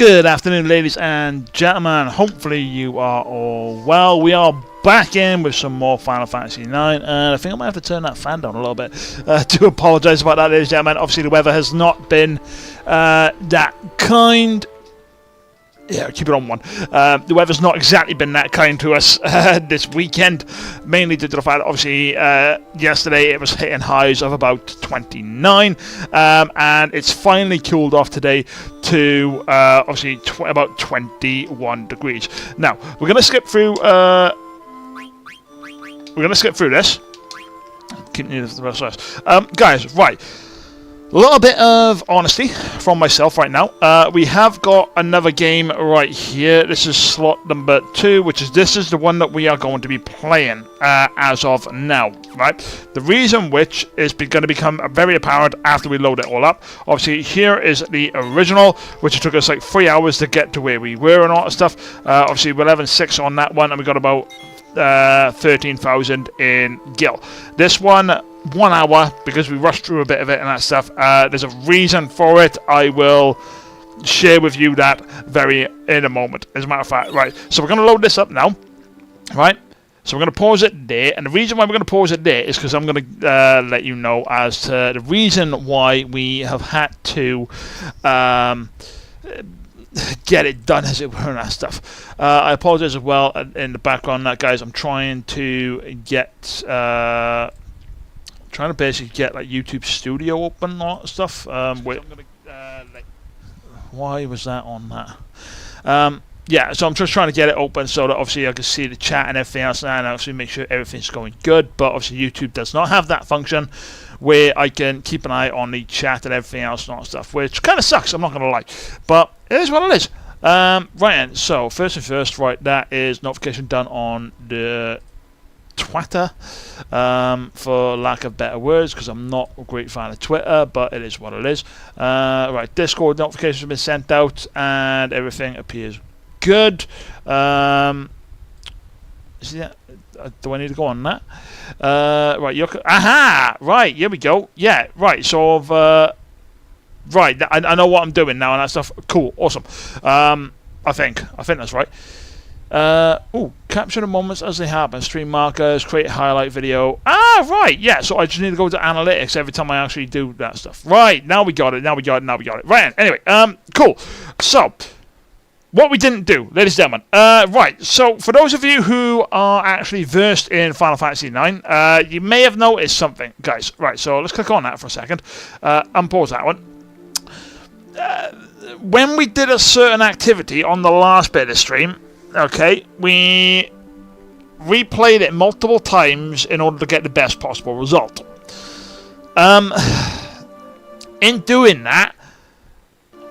Good afternoon, ladies and gentlemen. Hopefully you are all well. We are back in with some more Final Fantasy IX, and I think I might have to turn that fan down a little bit. Do apologise about that, ladies and gentlemen. Obviously the weather has not been that kind. Yeah, keep it on one. The weather's not exactly been that kind to us this weekend, mainly due to the fact that obviously yesterday it was hitting highs of about 29, and it's finally cooled off today to obviously about 21 degrees. Now we're gonna skip through. This. Continue the rest of this, guys. Right. A little bit of honesty from myself right now. We have got another game right here. This is slot number 2, this is the one that we are going to be playing as of now, right? The reason which is going to become very apparent after we load it all up. Obviously, here is the original, which took us like 3 hours to get to where we were and all that stuff. Obviously, we're level 6 on that one, and we got about 13,000 in gil. This one, 1 hour, because we rushed through a bit of it and that stuff. There's a reason for it. I will share with you that in a moment, as a matter of fact. Right, so we're going to load this up now, right? So we're going to pause it there, and the reason why we're going to pause it there is because I'm going to let you know as to the reason why we have had to get it done, as it were, and that stuff. I apologize as well in the background, guys. I'm trying to get basically get like YouTube Studio open and all that stuff. Why was that on that? Yeah, so I'm just trying to get it open so that obviously I can see the chat and everything else, and obviously make sure everything's going good. But obviously YouTube does not have that function where I can keep an eye on the chat and everything else and all that stuff, which kind of sucks, I'm not going to lie. But it is what it is. Right then, so first and first, right, that is notification done on the Twitter, for lack of better words, because I'm not a great fan of Twitter, but it is what it is. Right, Discord notifications have been sent out, and everything appears good. See that? Do I need to go on that? Right, aha! Right, here we go. Yeah, right. So, right, I know what I'm doing now and that stuff. Cool, awesome. I think that's right. Capture the moments as they happen. Stream markers, create a highlight video. Ah, right, yeah. So I just need to go to analytics every time I actually do that stuff. Right, now we got it. Right, anyway, cool. So, what we didn't do, ladies and gentlemen. Right, so for those of you who are actually versed in Final Fantasy IX, you may have noticed something, guys. Right, so let's click on that for a second. Unpause that one. When we did a certain activity on the last bit of the stream, okay, we replayed it multiple times in order to get the best possible result. In doing that,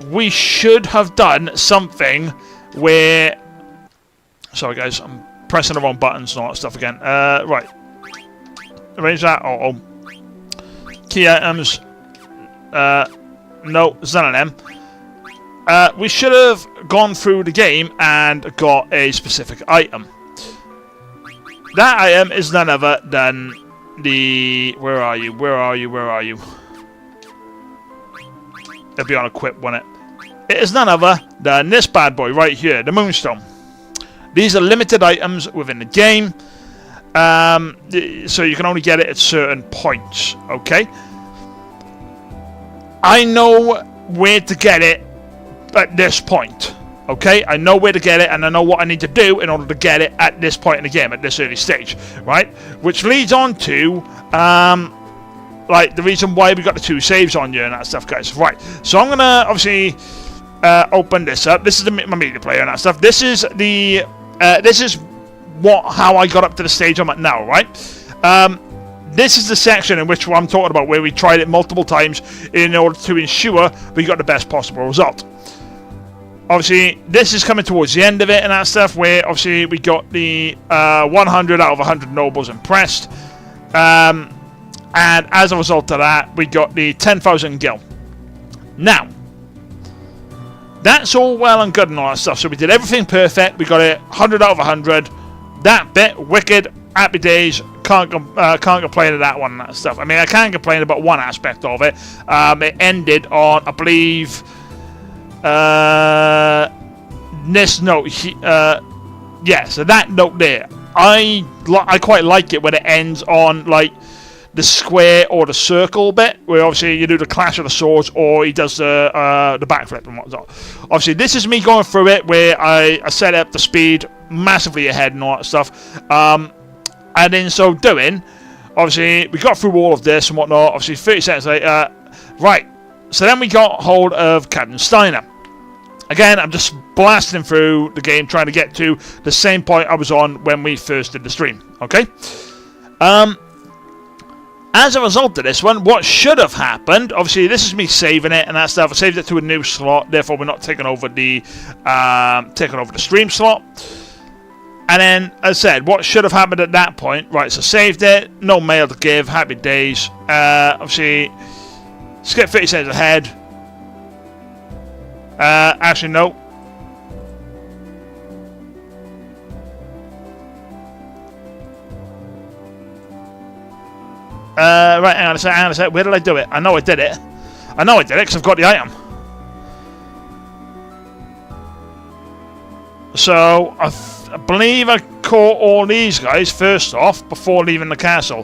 we should have done something where... Sorry guys, I'm pressing the wrong buttons and all that stuff again. Right. Arrange that. Key items. No, it's none of them. We should have gone through the game and got a specific item. That item is none other than the... Where are you? It'll be on equip, won't it? It is none other than this bad boy right here, the Moonstone. These are limited items within the game, so you can only get it at certain points, okay? I know where to get it at this point, okay? I know where to get it, and I know what I need to do in order to get it at this point in the game, at this early stage, right? Which leads on to... like the reason why we got the 2 saves on you and that stuff, guys. Right, so I'm gonna obviously open this up. This is my media player and that stuff. This is the how I got up to the stage I'm at now, right? This is the section in which I'm talking about where we tried it multiple times in order to ensure we got the best possible result. Obviously, this is coming towards the end of it and that stuff, where obviously we got the 100 out of 100 nobles impressed. And as a result of that, we got the 10,000 gil. Now, that's all well and good and all that stuff. So we did everything perfect. We got it 100 out of 100. That bit, wicked, happy days. Can't complain of that one and that stuff. I mean, I can complain about one aspect of it. It ended on, I believe, This note, yeah, so that note there, I quite like it when it ends on like the square or the circle bit, where obviously you do the clash of the swords, or he does the backflip and whatnot. Obviously, this is me going through it where I set up the speed massively ahead and all that stuff, and in so doing, obviously we got through all of this and whatnot. Obviously, 30 seconds later, right. So then we got hold of Captain Steiner. Again, I'm just blasting through the game, trying to get to the same point I was on when we first did the stream. Okay. As a result of this one, what should have happened, obviously this is me saving it and that stuff. I saved it to a new slot, therefore we're not taking over the stream slot. And then, as I said, what should have happened at that point, right, so saved it, no mail to give, happy days. Obviously, skip 30 seconds ahead. Actually, no. Right, hang on a sec, where did I do it? I know I did it. I know I did it because I've got the item. So, I believe I caught all these guys first off before leaving the castle.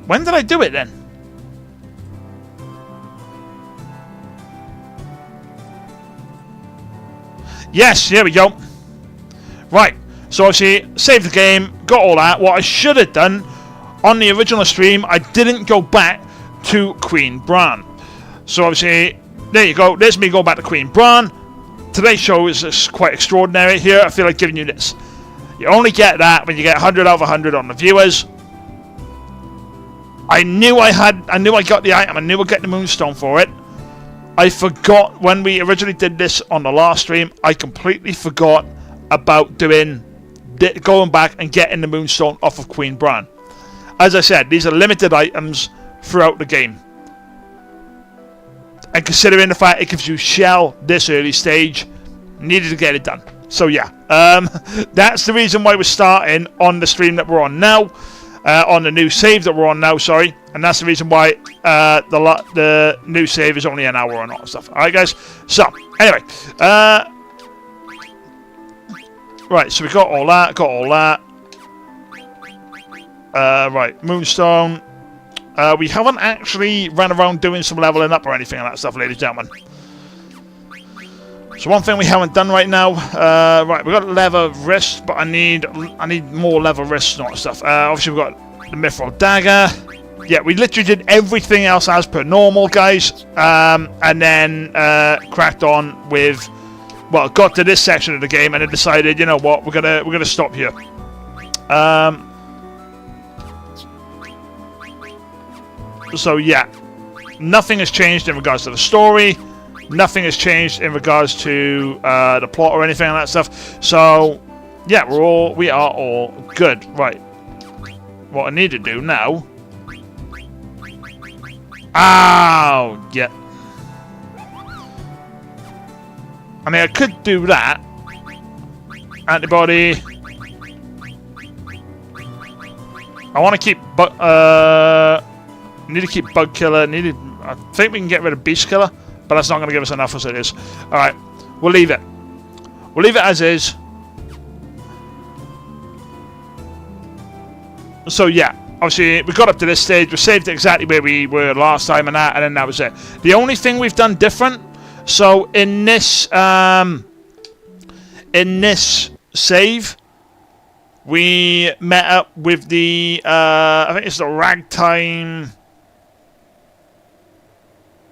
When did I do it then? Yes, here we go. Right, so obviously, saved the game, got all that. What I should have done on the original stream, I didn't go back to Queen Bran. So obviously, there you go. There's me going back to Queen Bran. Today's show is quite extraordinary here. I feel like giving you this. You only get that when you get 100 out of 100 on the viewers. I knew I got the item. I knew I'd get the Moonstone for it. I forgot when we originally did this on the last stream. I completely forgot about going back and getting the Moonstone off of Queen Bran. As I said, these are limited items throughout the game. And considering the fact it gives you shell this early stage, needed to get it done. So yeah, that's the reason why we're starting on the stream that we're on now. On the new save that we're on now, sorry. And that's the reason why the new save is only an hour and all that stuff. Alright guys, so, anyway. Right, so we got all that, right, Moonstone. We haven't actually ran around doing some leveling up or anything like that stuff, ladies and gentlemen. So one thing we haven't done right now, right, we've got leather wrist, but I need more leather wrists and all that stuff. Obviously we've got the Mithril Dagger. Yeah, we literally did everything else as per normal, guys. And then cracked on with, well, got to this section of the game and then decided, you know what, we're gonna stop here. So yeah, nothing has changed in regards to the story. Nothing has changed in regards to the plot or anything like that stuff. So yeah, we are all good. Right. What I need to do now. Oh, yeah. I mean, I could do that. Antibody. I want to keep need to keep Bug Killer. I think we can get rid of Beast Killer, but that's not going to give us enough as it is. Alright, we'll leave it. We'll leave it as is. So yeah, obviously we got up to this stage. We saved it exactly where we were last time and then that was it. The only thing we've done different, so in this save, we met up with the I think it's the Ragtime.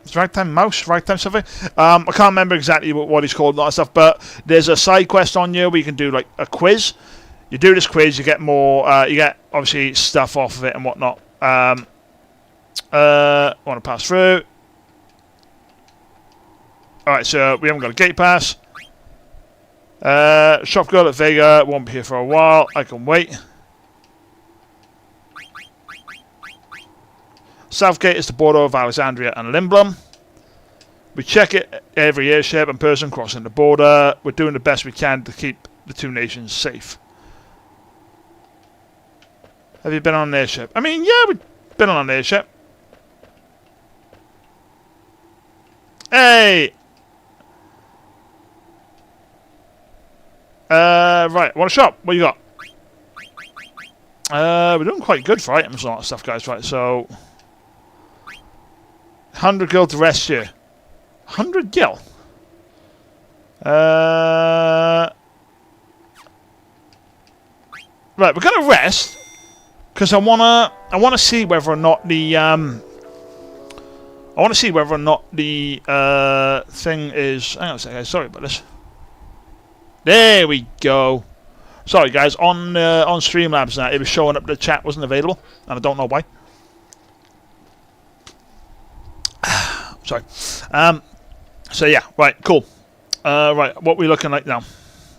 It's Ragtime Mouse, Ragtime something. I can't remember exactly what he's called and all that stuff, but there's a side quest on here where you can do like a quiz. You do this quiz, you get more, you get obviously stuff off of it and whatnot. I want to pass through. Alright, so we haven't got a gate pass. Shop girl at Vega won't be here for a while. I can wait. Southgate is the border of Alexandria and Lindblum. We check it every airship and person crossing the border. We're doing the best we can to keep the two nations safe. Have you been on an airship? I mean, yeah, we've been on an airship. Hey! Right, want a shop? What you got? We're doing quite good for items and all that stuff, guys. Right, so 100 gil to rest you. 100 gil? Right, we're gonna rest because I wanna see whether or not the thing is. Hang on a second, guys. Sorry about this. There we go. Sorry, guys. On Streamlabs now, it was showing up the chat wasn't available, and I don't know why. Sorry. So yeah, right, cool. Right, what we looking like now?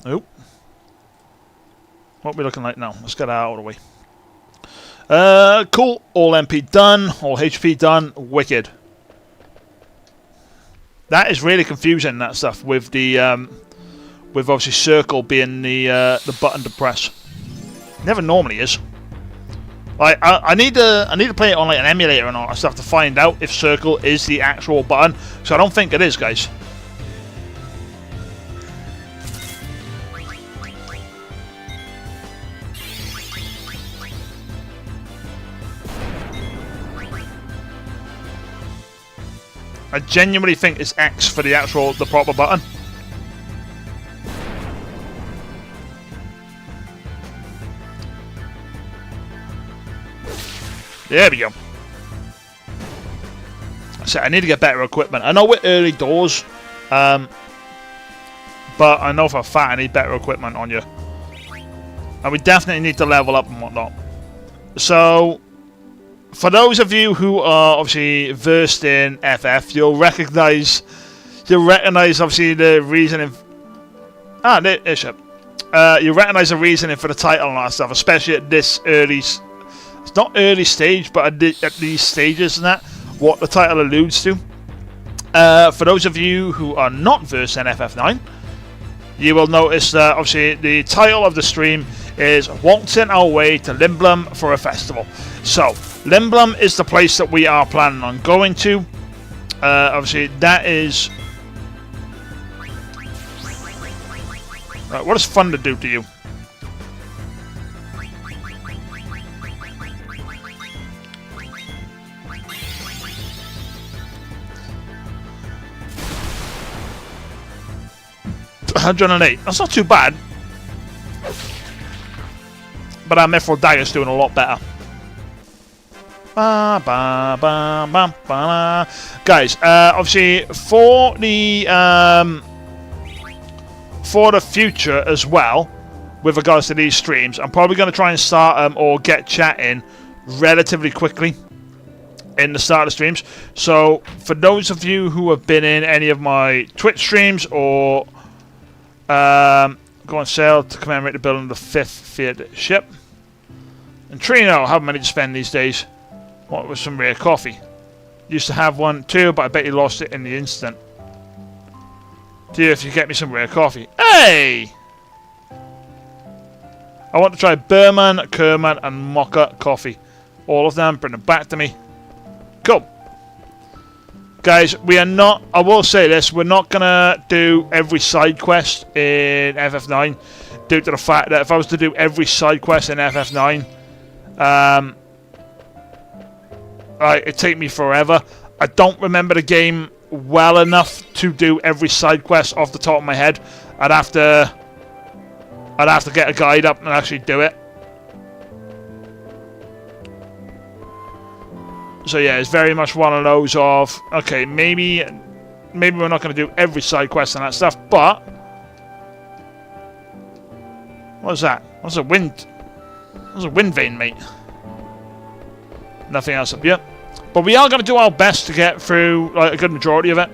Oop. What we looking like now? Let's get that out of the way. Cool. All MP done. All HP done. Wicked. That is really confusing. That stuff with the with obviously circle being the button to press. Never normally is. Like I need to play it on like an emulator and all that stuff to find out if circle is the actual button. So I don't think it is, guys. I genuinely think it's X for the proper button. There we go. So I need to get better equipment. I know we're early doors, but I know for a fact I need better equipment on you. And we definitely need to level up and whatnot. So, for those of you who are obviously versed in FF, you'll recognise obviously the reasoning. Airship. You recognise the reasoning for the title and all that stuff, especially at this early. It's not early stage, but at these stages and that, what the title alludes to. For those of you who are not versed in FF9, you will notice that obviously the title of the stream is Waltzing Our Way to Lindblum for a Festival. So, Lindblum is the place that we are planning on going to. Obviously, that is... Right, what does thunder do to you? $108. That's not too bad. But our Mithril Dagger's doing a lot better. Guys, obviously for the future as well, with regards to these streams, I'm probably going to try and start or get chat in relatively quickly in the start of the streams. So for those of you who have been in any of my Twitch streams or go on sale to commemorate the building of the 5th feared ship. And Trino, how many to spend these days? What was some rare coffee? Used to have one too, but I bet you lost it in the instant. Dear, if you get me some rare coffee. Hey! I want to try Burman, Kerman, and Mocha coffee. All of them, bring them back to me. Cool. Guys, we are not, I will say this, we're not going to do every side quest in FF9 due to the fact that if I was to do every side quest in FF9, it'd take me forever. I don't remember the game well enough to do every side quest off the top of my head. I'd have to get a guide up and actually do it. So yeah, it's very much one of those of, okay, maybe we're not going to do every side quest and that stuff, but what is that? That's a wind vein, mate. Nothing else up here. But we are going to do our best to get through like a good majority of it.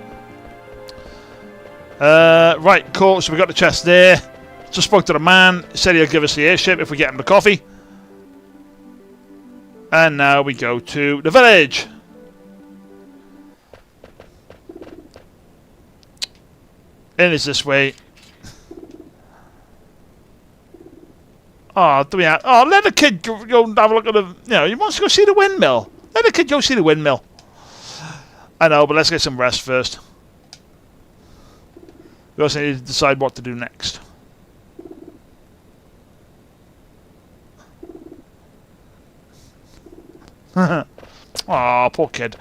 Right, cool. So we got the chest there. Just spoke to the man. Said he'll give us the airship if we get him the coffee. And now we go to the village. In is this way. Oh, do we have, oh, let the kid go have a look at the... You know, he wants to go see the windmill. Let the kid go see the windmill. I know, but let's get some rest first. We also need to decide what to do next. Aw, poor kid.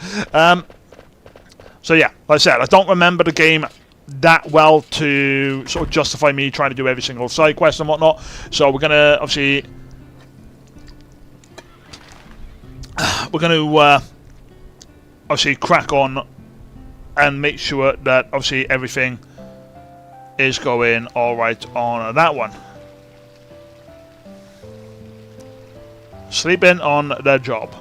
So yeah, like I said, I don't remember the game that well to sort of justify me trying to do every single side quest and whatnot. So we're gonna obviously obviously crack on and make sure that obviously everything is going all right on that one. Sleeping on the job.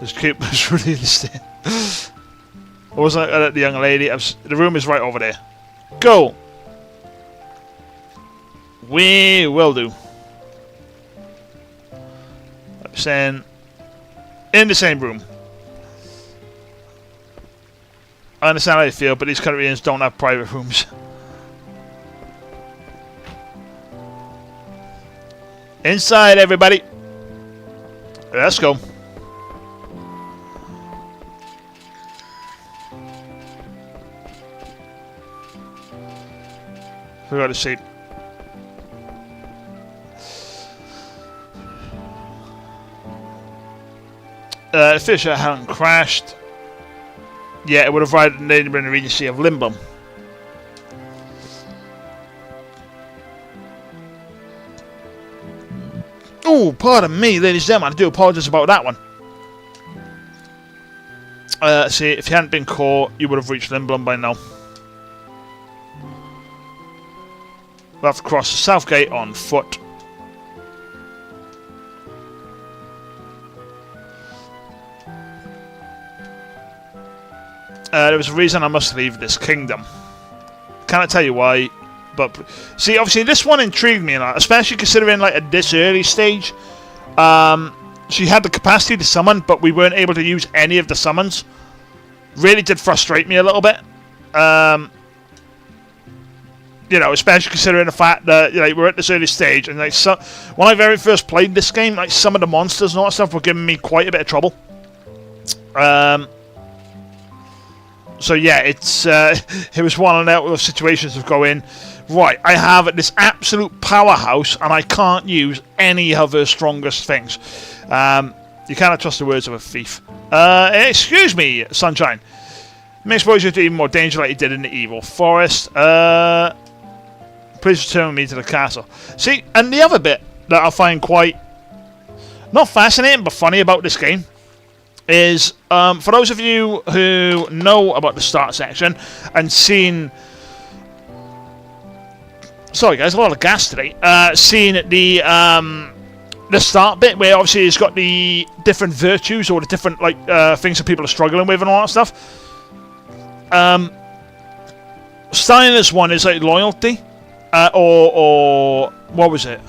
This cute was really interesting. I wasn't looking at the young lady. The room is right over there. Go! We will do. I'm saying in the same room. I understand how you feel, but these Koreans don't have private rooms. Inside, everybody. Let's go. We got a seat. The Fisher hadn't crashed. Yeah, it would have arrived in the Regency of Lindblum. Oh, pardon me, ladies and gentlemen, I do apologise about that one. See, if you hadn't been caught, you would have reached Lindblum by now. We'll have to cross the south gate on foot. There was a reason I must leave this kingdom. Can't tell you why, but see, obviously this one intrigued me a lot, especially considering like at this early stage, she had the capacity to summon, but we weren't able to use any of the summons. Really did frustrate me a little bit. You know, especially considering the fact that we're at this early stage, and like when I very first played this game, like some of the monsters and all that stuff were giving me quite a bit of trouble. So yeah, it was one of those situations of going, right, I have this absolute powerhouse and I can't use any of her strongest things. You cannot trust the words of a thief. Excuse me, Sunshine. May expose you to even more danger like you did in the evil forest. Please return with me to the castle. See, and the other bit that I find quite, not fascinating, but funny about this game is, for those of you who know about the start section and seen... Sorry guys, a lot of gas today. Seen the start bit where obviously it's got the different virtues or the different like things that people are struggling with and all that stuff. Starting this one is like loyalty, or what was it?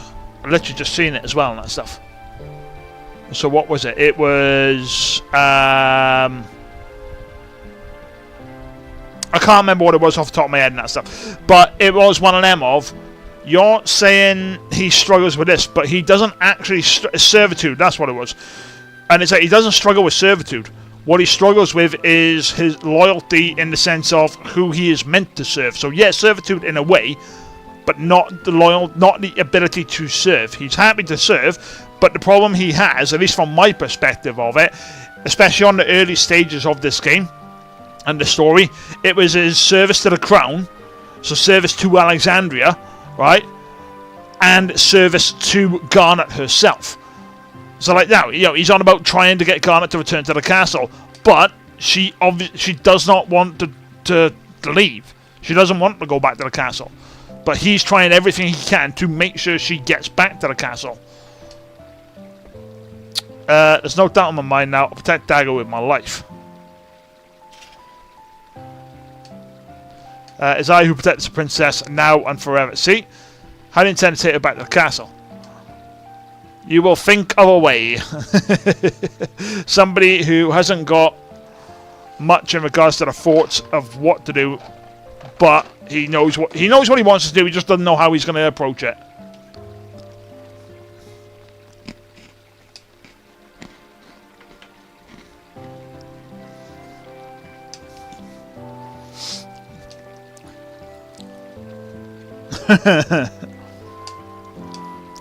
I've literally just seen it as well and that stuff. So what was it? It was I can't remember what it was off the top of my head and that stuff, but it was one of them of, you're saying he struggles with this, but he doesn't actually servitude. That's what it was, and it's like he doesn't struggle with servitude. What he struggles with is his loyalty in the sense of who he is meant to serve. So yes, servitude in a way, but not the ability to serve. He's happy to serve, but the problem he has, at least from my perspective of it, especially on the early stages of this game and the story, it was his service to the crown, so service to Alexandria, right, and service to Garnet herself. So like now, he's on about trying to get Garnet to return to the castle, but she does not want to leave. She doesn't want to go back to the castle, but he's trying everything he can to make sure she gets back to the castle. There's no doubt in my mind now. I'll protect Dagger with my life. It's I who protects the princess now and forever. See? How do you intend to take her back to the castle? You will think of a way. Somebody who hasn't got much in regards to the thoughts of what to do, but he knows what he wants to do. He just doesn't know how he's going to approach it.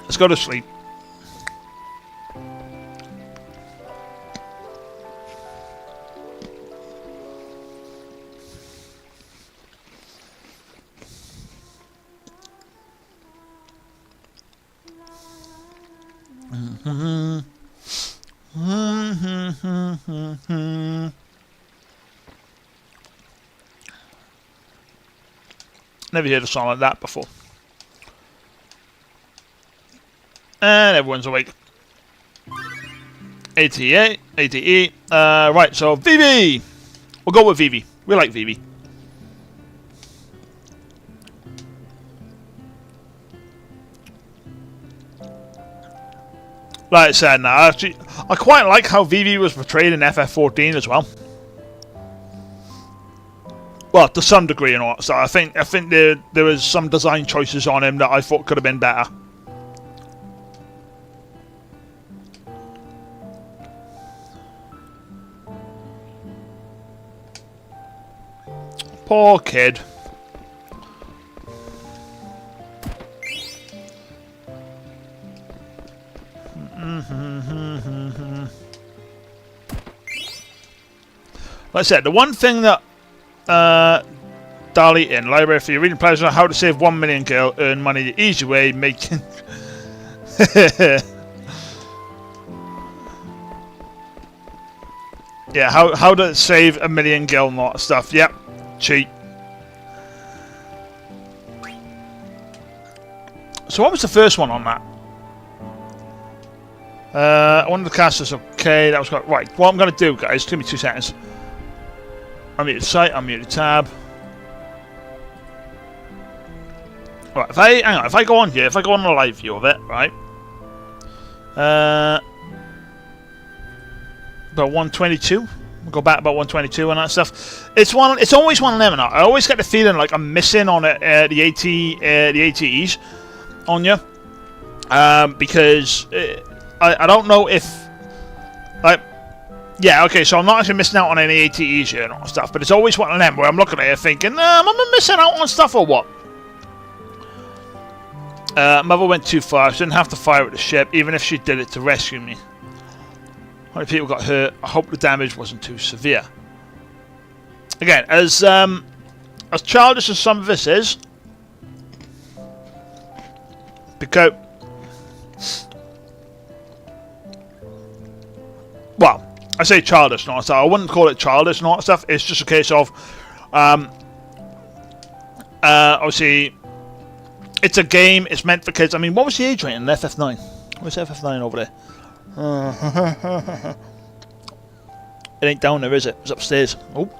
Let's go to sleep. Never heard a song like that before. And everyone's awake. 88, 88. Right, so Vivi! We'll go with Vivi. We like Vivi. Like I said, now, actually, I quite like how Vivi was portrayed in FF14 as well. Well, to some degree and all. So I think there was some design choices on him that I thought could have been better. Poor kid. Like I said, the one thing that Dali in library for your reading pleasure, how to save 1 million gil, earn money the easy way, making yeah, how to save 1 million gil and all that stuff. Yep, cheat. So what was the first one on that? I wanted to cast this. Okay, that was quite right. What I'm going to do, guys, give me 2 seconds. Unmute the site, unmute the tab. Right, if I go on here, if I go on the live view of it, right? About 122. We'll go back about 122 and that stuff. It's always one of them, and I always get the feeling like I'm missing on it the ATEs on you, because I don't know if like. Yeah, okay, so I'm not actually missing out on any ATEs here and all that stuff, but it's always one of them where I'm looking at it thinking, am I missing out on stuff or what? Mother went too far. She didn't have to fire at the ship, even if she did it to rescue me. How many people got hurt? I hope the damage wasn't too severe. Again, as childish as some of this is, because, well, I say childish and all that stuff. I wouldn't call it childish and all that stuff. It's just a case of, obviously, it's a game. It's meant for kids. I mean, what was the age rating in FF9? Where's FF9 over there? It ain't down there, is it? It's upstairs. Oh,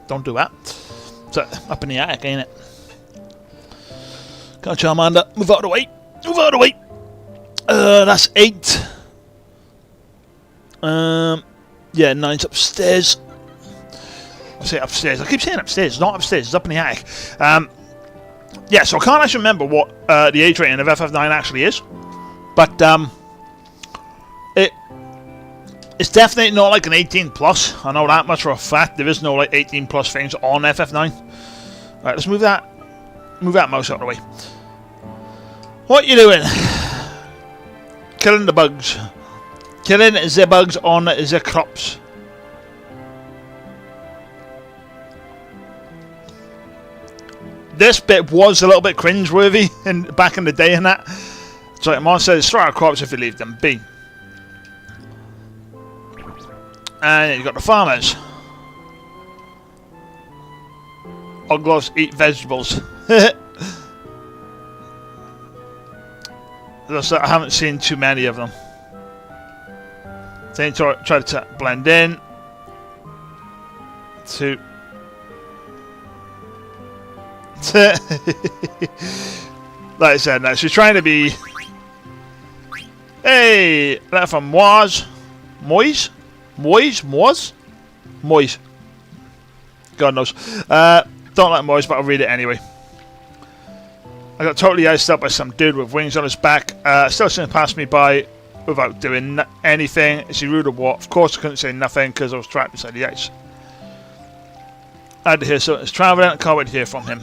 don't do that. It's up in the attic, ain't it? Come on, Charmander. Move out of the way. Move out of the way. That's 8. Yeah, 9's upstairs. I say upstairs. I keep saying upstairs. It's not upstairs. It's up in the attic. Yeah, so I can't actually remember what the age rating of FF9 actually is, but it's definitely not like an 18 plus. I know that much for a fact. There is no like 18 plus things on FF9. Right, let's move that mouse out of the way. What you doing? Killing the bugs. Killing the bugs on the crops. This bit was a little bit cringe-worthy back in the day and that. So like Mon says, destroy our crops if you leave them be. And you've got the farmers. Ogloffs eat vegetables. I haven't seen too many of them. Then try to blend in. Like I said, now she's trying to be. Hey, that from Moise. God knows. Don't like noise, but I'll read it anyway. I got totally iced up by some dude with wings on his back. Still sitting past me by without doing anything. Is he rude or what? Of course I couldn't say nothing because I was trapped inside the ice. I had to hear something's travelling. I can't wait to hear from him.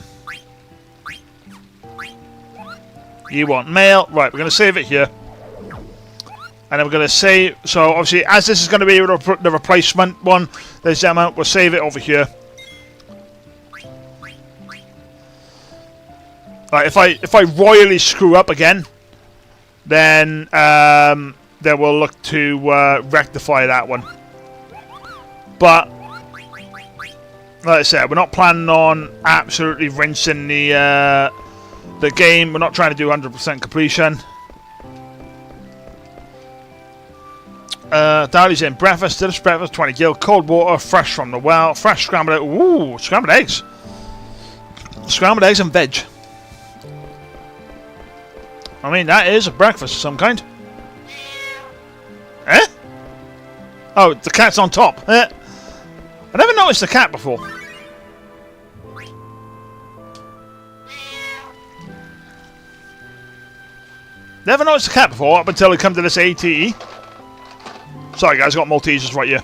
You want mail? Right, we're going to save it here. And then we're going to save... So, obviously, as this is going to be the replacement one, this amount, we'll save it over here. Right, if I royally screw up again, then we'll look to rectify that one. But, like I said, we're not planning on absolutely rinsing the game. We're not trying to do 100% completion. Dali's in breakfast, delicious breakfast, 20 gil, cold water, fresh from the well, fresh scrambled eggs. Ooh, scrambled eggs. Scrambled eggs and veg. I mean, that is a breakfast of some kind. Eh? Oh, the cat's on top. Eh? I never noticed the cat before. Never noticed the cat before up until we come to this ATE. Sorry guys, I got Maltesers right here.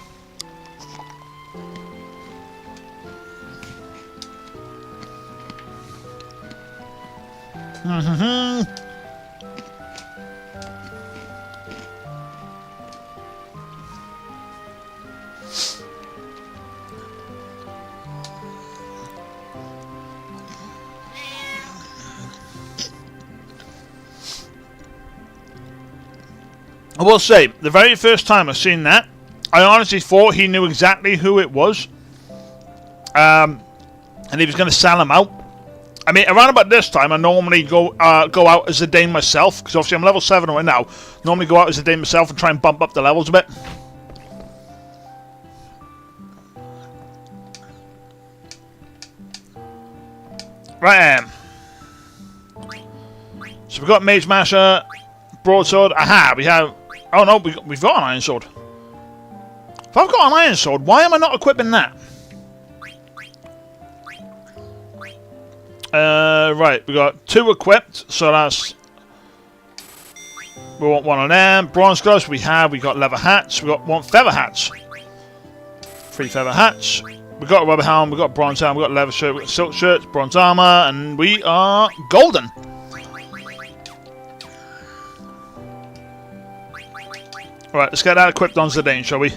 I will say, the very first time I seen that, I honestly thought he knew exactly who it was. And he was going to sell him out. I mean, around about this time, I normally go out as a Dane myself, because obviously I'm level 7 right now. Normally go out as a Dane myself and try and bump up the levels a bit. Right, so we've got Mage Masher, Broadsword. Aha, we have... Oh no, we've got an Iron Sword. If I've got an Iron Sword, why am I not equipping that? Right, we got 2 equipped, so that's... We want 1 of them. Bronze gloves, we got leather hats, we want feather hats. 3 feather hats. We got a rubber helm, we got a bronze helm, we got a leather shirt, we got silk shirts, bronze armor, and we are golden. Alright, let's get that equipped on Zidane, shall we?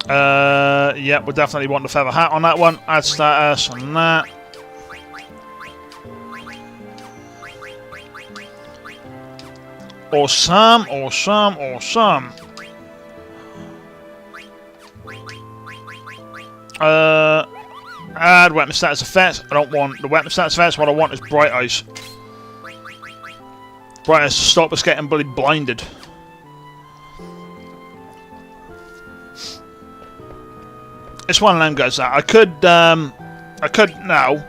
Yeah, we definitely want the feather hat on that one. Add status on that. Awesome, awesome, awesome. Add weapon status effects. I don't want the weapon status effects. What I want is bright eyes. Bright eyes to stop us getting bloody blinded. It's one of them guys that I could now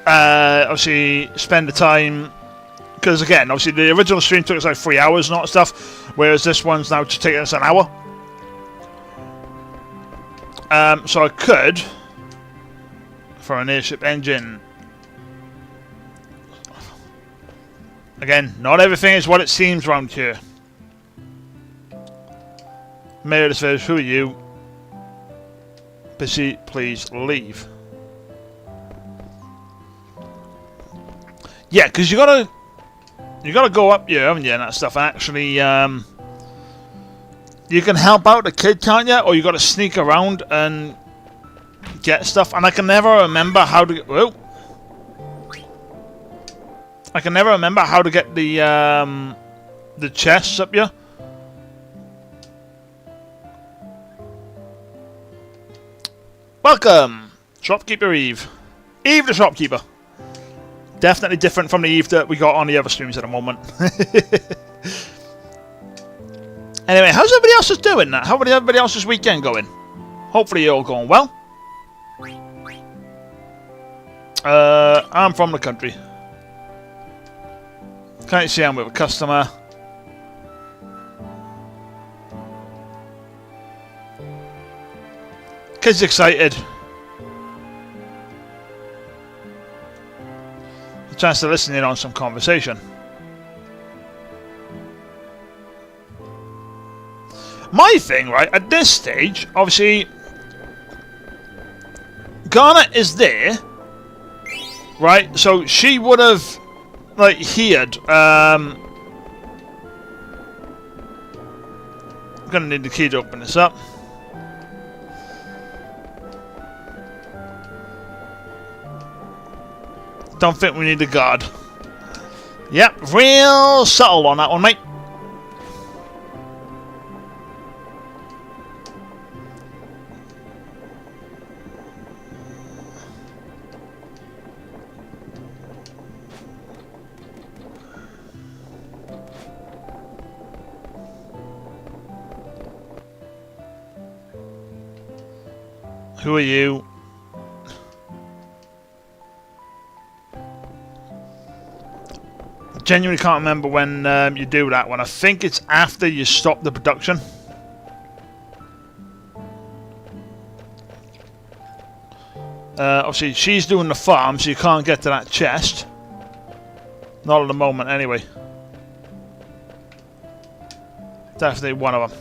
obviously spend the time, because again, obviously the original stream took us like 3 hours and all that stuff, whereas this one's now just taking us an hour. So I could, for an airship engine. Again, not everything is what it seems around here. Mayor of this village, who are you? Busy, please leave. Yeah, because you gotta go up here, haven't you, and that stuff, and actually, you can help out the kid, can't you? Or you gotta sneak around and get stuff, and I can never remember how to get. Whoa. I can never remember how to get the chests up here. Welcome, Shopkeeper Eve. Eve the Shopkeeper. Definitely different from the Eve that we got on the other streams at the moment. Anyway, how's everybody else doing that? How everybody else's weekend going? Hopefully you're all going well. I'm from the country. Can't you see I'm with a customer? Kid's excited. A chance to listen in on some conversation. My thing, right, at this stage, obviously, Garnet is there, right? So she would have, like, heard. I'm gonna need the key to open this up. Don't think we need the guard. Yep, real subtle on that one, mate. Who are you? Genuinely can't remember when you do that one. I think it's after you stop the production. Obviously, she's doing the farm, so you can't get to that chest. Not at the moment, anyway. Definitely one of them.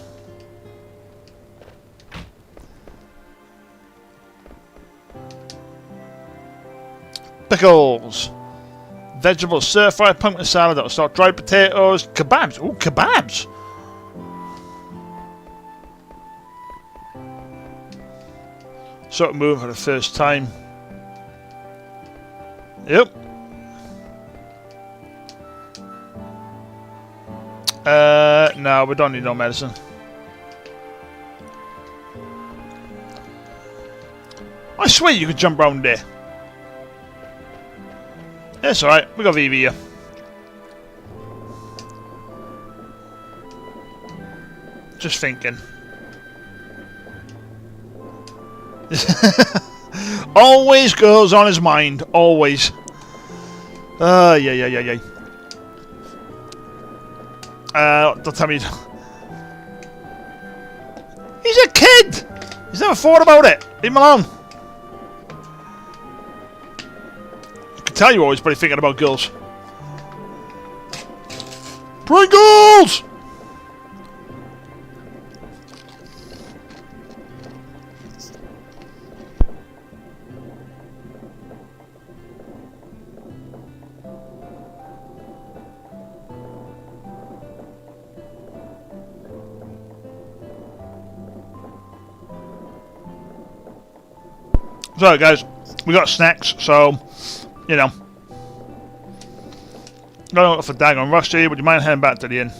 Pickles. Vegetable stir-fried pumpkin salad, that'll start dried potatoes, kebabs. Ooh, kebabs! Sort of moving for the first time. Yep. No, we don't need no medicine. I swear you could jump around there. It's alright, we got VV here. Just thinking. Always girls on his mind, always. Yeah. Don't tell me. He's a kid! He's never thought about it. Leave him alone. Tell you always probably thinking about girls. Pringles! So guys, we got snacks, so you know. Going for Dagon Rusty, would you mind heading back to the inn?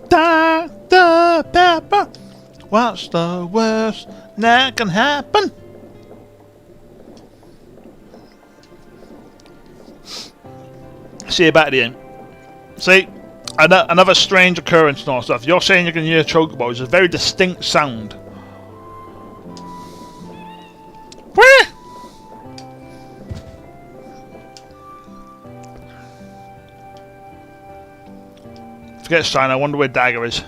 Dr. Pepper, what's the worst that can happen? See you back at the inn. See? Another strange occurrence and all stuff. You're saying you can hear chocobos. It's a very distinct sound. Where? Forget sign. I wonder where Dagger is.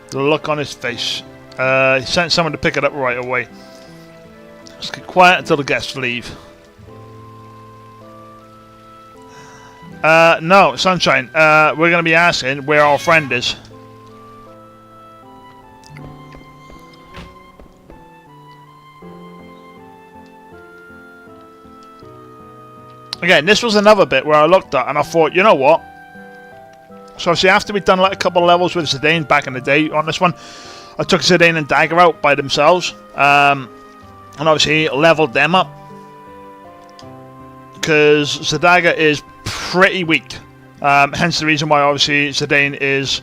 The look on his face. He sent someone to pick it up right away. Let's get quiet until the guests leave. No, Sunshine. We're going to be asking where our friend is. Again, this was another bit where I looked at and I thought, you know what? So see, after we'd done like a couple of levels with Zidane back in the day on this one, I took Zidane and Dagger out by themselves. And obviously leveled them up. Because Zidane is pretty weak. Hence the reason why obviously Zidane is...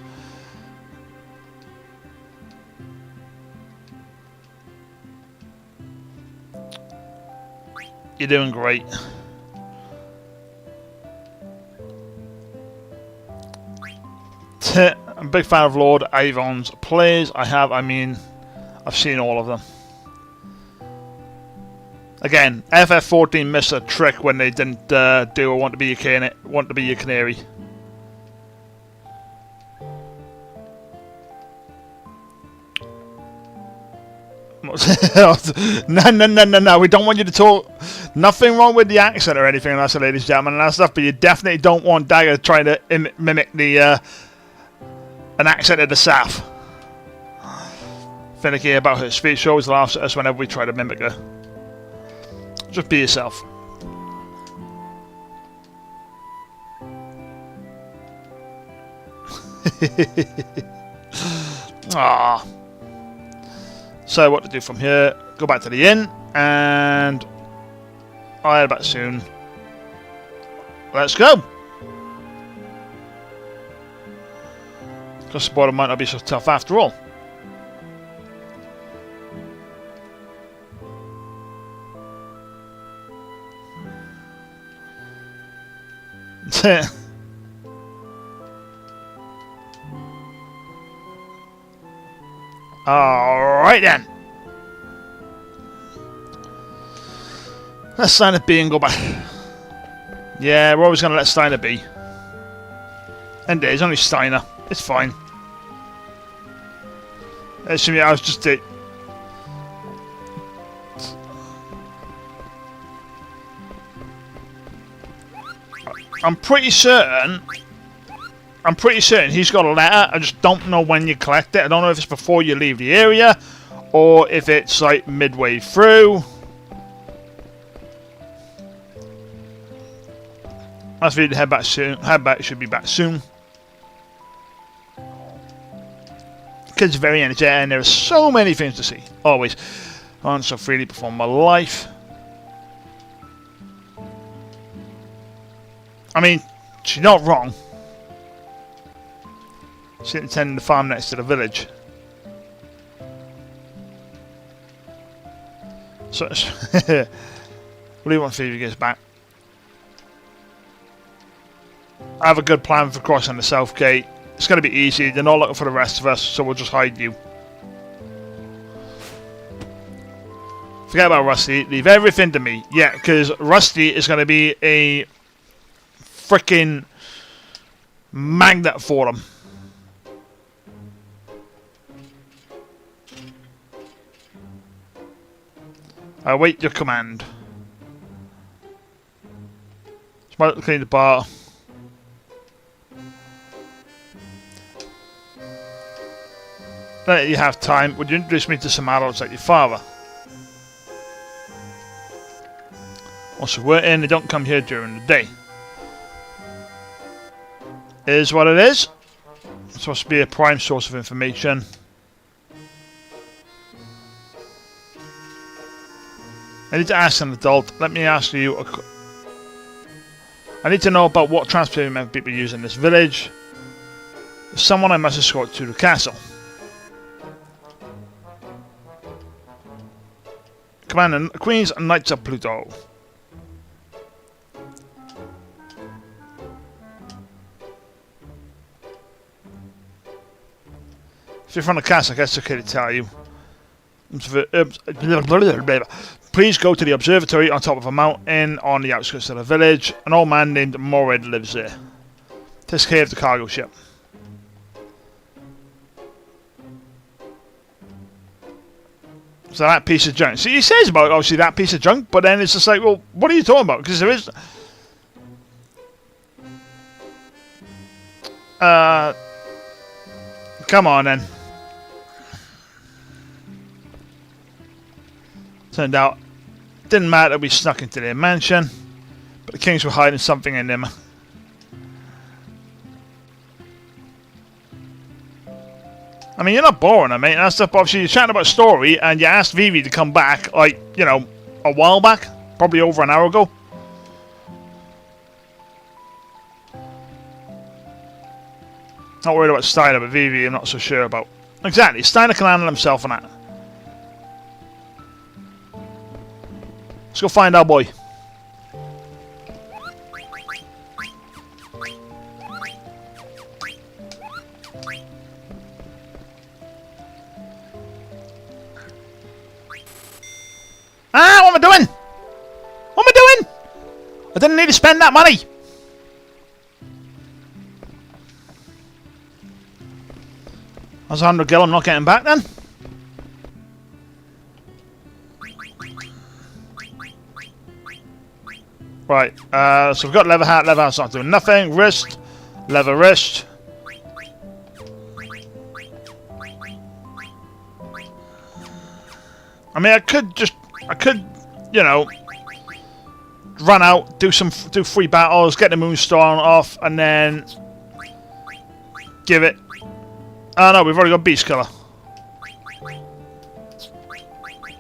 You're doing great. I'm a big fan of Lord Avon's plays. I I've seen all of them. Again, FF14 missed a trick when they didn't do want to be your canary. No, we don't want you to talk. Nothing wrong with the accent or anything like that, ladies and gentlemen, and that stuff, but you definitely don't want Dagger trying to mimic the an accent of the South. Finicky about her speech. She always laughs at us whenever we try to mimic her. Just be yourself. Ah. So what to do from here? Go back to the inn, and I'll head back soon. Let's go. Because the border might not be so tough after all. Alright then. Let's sign a B and go back. Yeah, we're always going to let Steiner be. And it's only Steiner. It's fine. I was just... I'm pretty certain he's got a letter. I just don't know when you collect it. I don't know if it's before you leave the area or if it's like midway through. Let's really head back soon. Should be back soon. Kids are very energetic and there are so many things to see. Always. On so freely before my life. I mean, she's not wrong. She's tending the farm next to the village. So, what do you want Phoebe gets back? I have a good plan for crossing the south gate. It's going to be easy. They're not looking for the rest of us, so we'll just hide you. Forget about Rusty. Leave everything to me. Yeah, because Rusty is going to be a freaking magnet for them. I await your command. Smile to clean the bar. Now that you have time, would you introduce me to some adults like your father? Also, we're in, they don't come here during the day. Is what it is. It's supposed to be a prime source of information. I need to ask an adult. Let me ask you I need to know about what transportation people use in this village. There's someone I must escort to the castle. Commander, Queens and Knights of Pluto. If you're from the castle, I guess it's okay to tell you. Please go to the observatory on top of a mountain on the outskirts of the village. An old man named Morid lives there. Takes care of the cargo ship. So that piece of junk. See, he says about obviously that piece of junk, but then it's just like, well, what are you talking about? Because there is... come on then. Turned out, didn't matter we snuck into their mansion, but the kings were hiding something in them. I mean, you're not boring, I mean, that's stuff. Obviously, you're chatting about a story, and you asked Vivi to come back, like, you know, a while back, probably over an hour ago. Not worried about Steiner, but Vivi, I'm not so sure about. Exactly, Steiner can handle himself on that. Let's go find our boy. am I doing? What am I doing? I didn't need to spend that money. That's 100 gil I'm not getting back then. Right, so we've got leather hat, leather hat's not doing nothing. Wrist, leather wrist. I mean, I could, you know, run out, do 3 battles, get the Moonstone off, and then give it. Oh no, we've already got Beast Killer. So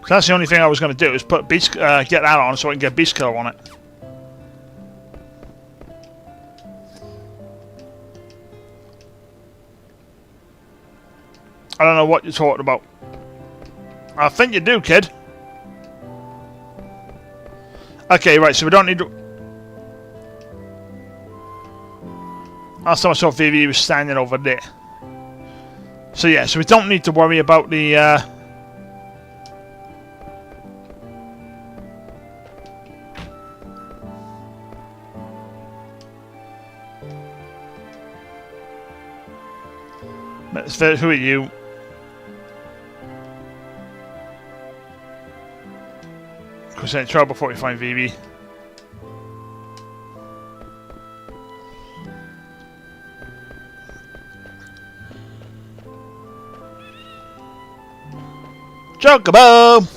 that's the only thing I was going to do, is put get that on so I can get Beast Killer on it. I don't know what you're talking about. I think you do, kid. Okay, right, so we don't need to... Last time I saw Vivi, he was standing over there. So yeah, so we don't need to worry about the... Who are you? Because in trouble before we find Vivi. Chocobo!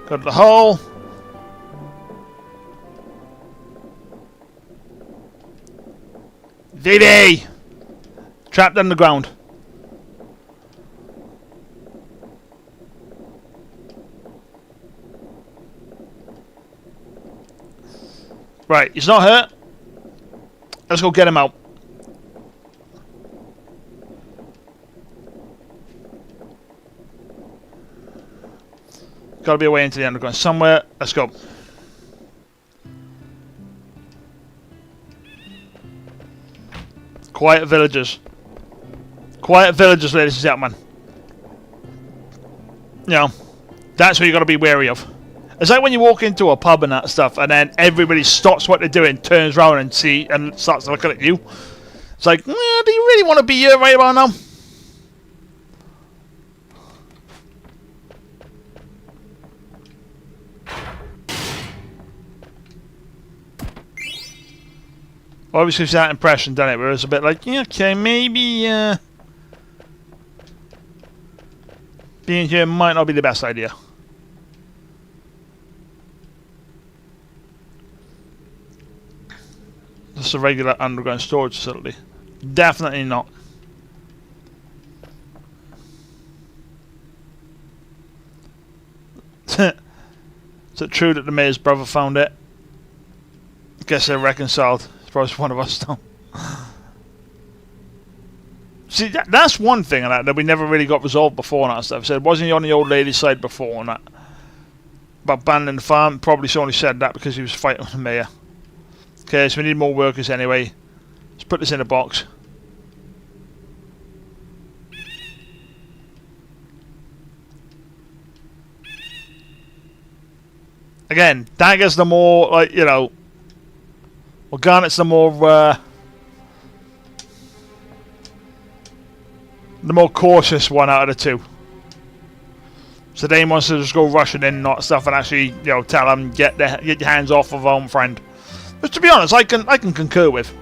Go to the hole. Vivi! Trapped underground. Right, he's not hurt. Let's go get him out. Gotta be a way into the underground somewhere. Let's go. Quiet villagers. Quiet villagers, ladies and gentlemen. You know, that's what you gotta be wary of. It's like when you walk into a pub and that stuff, and then everybody stops what they're doing, turns around and starts looking at you. It's like, do you really want to be here right about now? Obviously, it's that impression, doesn't it? Where it's a bit like, yeah, okay, maybe being here might not be the best idea. Just a regular underground storage facility. Definitely not. Is it true that the mayor's brother found it? Guess they're reconciled. Suppose one of us don't. See, that's one thing that we never really got resolved before and that stuff. Said, wasn't he on the old lady's side before and that? About abandoning the farm? Probably only said that because he was fighting with the mayor. Okay, so we need more workers anyway. Let's put this in a box. Again, dagger's the more, like, you know... Well, garnet's the more cautious one out of the two. So Dane wants to just go rushing in, not stuff, and actually, you know, tell him get your hands off of our own friend. Which, to be honest, I can concur with.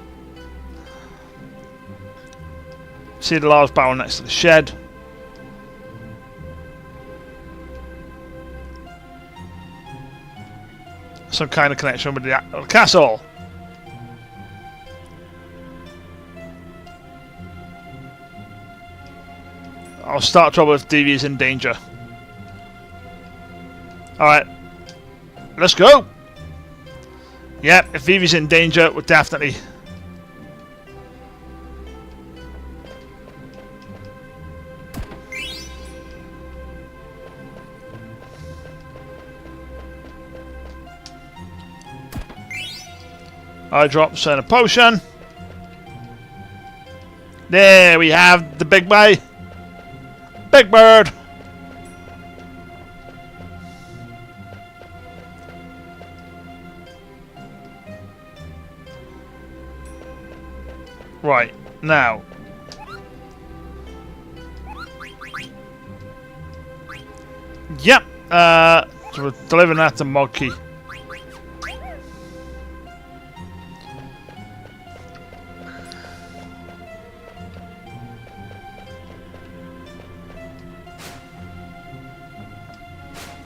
See the large barrel next to the shed. Some kind of connection with the castle. I'll start trouble if Davy is in danger. Alright. Let's go! Yep, if Vivi's in danger, we're definitely... I drops and a potion. There we have the big boy. Big bird. Right, now. Yep, so we're delivering that to Monkey.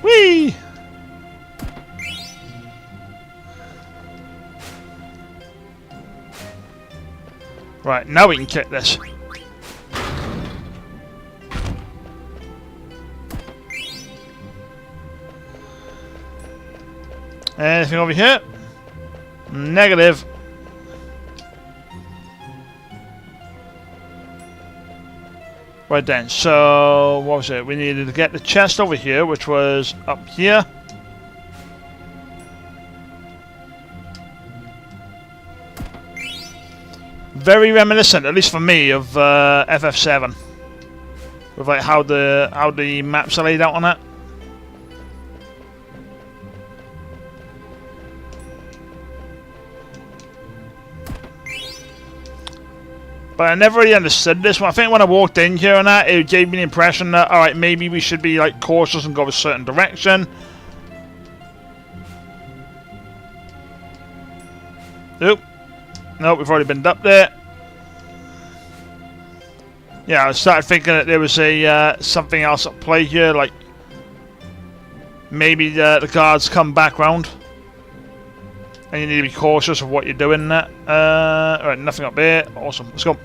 Whee! Right, now we can kick this. Anything over here? Negative. Right then, so what was it? We needed to get the chest over here, which was up here. Very reminiscent, at least for me, of FF7. With like how the maps are laid out on it. But I never really understood this one. I think when I walked in here and that, it gave me the impression that, alright, maybe we should be like cautious and go a certain direction. Oop. Nope, we've already been up there. Yeah, I started thinking that there was a something else at play here, like maybe the guards come back round. And you need to be cautious of what you're doing there. Alright, nothing up there. Awesome. Let's go.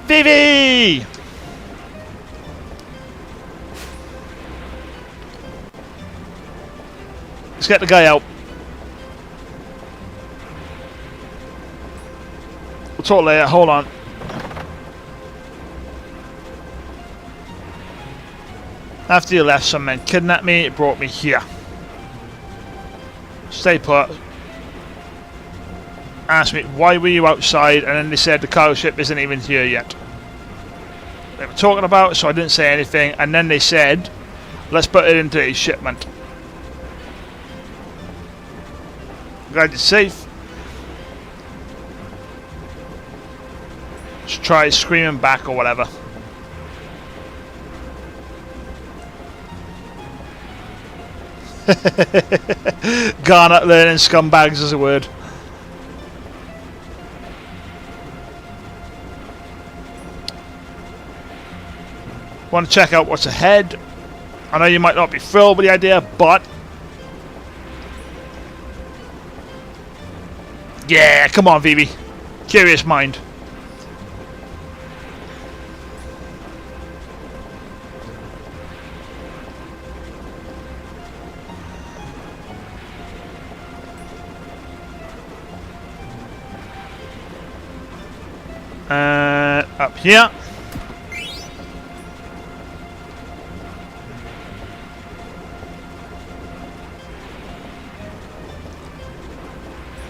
Vivi! Let's get the guy out. We'll talk later, hold on. After you left, some men kidnapped me, it brought me here. Stay put. Asked me, why were you outside? And then they said the cargo ship isn't even here yet. They were talking about it, so I didn't say anything. And then they said, let's put it into a shipment. Glad you're safe. Just try screaming back or whatever. Garnet learning scumbags is a word. Want to check out what's ahead. I know you might not be thrilled with the idea, but yeah, come on, Vivi. Curious mind. Up here.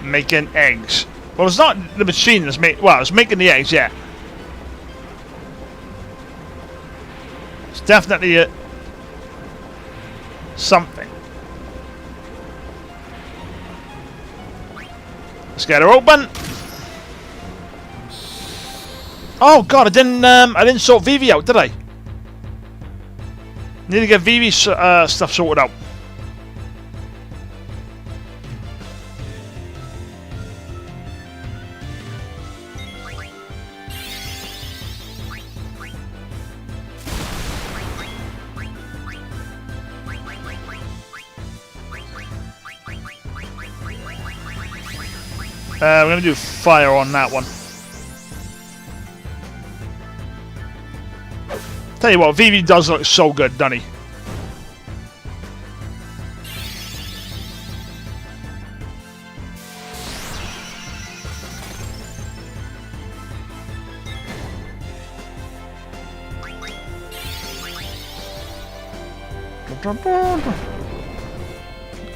Making eggs. Well, it's not the machine that's making. Well, it's making the eggs, yeah. It's definitely something. Let's get her open. Oh God, I didn't sort Vivi out, did I? Need to get Vivi's stuff sorted out. We're going to do fire on that one. Tell you what, Vivi does look so good, doesn't he?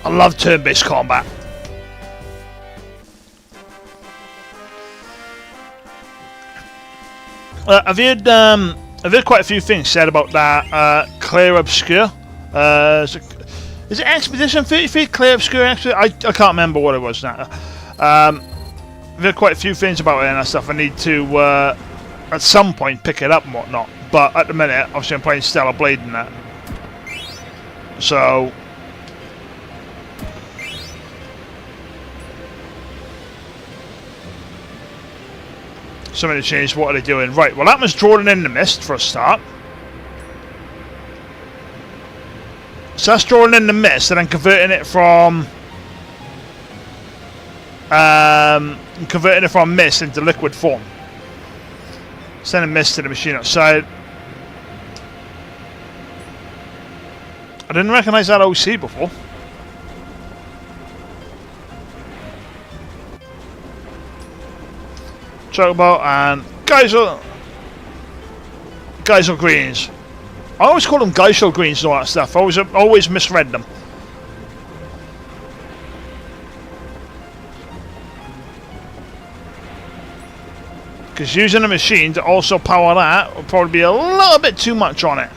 I love turn-based combat. I've heard quite a few things said about that Clear Obscure. Is it Expedition 33? Clear Obscure Expedition? I can't remember what it was now. I've heard quite a few things about it and that stuff. I need to, at some point, pick it up and whatnot. But at the minute, obviously I'm playing Stellar Blade and that. So... something to change. What are they doing? Right, well that was drawing in the mist for a start. So that's drawing in the mist and then converting it from mist into liquid form. Sending mist to the machine outside. I didn't recognise that OC before. Chocobo and Geisel Greens. I always call them Geisel Greens and all that stuff. I always misread them. Because using a machine to also power that will probably be a little bit too much on it.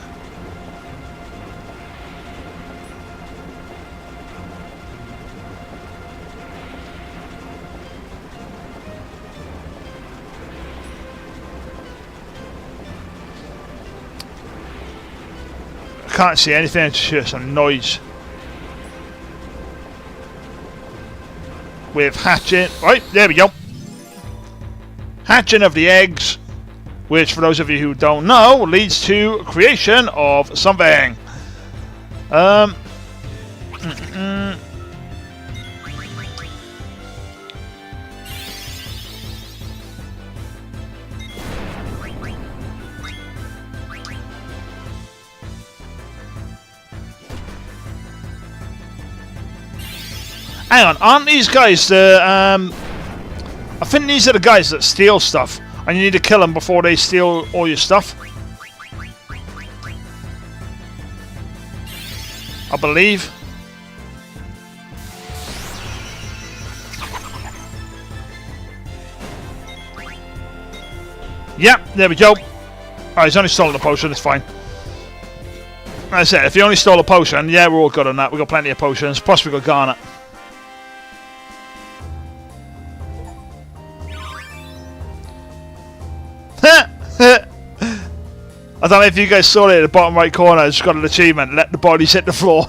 Can't see anything, it's just some noise. With hatching, right, there we go. Hatching of the eggs, which for those of you who don't know, leads to creation of something. Hang on, aren't these guys the, I think these are the guys that steal stuff, and you need to kill them before they steal all your stuff. I believe. Yep, there we go. Alright, he's only stolen a potion, it's fine. Like I said, if he only stole a potion, yeah, we're all good on that. We've got plenty of potions, plus we've got Garnet. I don't know if you guys saw it at the bottom right corner. I just got an achievement. Let the bodies hit the floor.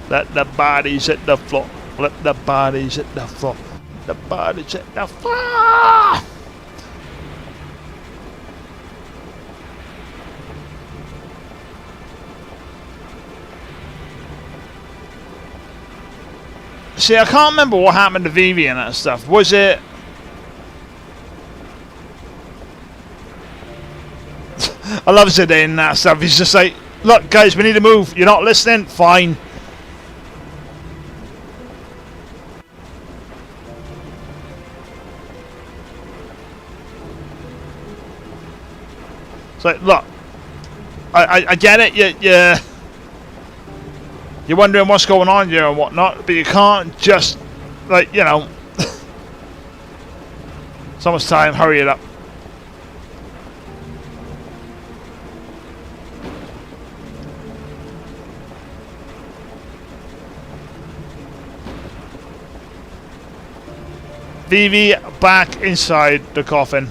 Let the bodies hit the floor. Let the bodies hit the floor. The bodies hit the floor. See, I can't remember what happened to Vivi and that stuff. Was it... I love Zidane and that stuff. He's just like, look, guys, we need to move. You're not listening? Fine. It's like, look, I get it. You're wondering what's going on here and whatnot, but you can't just, like, you know... It's almost time, hurry it up. Vivi back inside the coffin.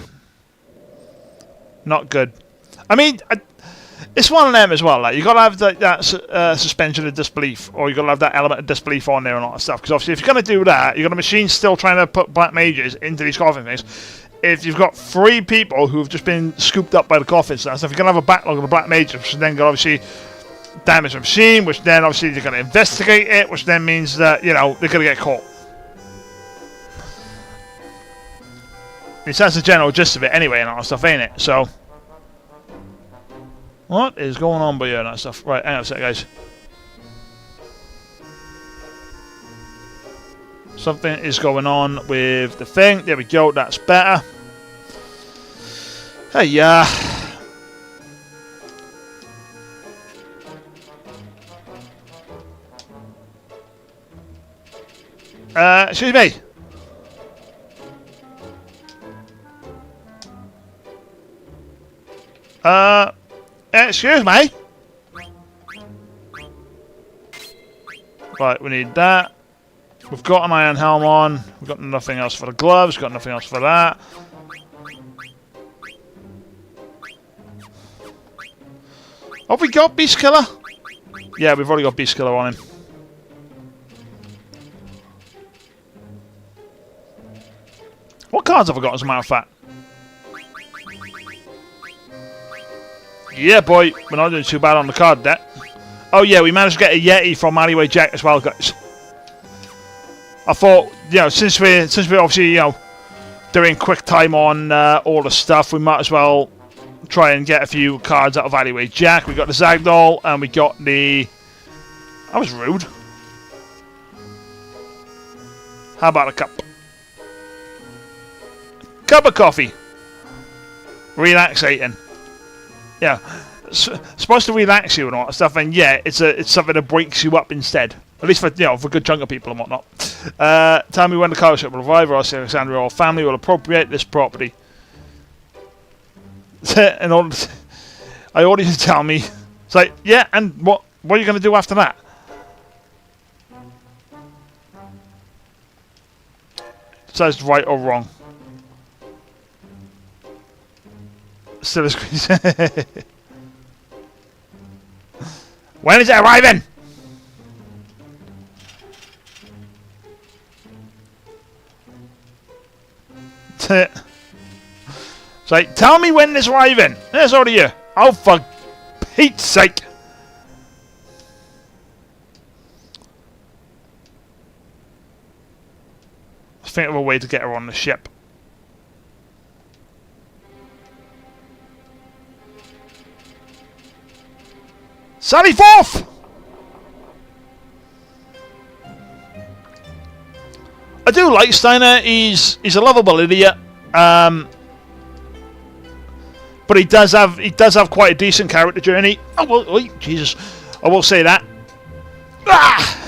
Not good. I mean... it's one of them as well. Like, you got to have that suspension of disbelief, or you got to have that element of disbelief on there and all that stuff. Because obviously, if you're going to do that, you got a machine still trying to put black mages into these coffin things. If you've got 3 people who've just been scooped up by the coffins, and stuff, you're going to have a backlog of the black mages, which then got obviously damage the machine, which then obviously they're going to investigate it, which then means that, you know, they're going to get caught. That's the general gist of it anyway, and all that stuff, ain't it? So. What is going on by here and that stuff? Right, hang on a sec, guys. Something is going on with the thing. There we go. That's better. Hey, yeah. Excuse me. Excuse me. Right, we need that. We've got an iron helm on. We've got nothing else for the gloves. Got nothing else for that. Have we got Beast Killer? Yeah, we've already got Beast Killer on him. What cards have I got as a matter of fact? Yeah, boy. We're not doing too bad on the card deck. Oh, yeah, we managed to get a Yeti from Alleyway Jack as well, guys. I thought, you know, since we're obviously, you know, doing quick time on all the stuff, we might as well try and get a few cards out of Alleyway Jack. We got the Zagdoll, and we got the... That was rude. How about a cup? Cup of coffee. Relaxating. Yeah. It's supposed to relax you and all that stuff, and yeah, it's something that breaks you up instead. At least for, you know, for a good chunk of people and whatnot. Tell me when the car ship will arrive, or else Alexandria or family will appropriate this property. In order to, I order you to tell me. It's like, yeah, and what are you going to do after that? It says right or wrong. Still is when is it arriving? It's like, tell me when it's arriving. There's already you. Oh, for Pete's sake. Let's think of a way to get her on the ship. Sally forth! I do like Steiner. He's a lovable idiot, but he does have quite a decent character journey. Oh well, oh, Jesus, I will say that. Ah!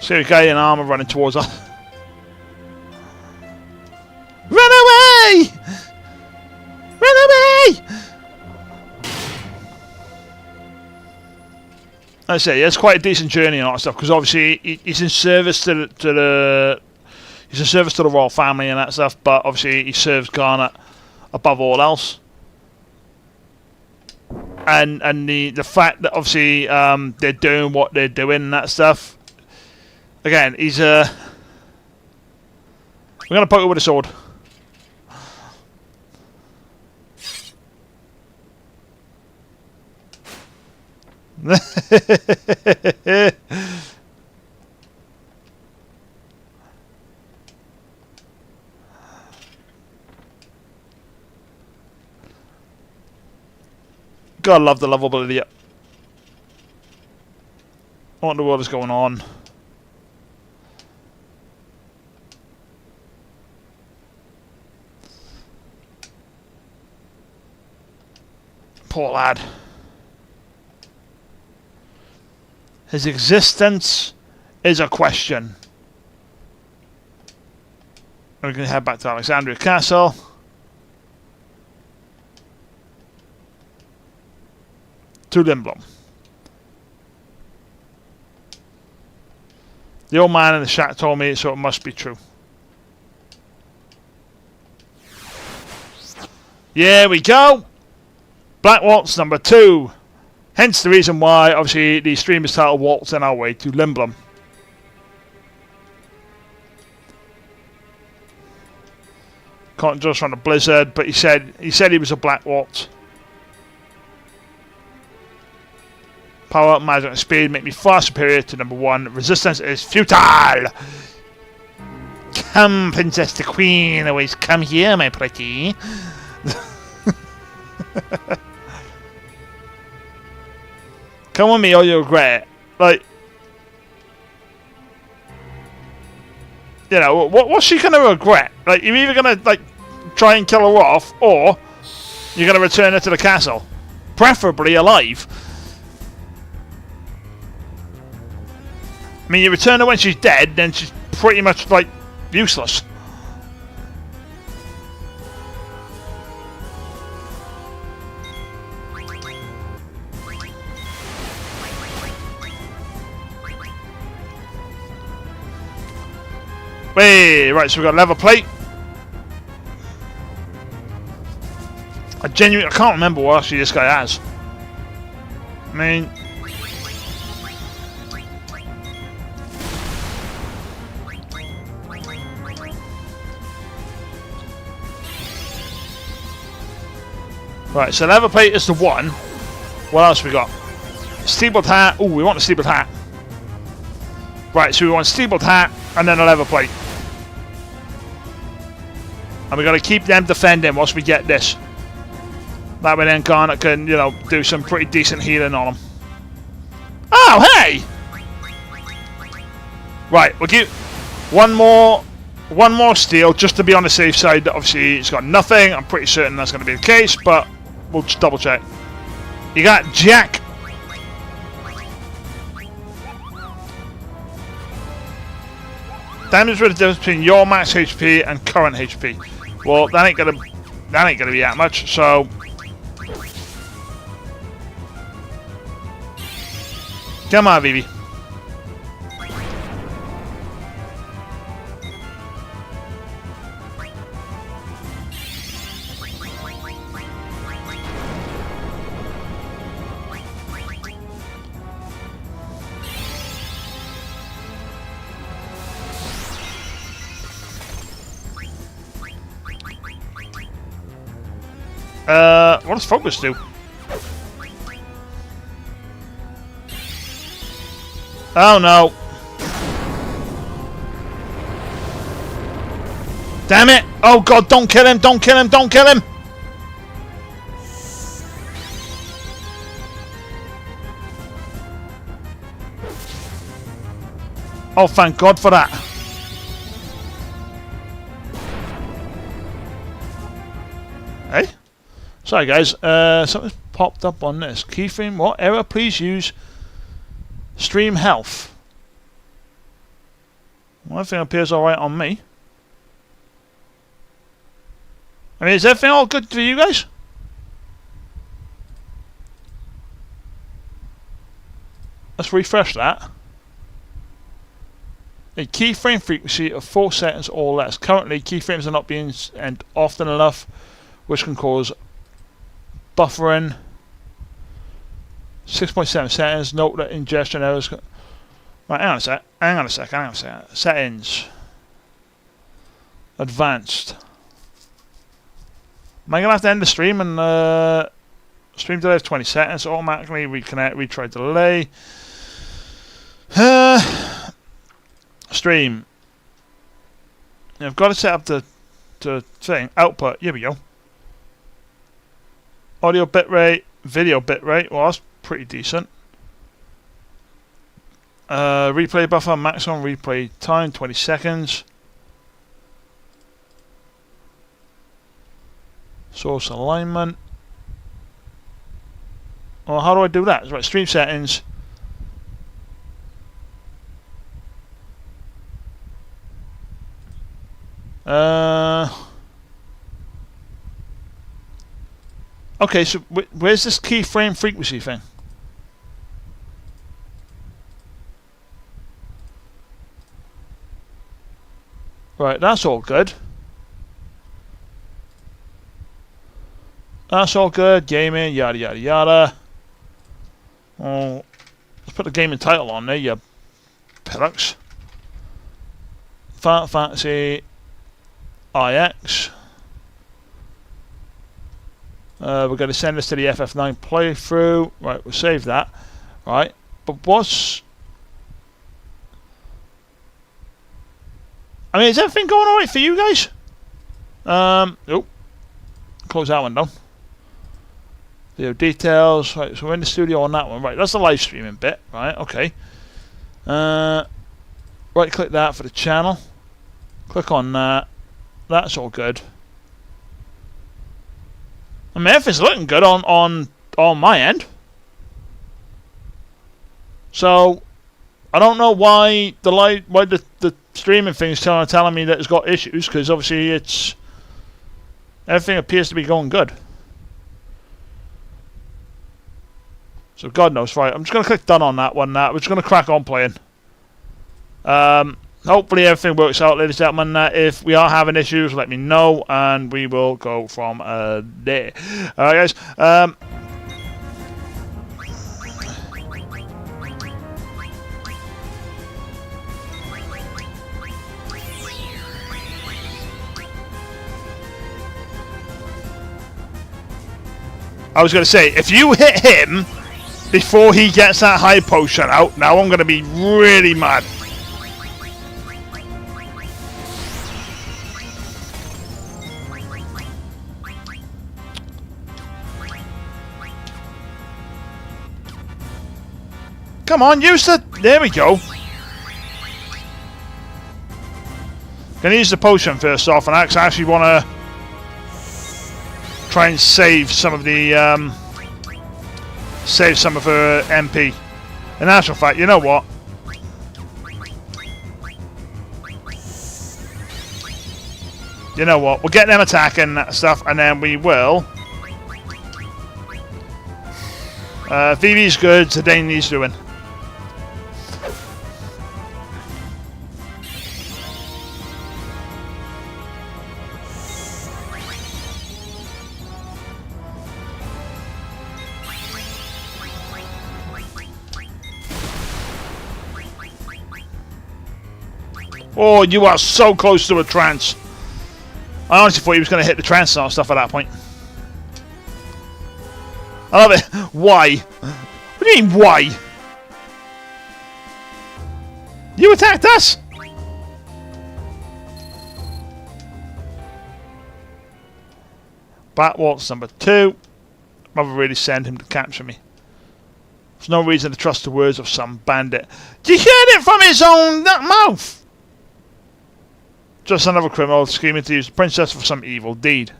See a guy in armor running towards her. Run away! Run away! I say it's quite a decent journey and all that stuff, because obviously he's in service to the royal family and that stuff, but obviously he serves Garnet above all else. And the fact that obviously they're doing what they're doing and that stuff. Again, he's we're gonna poke it with a sword. God, love the lovable idiot. What in the world is going on? Poor lad. His existence is a question. We're going to head back to Alexandria Castle. To Lindblum. The old man in the shack told me, so it must be true. Here we go! Black Waltz number 2. Hence the reason why, obviously, the stream is titled Waltz on our way to Lindblum. Can't just run a blizzard, but he said he was a Black Waltz. Power, magic, and speed make me far superior to number 1. Resistance is futile. Come, Princess the Queen, always come here, my pretty. Come with me or you'll regret it. Like, you know, what's she gonna regret? Like, you're either gonna like try and kill her off, or you're gonna return her to the castle, preferably alive. I mean, you return her when she's dead, then she's pretty much like useless. Wait, right, so we've got leather plate. I can't remember what actually this guy has. I mean, right, so leather plate is the one. What else we got? Steepled hat. Oh, we want a steepled hat. Right, so we want a steepled hat and then a leather plate. And we're going to keep them defending whilst we get this. That way then Garnet can, you know, do some pretty decent healing on them. Oh, hey! Right, we'll give one more steal just to be on the safe side. Obviously, it's got nothing. I'm pretty certain that's going to be the case, but we'll just double check. You got Jack. Damage with the difference between your max HP and current HP. Well, that ain't gonna be that much. So, come on, Vivi. What does focus do? Oh no! Damn it! Oh god, don't kill him! Don't kill him! Don't kill him! Oh, thank God for that. Hey? Sorry guys, something's popped up on this. Keyframe, what? Error, please use stream health. One thing appears alright on me. I mean, is everything all good for you guys? Let's refresh that. A keyframe frequency of 4 seconds or less. Currently, keyframes are not being sent often enough, which can cause buffering. 6.7 seconds. Note that ingestion errors. Right, hang on a sec. Hang on a sec. Hang on a sec. Settings. Advanced. Am I gonna have to end the stream and stream delay of 20 seconds? Automatically reconnect. Retry delay. Stream. I've got to set up the thing. Output. Here we go. Audio bitrate, video bitrate. Well, that's pretty decent. Replay buffer, maximum replay time 20 seconds. Source alignment. Well, how do I do that? Right, stream settings. Okay, so where's this keyframe frequency thing? Right, that's all good. That's all good. Gaming, yada yada yada. Oh, let's put the gaming title on there, you pillocks. Final Fantasy IX. We're going to send this to the FF9 playthrough. Right, we'll save that. Right, but what's... I mean, is everything going alright for you guys? Oh. Close that one down. Video details. Right, so we're in the studio on that one. Right, that's the live streaming bit. Right, okay. Right click that for the channel. Click on that. That's all good. I mean, everything's looking good on my end. So I don't know why the streaming thing is telling me that it's got issues, because obviously everything appears to be going good. So God knows, right? I'm just going to click done on that one. We're just going to crack on playing. Hopefully everything works out, ladies and gentlemen. If we are having issues, let me know, and we will go from there. Alright, guys. I was going to say, if you hit him before he gets that high potion out, now I'm going to be really mad. Come on, use the... There we go. Gonna use the potion first off, and I actually want to try and save some of the... save some of her MP. In actual fact, you know what? You know what? We'll get them attacking that stuff, and then we will... Vivi's good, Zidane needs doing. Oh, you are so close to a trance. I honestly thought he was going to hit the trance and stuff at that point. I love it. Why? What do you mean, why? You attacked us! Bat Waltz number 2. Mother really sent him to capture me. There's no reason to trust the words of some bandit. You heard it from his own mouth! Just another criminal scheming to use the princess for some evil deed.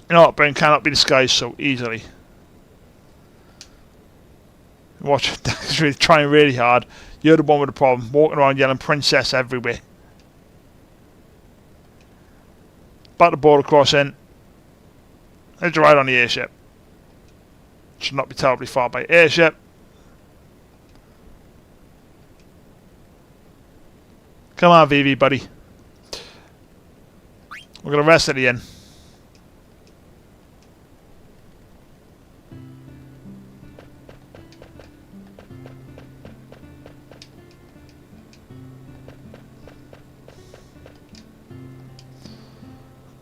You know what, brain cannot be disguised so easily. Watch, he's really trying really hard. You're the one with the problem, walking around yelling princess everywhere. About the border crossing. Here's a ride on the airship. Should not be terribly far by airship. Come on, Vivi, buddy. We're going to rest at the end.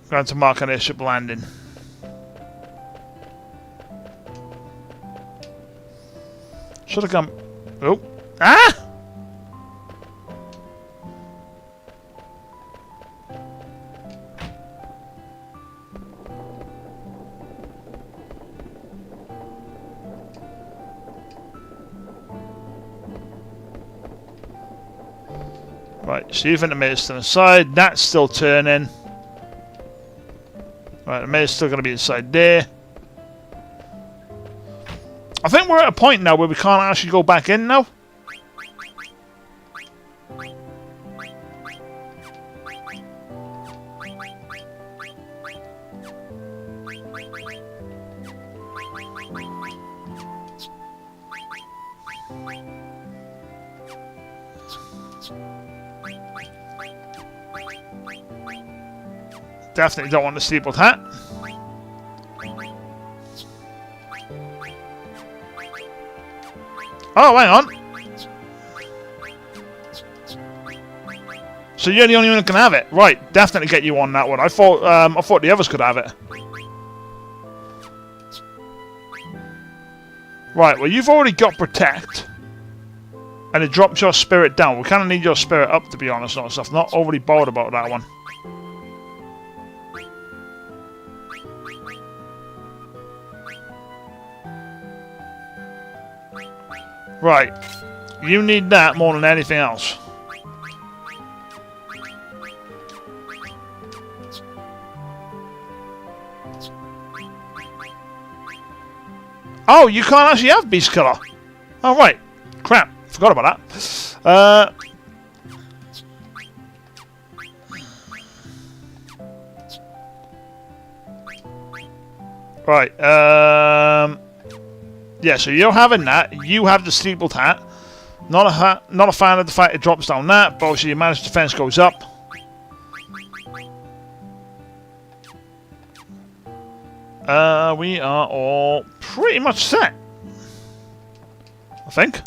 Going to mark an airship landing. Should have come... Oh! Ah! Right, so you've intermitted to the side, that's still turning. Right, the mayor's still going to be inside there. I think we're at a point now where we can't actually go back in now. Definitely don't want the steepled hat. Oh, hang on. So you're the only one who can have it, right? Definitely get you on that one. I thought the others could have it. Right. Well, you've already got protect, and it drops your spirit down. We kind of need your spirit up, to be honest. Not stuff. Not overly bothered about that one. Right. You need that more than anything else. Oh, you can't actually have beast killer. Oh, right. Crap. Forgot about that. Right. Yeah, so you're having that. You have the steepled hat. Not a fan of the fact it drops down that, but obviously your managed defense goes up. We are all pretty much set, I think.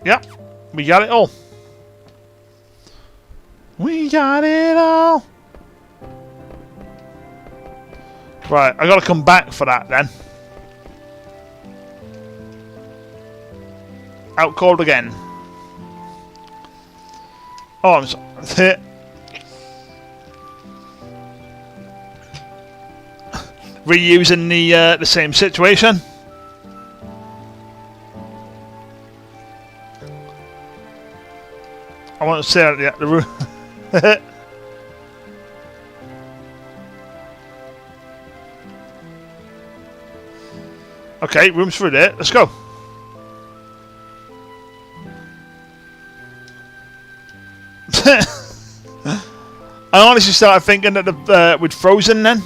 Yep, we got it all. We got it all. Right, I gotta come back for that then. Out cold again. Oh, I'm sorry. Reusing the same situation. I want to say that the room. Okay, room's through there. Let's go. I honestly started thinking that the with Frozen then.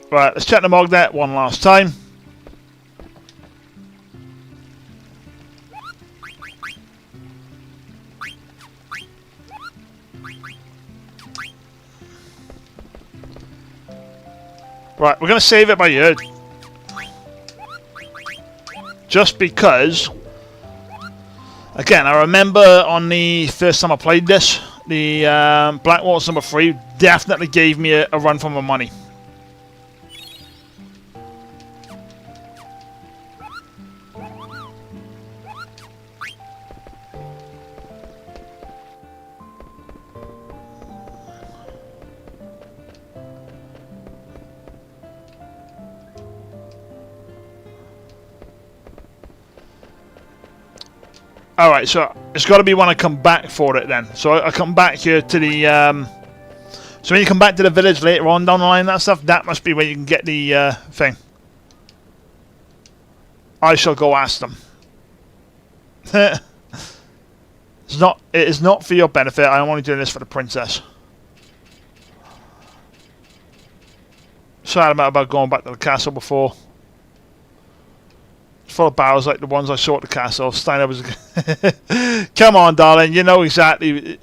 Right, let's check the Mognet one last time. Right, we're going to save it by ear. Just because, again, I remember on the first time I played this, the Black Waltz number 3 definitely gave me a run for my money. Alright, so it's got to be when I come back for it then. So I come back here to the... so when you come back to the village later on down the line and that stuff, that must be where you can get the thing. I shall go ask them. It is not for your benefit. I'm only doing this for the princess. Sad about going back to the castle before. Full of barrels like the ones I saw at the castle. Steiner was... Come on, darling. You know exactly...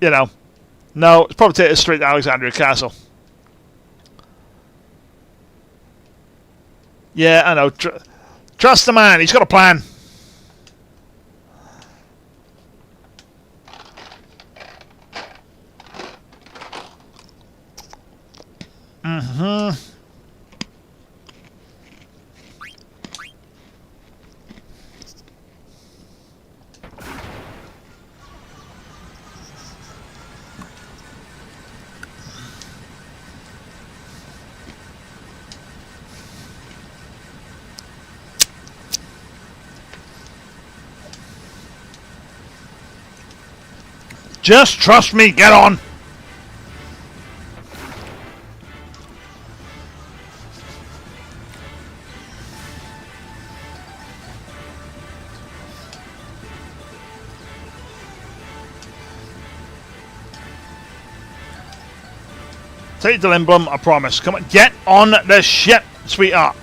You know. No, it's probably take us straight to Alexandria Castle. Yeah, I know. Trust the man. He's got a plan. Mm-hmm. Just trust me, get on! Take it to Lindblum, I promise. Come on, get on the ship, sweetheart!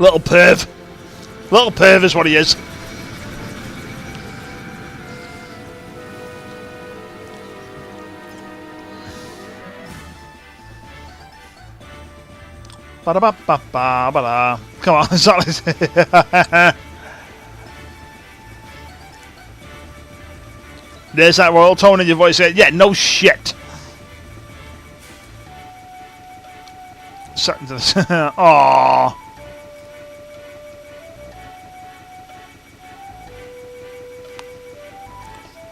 Little perv. Little perv is what he is. Ba-da-ba-ba-ba-ba-da. Come on, sorry. There's that royal tone in your voice. Yeah, no shit. sucked into this. Aww.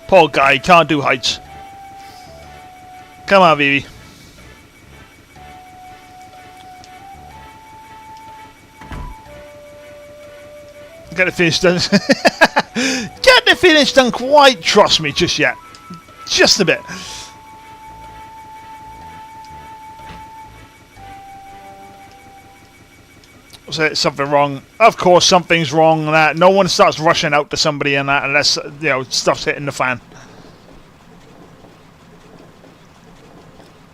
Poor guy, can't do heights. Come on, baby. Get the finish done. Get the finish done quite, trust me, just yet. Just a bit. Was it something wrong? Of course something's wrong and that. No one starts rushing out to somebody and that unless, you know, stuff's hitting the fan.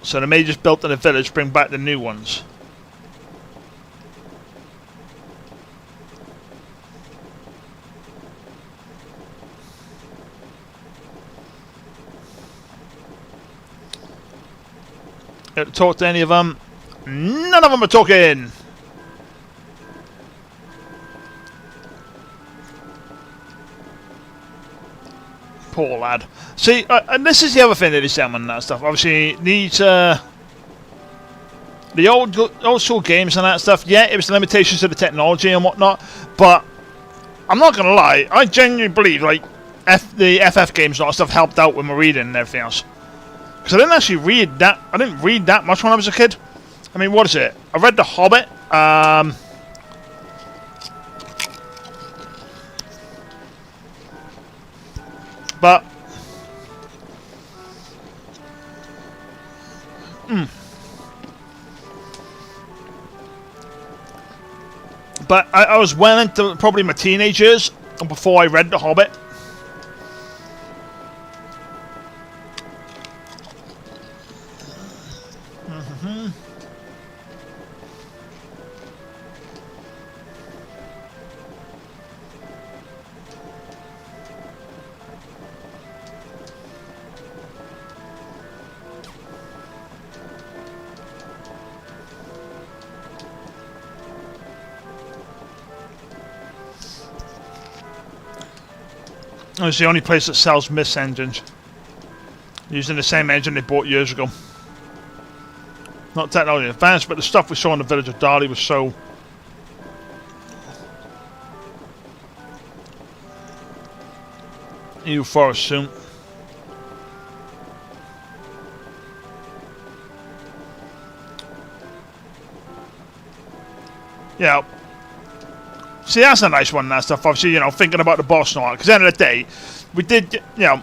So the majors built in the village bring back the new ones. Talk to any of them? None of them are talking! Poor lad. See, and this is the other thing that is down and that stuff. Obviously, needs the old school games and that stuff. Yeah, it was the limitations of the technology and whatnot. But I'm not gonna lie, I genuinely believe like the FF games and all that stuff helped out with my reading and everything else. Because I didn't actually read that. I didn't read that much when I was a kid. I mean, what is it? I read The Hobbit. But I was well into probably my teenage years before I read The Hobbit. It's the only place that sells Mist engines. Using the same engine they bought years ago. Not technology advanced, but the stuff we saw in the village of Dali was so... New forest soon. Yeah. See, that's a nice one, that stuff. Obviously, you know, thinking about the boss and all that. Because at the end of the day, we did, you know,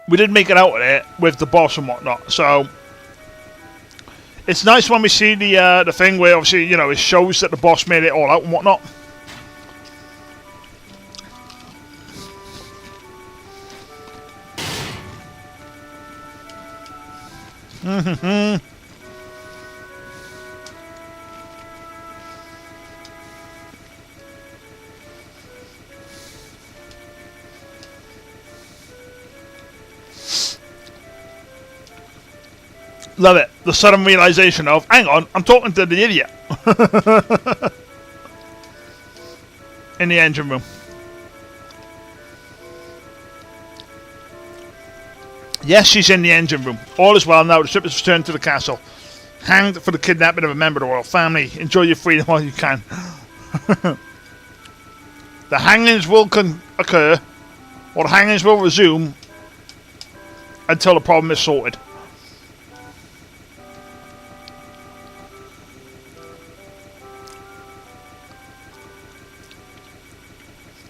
we did make it out of it with the boss and whatnot. So, it's nice when we see the thing where, obviously, you know, it shows that the boss made it all out and whatnot. Love it. The sudden realization of, hang on, I'm talking to the idiot. In the engine room. Yes, she's in the engine room. All is well now. The ship has returned to the castle. Hanged for the kidnapping of a member of the royal family. Enjoy your freedom while you can. The hangings will occur, or the hangings will resume until the problem is sorted.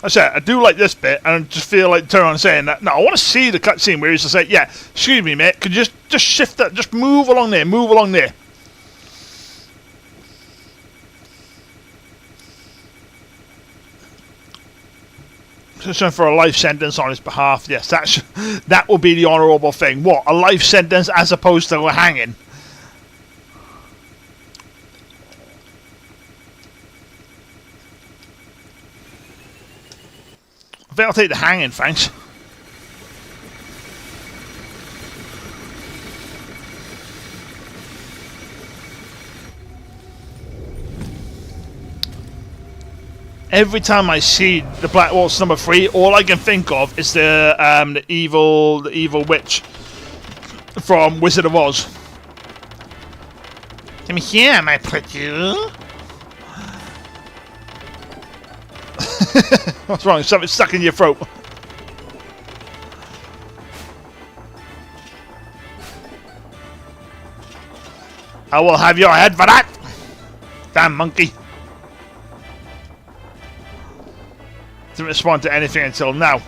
I said, I do like this bit, and I just feel like turn on saying that. No, I want to see the cutscene where he's just like, yeah, excuse me, mate, could you just shift that, just move along there, move along there. Searching for a life sentence on his behalf. Yes, that will be the honourable thing. What, a life sentence as opposed to a hanging? I think I'll take the hanging, thanks. Every time I see the Black Waltz number 3, all I can think of is the evil witch from Wizard of Oz. Come here, my pretty. What's wrong? Something's stuck in your throat. I will have your head for that! Damn monkey. Didn't respond to anything until now.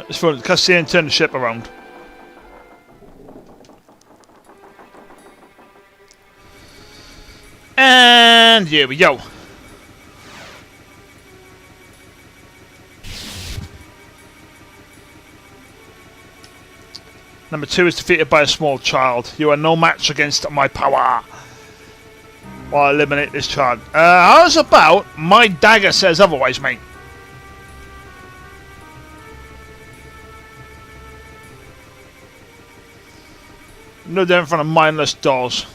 It's fun. Cutscene and turn the ship around. And here we go. Number 2 is defeated by a small child. You are no match against my power. While I eliminate this child. How's about my dagger says otherwise, mate? No different from mindless dolls.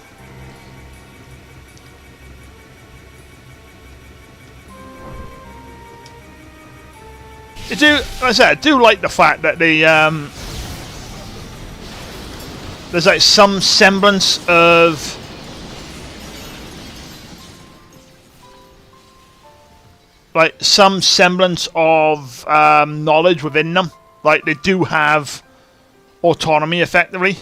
Like I said, I do like the fact that the there's like some semblance of knowledge within them. Like they do have autonomy effectively.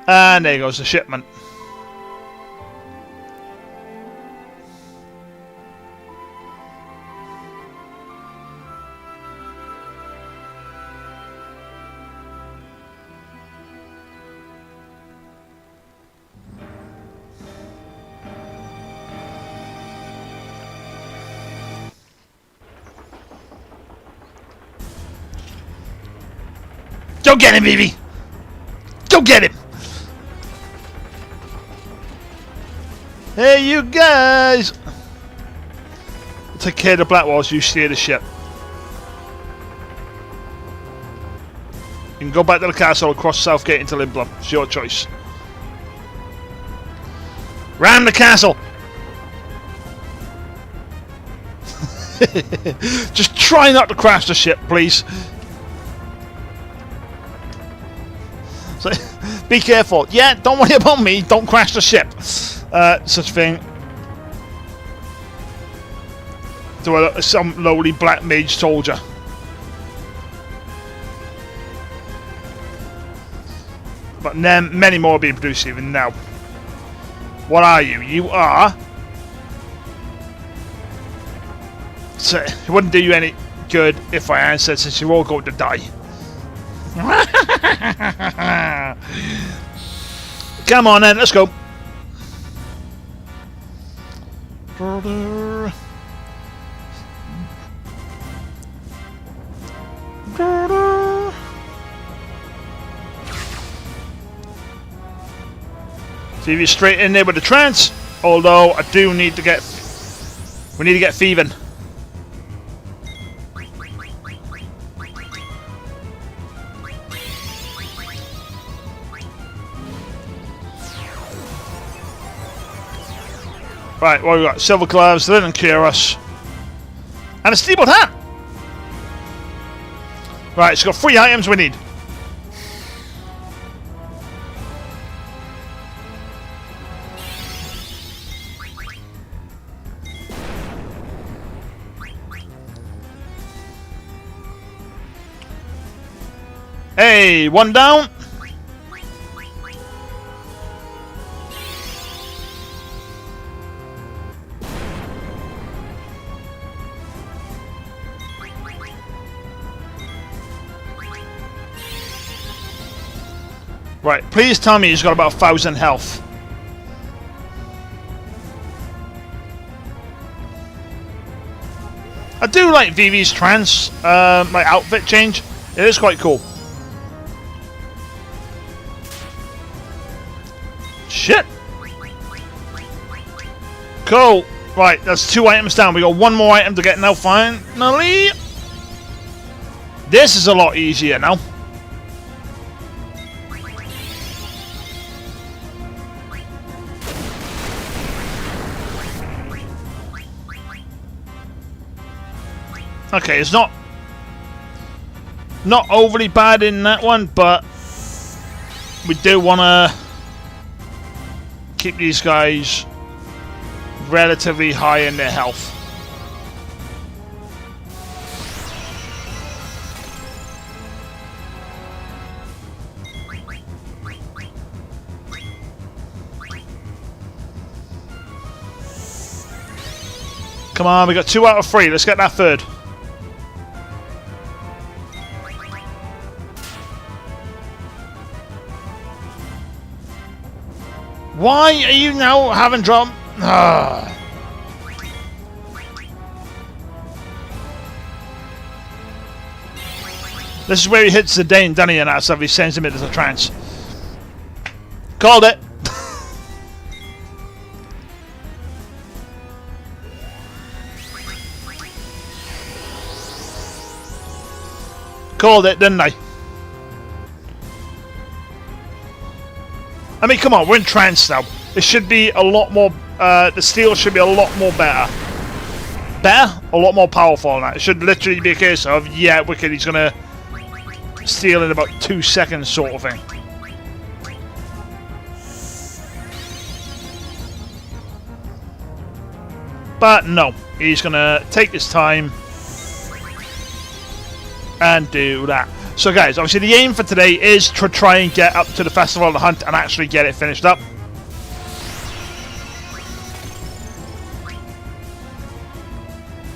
And there goes the shipment. Go get him, Evie! Go get him! Hey, you guys! Take care of the Black Walls, you steer the ship. You can go back to the castle across Southgate into Lindblum. It's your choice. Ram the castle! Just try not to crash the ship, please. So, be careful. Yeah, don't worry about me. Don't crash the ship. Such thing. To some lowly black mage soldier. But then many more are being produced even now. What are you? You are... So, it wouldn't do you any good if I answered, since you're all going to die. Come on then, let's go. See if you're straight in there with the trance. Although I do need to get... We need to get thieving. Right, what have we got? Silver gloves, linen cuirass, and a steepled hat. Right, it's got 3 items we need. Hey, 1 down. Right, please tell me he's got about 1,000 health. I do like Vivi's trance, like outfit change. It is quite cool. Shit! Cool. Right, that's 2 items down. We got 1 more item to get now finally. This is a lot easier now. Okay, it's not overly bad in that one, but we do want to keep these guys relatively high in their health. Come on, we got 2 out of 3. Let's get that third. Why are you now having drum? This is where he hits the Dali and that stuff. He sends him into a trance. Called it. Called it, didn't I? I mean, come on, we're in trance now. It should be a lot more. The steel should be a lot more better. Better? A lot more powerful than that. It should literally be a case of, yeah, Wicked, he's gonna steal in about 2 seconds, sort of thing. But no, he's gonna take his time and do that. So guys, obviously the aim for today is to try and get up to the Festival of the Hunt and actually get it finished up.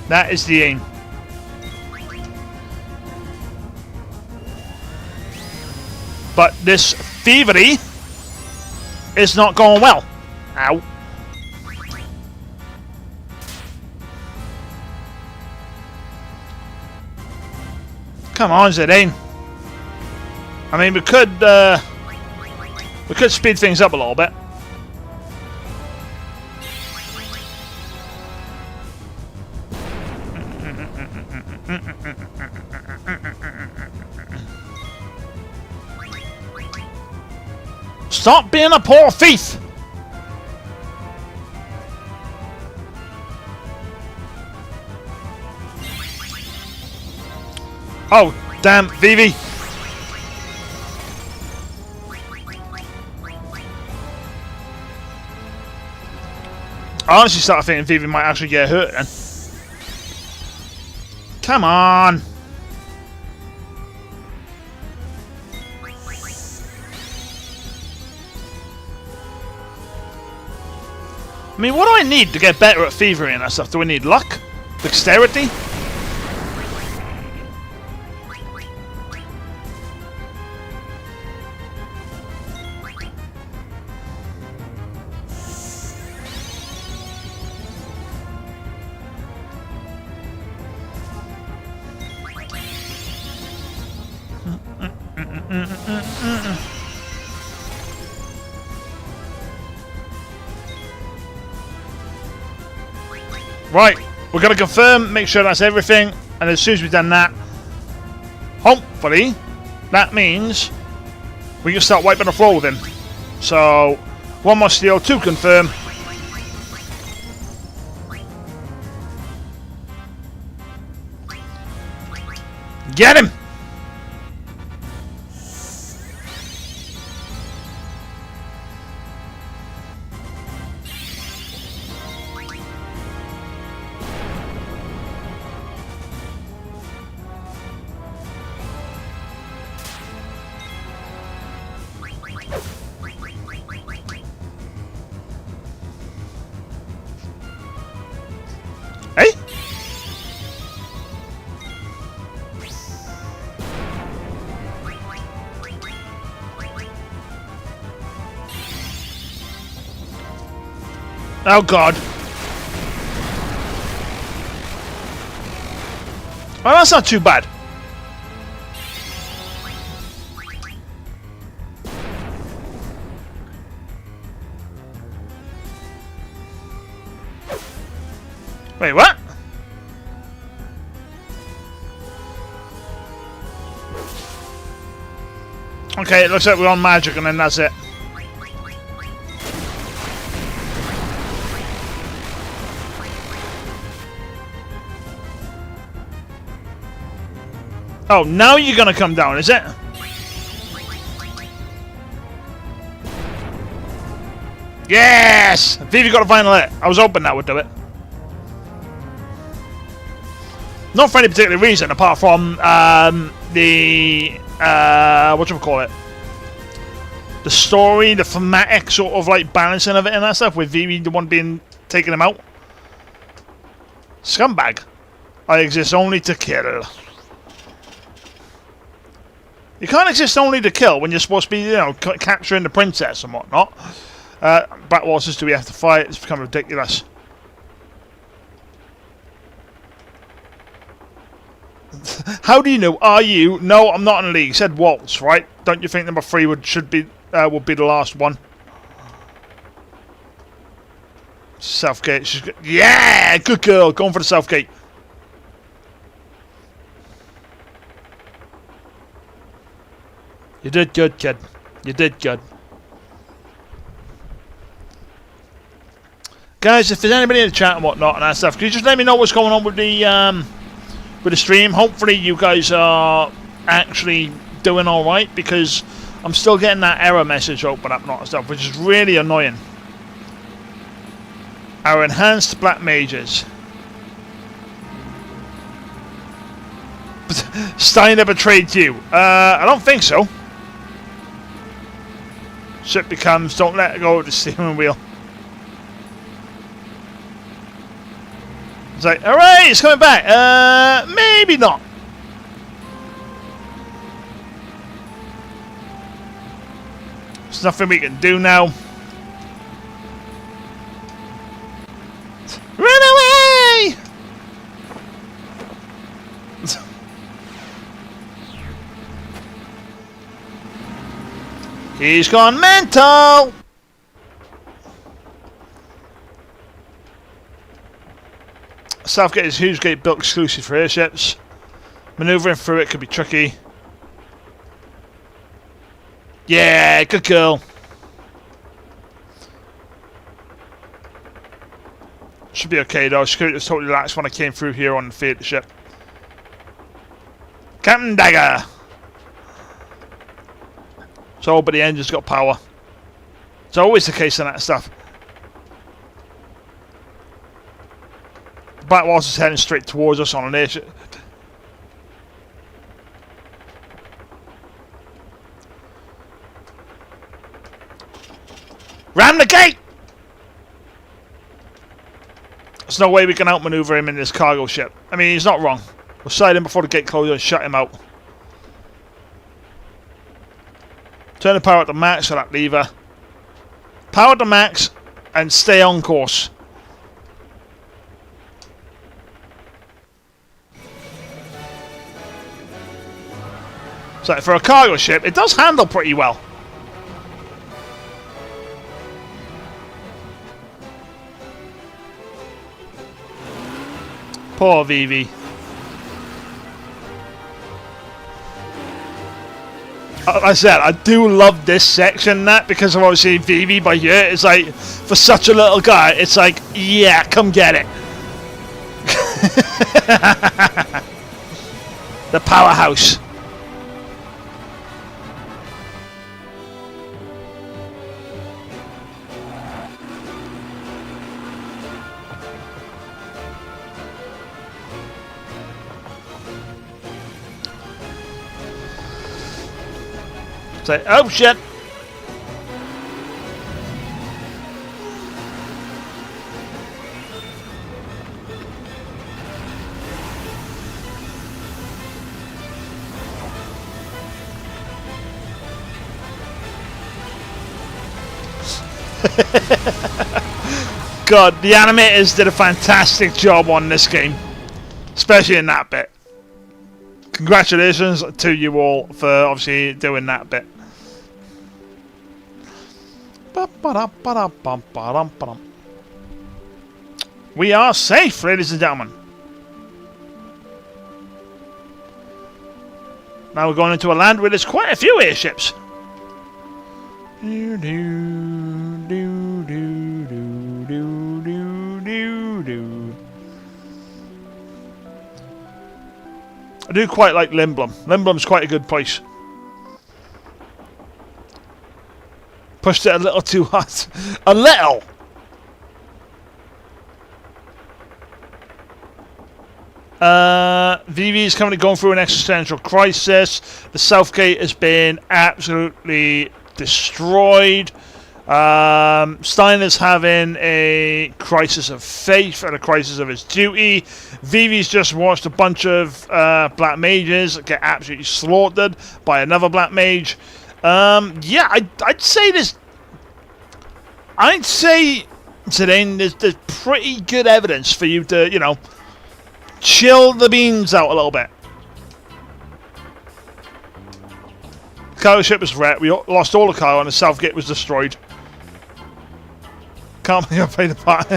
That is the aim. But this thievery is not going well. Ow. Come on, Zidane. I mean, we could speed things up a little bit. Stop being a poor thief! Oh, damn, Vivi! I honestly started thinking Vivi might actually get hurt then. Come on! I mean, what do I need to get better at thievery and that stuff? Do I need luck? Dexterity? Right, we're going to confirm, make sure that's everything, and as soon as we've done that, hopefully, that means we can start wiping the floor with him. So, 1 more steel to confirm. Get him! Hey? Oh God. Well, that's not too bad. Wait, what? Okay, it looks like we're on magic and then that's it. Oh, now you're gonna come down, is it? Yes! Vivi got a final hit. I was hoping that would do it. Not for any particular reason, apart from the whatchamacallit, the story, the thematic sort of like balancing of it and that stuff, with Vivi the one being taking him out. Scumbag. I exist only to kill. You can't exist only to kill when you're supposed to be, you know, capturing the princess and whatnot. Black Waltzes, do we have to fight? It's become ridiculous. How do you know? Are you? No, I'm not in the league. You said Waltz, right? Don't you think number 3 would be the last one? Southgate. She's good. Yeah, good girl. Going for the Southgate. You did good, kid. You did good. Guys, if there's anybody in the chat and whatnot and that stuff, can you just let me know what's going on with the stream? Hopefully you guys are actually doing alright, because I'm still getting that error message open up and all that stuff, which is really annoying. Our enhanced black mages. Steiner betrayed you. I don't think so. Ship becomes, don't let go of the steering wheel. It's like, alright, it's coming back. Maybe not. There's nothing we can do now. Run away! He's gone mental! Southgate is huge gate built exclusive for airships. Manoeuvring through it could be tricky. Yeah, good girl. Should be okay though. Security was totally relaxed when I came through here on the theatre ship. Captain Dagger! So, but the engine's got power. It's always the case in that stuff. The Black Waltz is heading straight towards us on an airship. Ram the gate! There's no way we can outmaneuver him in this cargo ship. I mean, he's not wrong. We'll side him before the gate closes and shut him out. Turn the power at the max for that lever. Power at the max and stay on course. So for a cargo ship, it does handle pretty well. Poor Vivi. Like I said, I do love this section, that, because of obviously Vivi by here. It's like, for such a little guy, it's like, yeah, come get it. The powerhouse. Say, oh shit! God, the animators did a fantastic job on this game, especially in that bit. Congratulations to you all for obviously doing that bit. We are safe, ladies and gentlemen. Now we're going into a land where there's quite a few airships. I do quite like Lindblum. Lindblum's quite a good place. Pushed it a little too hard. A little! VV is currently going through an existential crisis. The Southgate has been absolutely destroyed. Steiner's having a crisis of faith and a crisis of his duty. VV's just watched a bunch of black mages get absolutely slaughtered by another black mage. Yeah, I'd say this. I'd say today there's pretty good evidence for you to, you know, chill the beans out a little bit. Cargo ship was wrecked. We lost all the cargo and the Southgate was destroyed. Can't believe I played the part.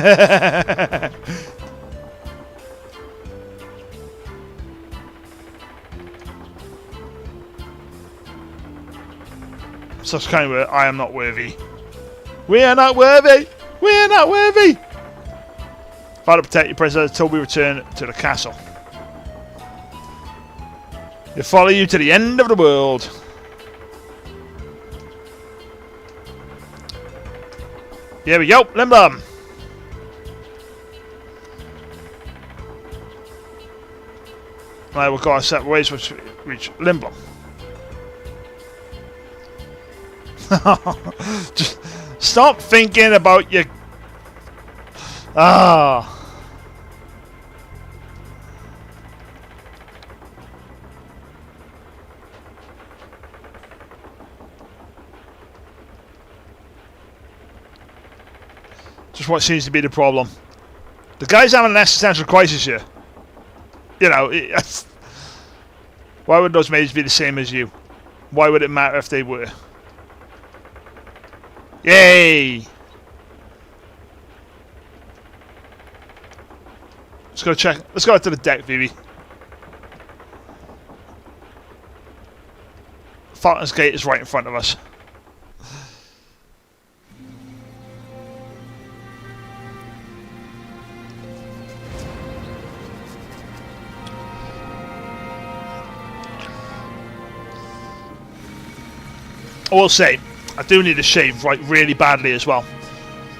Such kind of word. I am not worthy. We are not worthy. We are not worthy. Try to protect your prisoner until we return to the castle. We'll follow you to the end of the world. Here we go, Lindblum. Right, we've got to set ways to reach Lindblum. Just stop thinking about your... Ah. Just what seems to be the problem. The guy's having an existential crisis here. You know, why would those mages be the same as you? Why would it matter if they were? Yay! Let's go check. Let's go out to the deck, Vivi. Fountain's Gate is right in front of us. I will say, I do need a shave right really badly as well,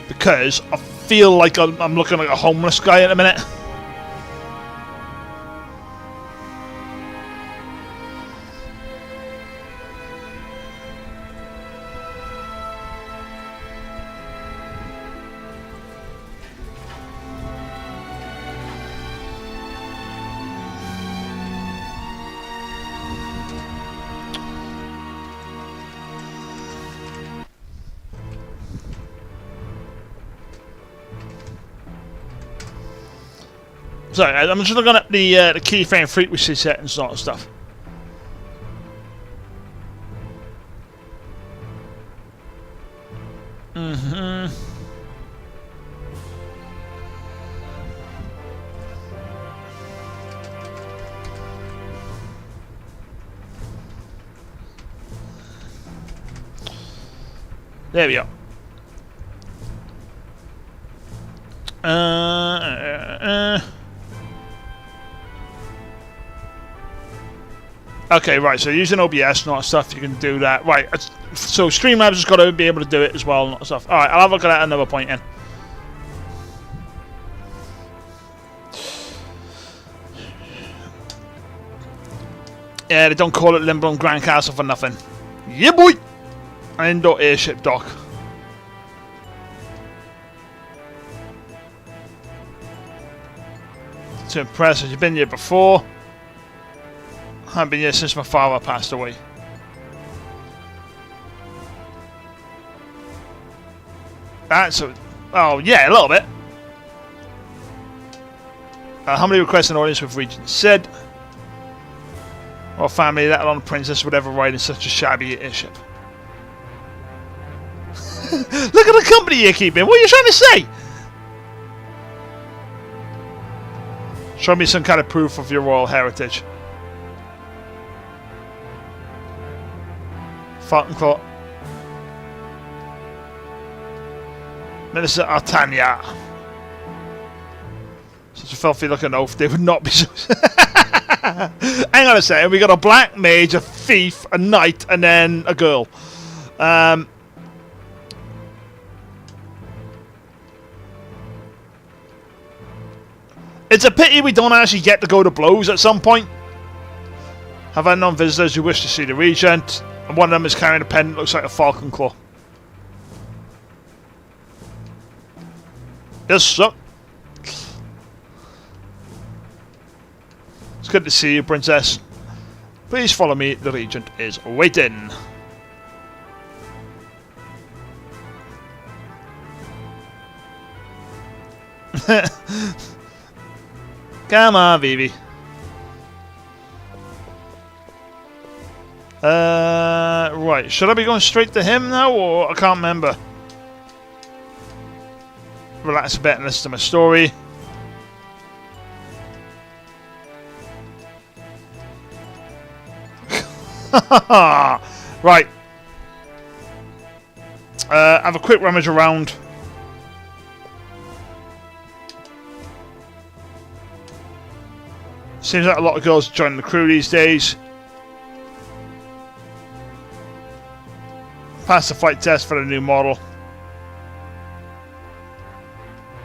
because I feel like I'm looking like a homeless guy in a minute. Sorry, I'm just looking at the keyframe frequency settings and all that stuff. There we go. Okay, right, so using OBS and all that stuff, you can do that. Right, so Streamlabs has got to be able to do it as well and all that stuff. Alright, I'll have a look at that at another point then. Yeah, they don't call it Lindblum Grand Castle for nothing. Yeah, boy! An indoor airship dock. Too impressive. You've been here before. I haven't been here since my father passed away. That's oh yeah, a little bit. How many requests an audience with Regent said? Or family, let alone a princess, would ever ride in such a shabby airship? Look at the company you're keeping. What are you trying to say? Show me some kind of proof of your royal heritage. Fountain Claw. Minister Artania. Such a filthy looking oaf, they would not be so... Hang on a second. We got a black mage, a thief, a knight, and then a girl. It's a pity we don't actually get to go to blows at some point. Have had non-visitors who wish to see the regent, and one of them is carrying a pendant that looks like a falcon claw. This sucks. It's good to see you, princess. Please follow me, the regent is waiting. Come on, Vivi. Right. Should I be going straight to him now, or I can't remember? Relax a bit and listen to my story. Right. Have a quick rummage around. Seems like a lot of girls join the crew these days. Pass the flight test for the new model.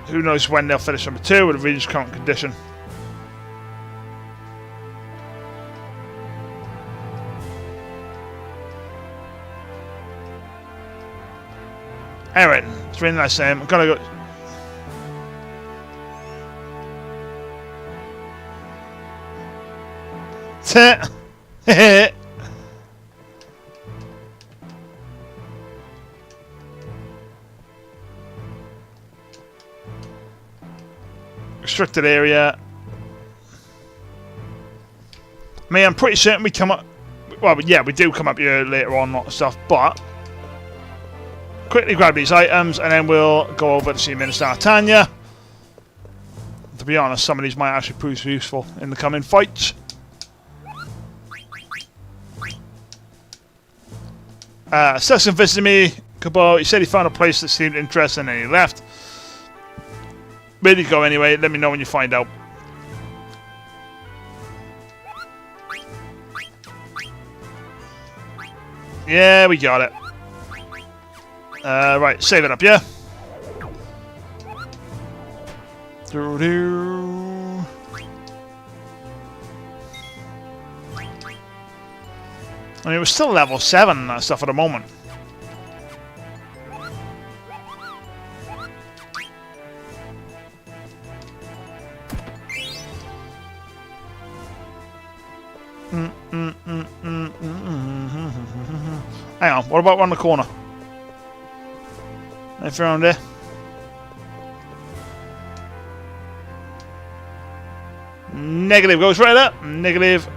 Who knows when they'll finish number 2 with the region's current condition. Anyway, it's really nice name. I'm gonna go. Restricted area. I mean, I'm pretty certain we come up. Well, yeah, we do come up here later on, lot of stuff. But quickly grab these items, and then we'll go over to see Minister Tanya. To be honest, some of these might actually prove useful in the coming fights. Stetson visited me, Cabot. He said he found a place that seemed interesting and he left. Where did he go anyway? Let me know when you find out. Yeah, we got it. Right, save it up, yeah? I mean, we're still level 7 and that stuff at the moment. Hang on, what about around the corner? Anything around there? Negative goes right up. Negative.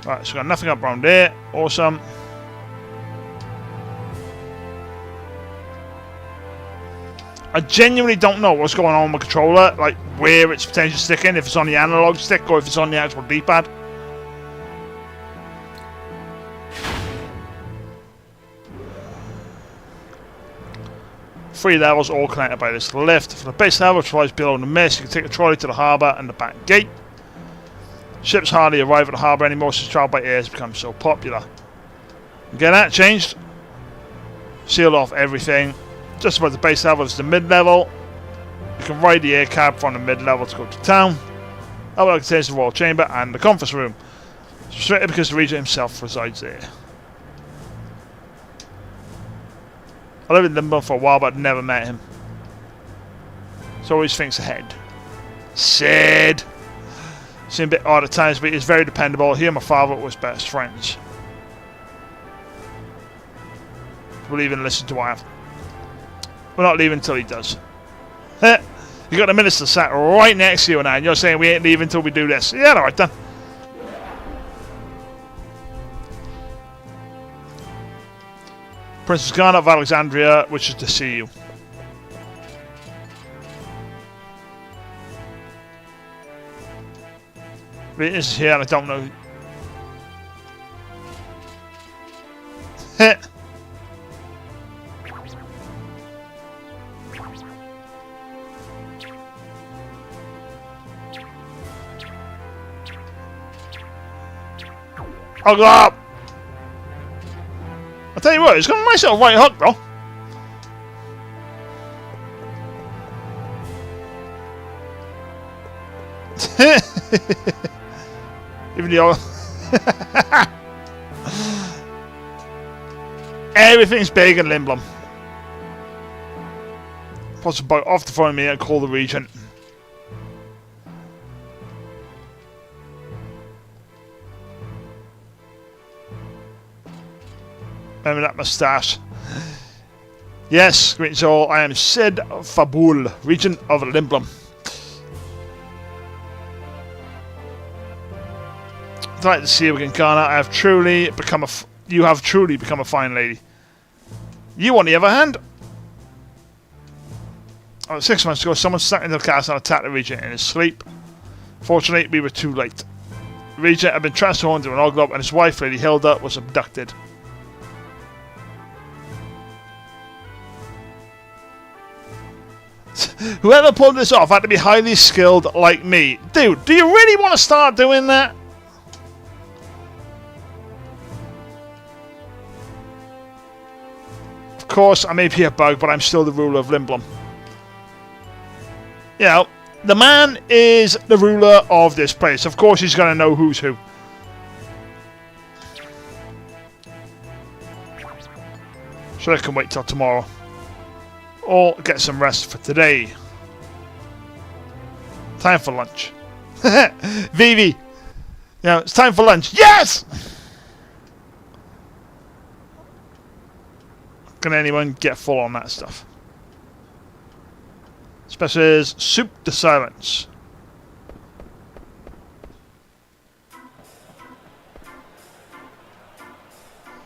Right, so we've got nothing up around there. Awesome. I genuinely don't know what's going on with the controller, like where it's potentially sticking, if it's on the analog stick or if it's on the actual D-pad. Three levels all connected by this lift. For the base level, trolleys below the mist. You can take the trolley to the harbour and the back gate. Ships hardly arrive at the harbour anymore since travel by air has become so popular. Get that changed. Sealed off everything. Just above the base level is the mid-level. You can ride the air cab from the mid-level to go to town. That will contains the royal chamber and the conference room. It's restricted because the regent himself resides there. I lived in Lindblum for a while, but I'd never met him. So always thinks ahead. Sid! Seems a bit odd at times, but he's very dependable. He and my father was best friends. We'll even listen to what I have. We're not leaving until he does. You got the minister sat right next to you and you're saying we ain't leaving until we do this. Yeah, alright then. Princess Garnet of Alexandria wishes to see you. It is here and I don't know. I'll go up. I'll tell you what, it's got a nice little right hook though. Even the old everything's big in Lindblum. Puts a boat off the front of me and call the regent. Remember that moustache. Yes, greetings all. I am Sid Fabul, regent of Lindblum. I'd like to see you again, Ghana. I have truly become a. You have truly become a fine lady. You, on the other hand. 6 months ago, someone snuck into the castle and attacked the regent in his sleep. Fortunately, we were too late. The regent had been transformed into an oglop, and his wife, Lady Hilda, was abducted. Whoever pulled this off had to be highly skilled like me. Dude, do you really want to start doing that? Of course, I may be a bug, but I'm still the ruler of Lindblum. You know, the man is the ruler of this place. Of course, he's going to know who's who. So I can wait till tomorrow. Or get some rest for today. Time for lunch. Vivi! Yeah, it's time for lunch. Yes! Can anyone get full on that stuff? Special is soup to silence.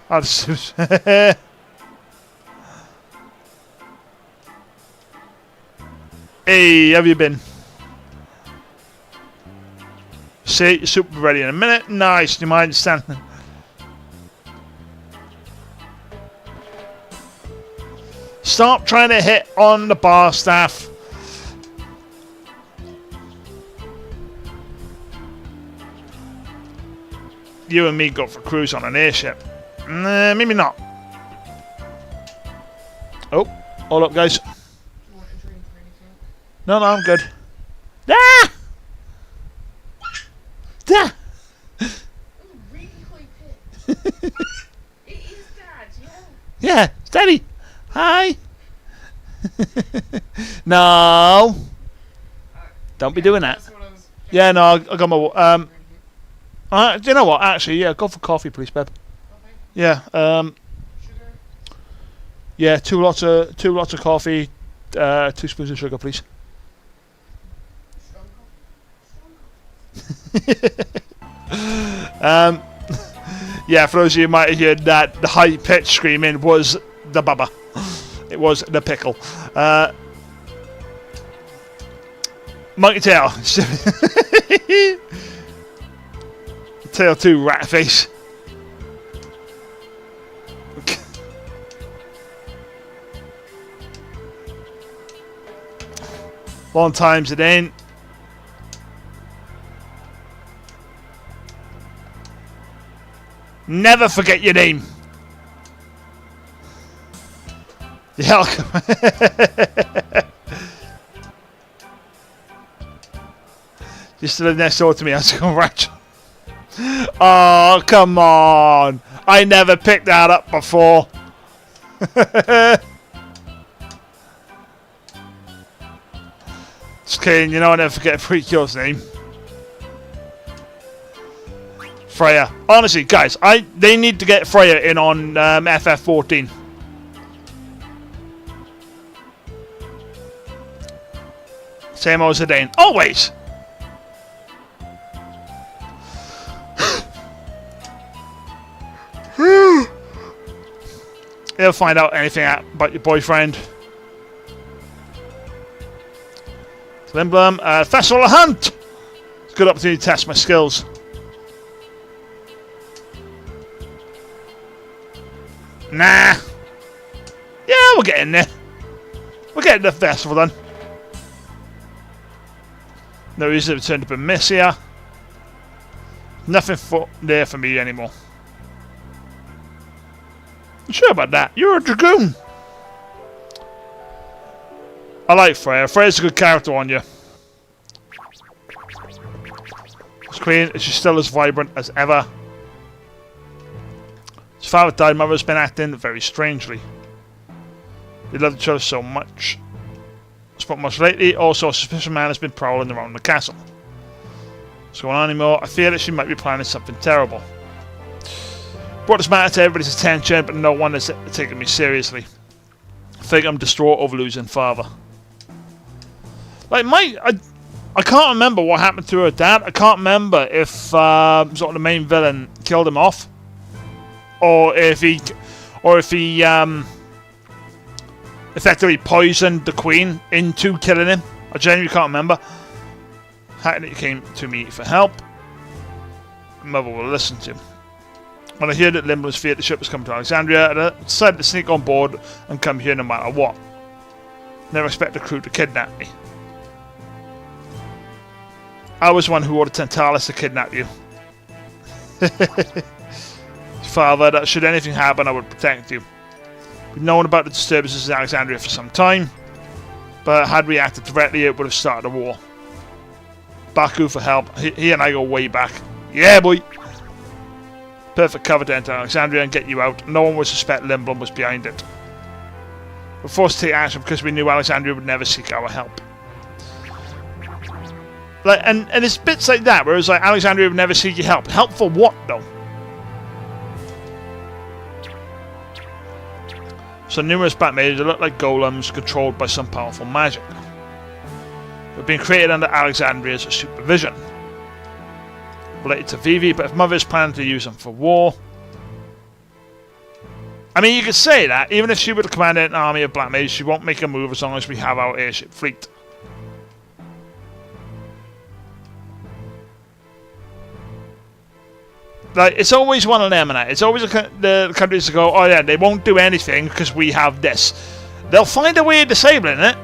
Oh, hey, how have you been? See, your soup will be ready in a minute. Nice, do you mind standing? Stop trying to hit on the bar staff. You and me go for a cruise on an airship. Nah, maybe not. Oh, hold up, guys. No, I'm good. Ah! Ah! Really high pitch. It is Dad, yeah. Yeah, it's Daddy. Hi. No. Don't be doing that. Yeah, no, I got my. Do you know what? Actually, yeah, go for coffee, please, Beb. Okay. Yeah. Sugar. Yeah, two lots of coffee, 2 spoons of sugar, please. Yeah, for those of you who might have heard that, the high pitched screaming was the bubba. It was the pickle. Monkey tail. Tail 2, rat face. Long times it ain't. Never forget your name. Yeah, just to the next door to me, I was going right. Oh, come on. I never picked that up before. Just kidding, you know I never forget a Precio's name. Freya. Honestly, guys, they need to get Freya in on FF14. Same old Zidane. Always! He'll find out anything about your boyfriend. Lindblum, Festival of Hunt! It's a good opportunity to test my skills. Nah. Yeah, we'll get in there. We'll get in the festival done. No reason to return to Bermissia. Nothing there for me anymore. Sure about that. You're a dragoon. I like Freya. Freya's a good character on you. As Queen, is she still as vibrant as ever? His father died, mother's been acting very strangely. They loved each other so much. Spoke much lately. Also, a suspicious man has been prowling around the castle. What's going on anymore? I fear that she might be planning something terrible. Brought this matter to everybody's attention, but no one has taken me seriously. I think I'm distraught over losing father. Like, I can't remember what happened to her dad. I can't remember if sort of the main villain killed him off, or if he effectively poisoned the Queen into killing him. I genuinely can't remember. Hackney came to me for help. Mother will listen to him. When I heard that Lindblum's feared the ship was coming to Alexandria, I decided to sneak on board and come here no matter what. Never expect the crew to kidnap me. I was the one who ordered Tantalus to kidnap you. Father, that should anything happen, I would protect you. We've known about the disturbances in Alexandria for some time, but had we acted directly, it would have started a war. Baku for help. He and I go way back. Yeah, boy! Perfect cover to enter Alexandria and get you out. No one would suspect Lindblum was behind it. We're forced to take action because we knew Alexandria would never seek our help. Like, and it's bits like that where it's like Alexandria would never seek your help. Help for what, though? So numerous bat mages that look like golems controlled by some powerful magic. They've been created under Alexandria's supervision. Related to Vivi, but if Mother is planning to use them for war... I mean, you could say that. Even if she were to command an army of black mages, she won't make a move as long as we have our airship fleet. Like, it's always one of them, and it's always the countries that go, oh yeah, they won't do anything because we have this. They'll find a way of disabling it.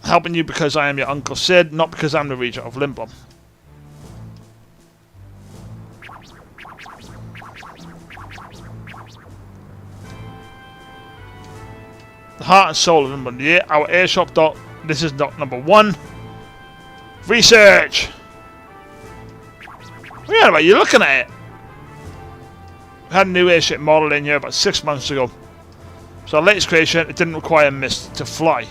Helping you because I am your Uncle Sid, not because I'm the regent of Lindblum. The heart and soul of Lindblum. Yeah, our airshop dot. This is dot number 1. Research! Yeah, but you're looking at it. We had a new airship model in here about 6 months ago. So our latest creation, it didn't require mist to fly.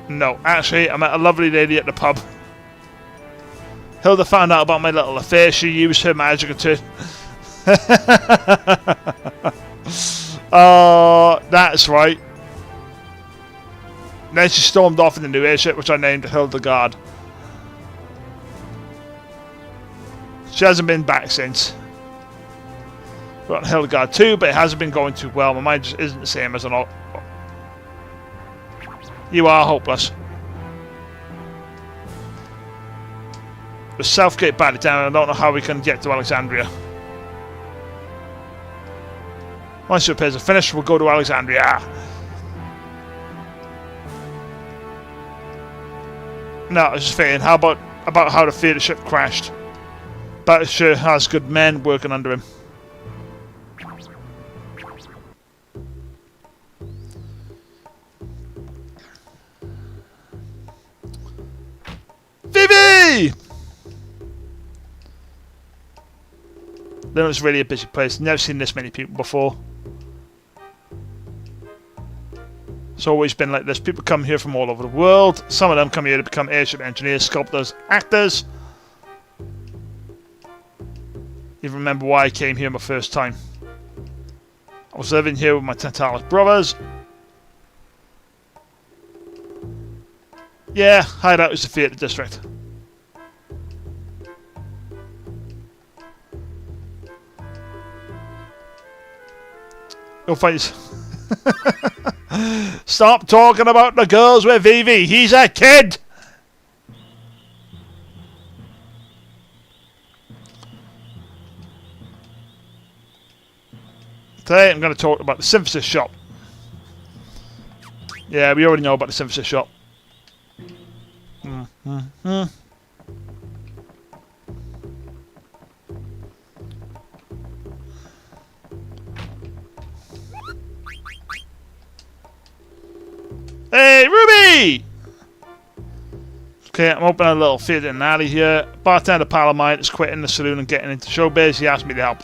No, actually, I met a lovely lady at the pub. Hilda found out about my little affair. She used her magic to... Oh, that's right. Then she stormed off in the new airship, which I named Hildegard. She hasn't been back since. We're on Hildegard 2, but it hasn't been going too well. My mind just isn't the same as an old... You are hopeless. The Southgate battered down, and I don't know how we can get to Alexandria. Once the repairs are finished, we'll go to Alexandria. No, I was just saying, how about how the theatre ship crashed? But it sure has good men working under him. Vivi! Lindblum's really a busy place. Never seen this many people before. It's always been like this. People come here from all over the world. Some of them come here to become airship engineers, sculptors, actors. You remember why I came here my first time. I was living here with my Tantalus brothers. Yeah, hideout is the theatre district. You'll find... Stop talking about the girls with Vivi. He's a kid. Today I'm going to talk about the synthesis shop. Yeah, we already know about the synthesis shop. Hey, Ruby! Okay, I'm opening a little theatre in an alley here. Bartender pal of mine is quitting the saloon and getting into showbiz. He asked me to help.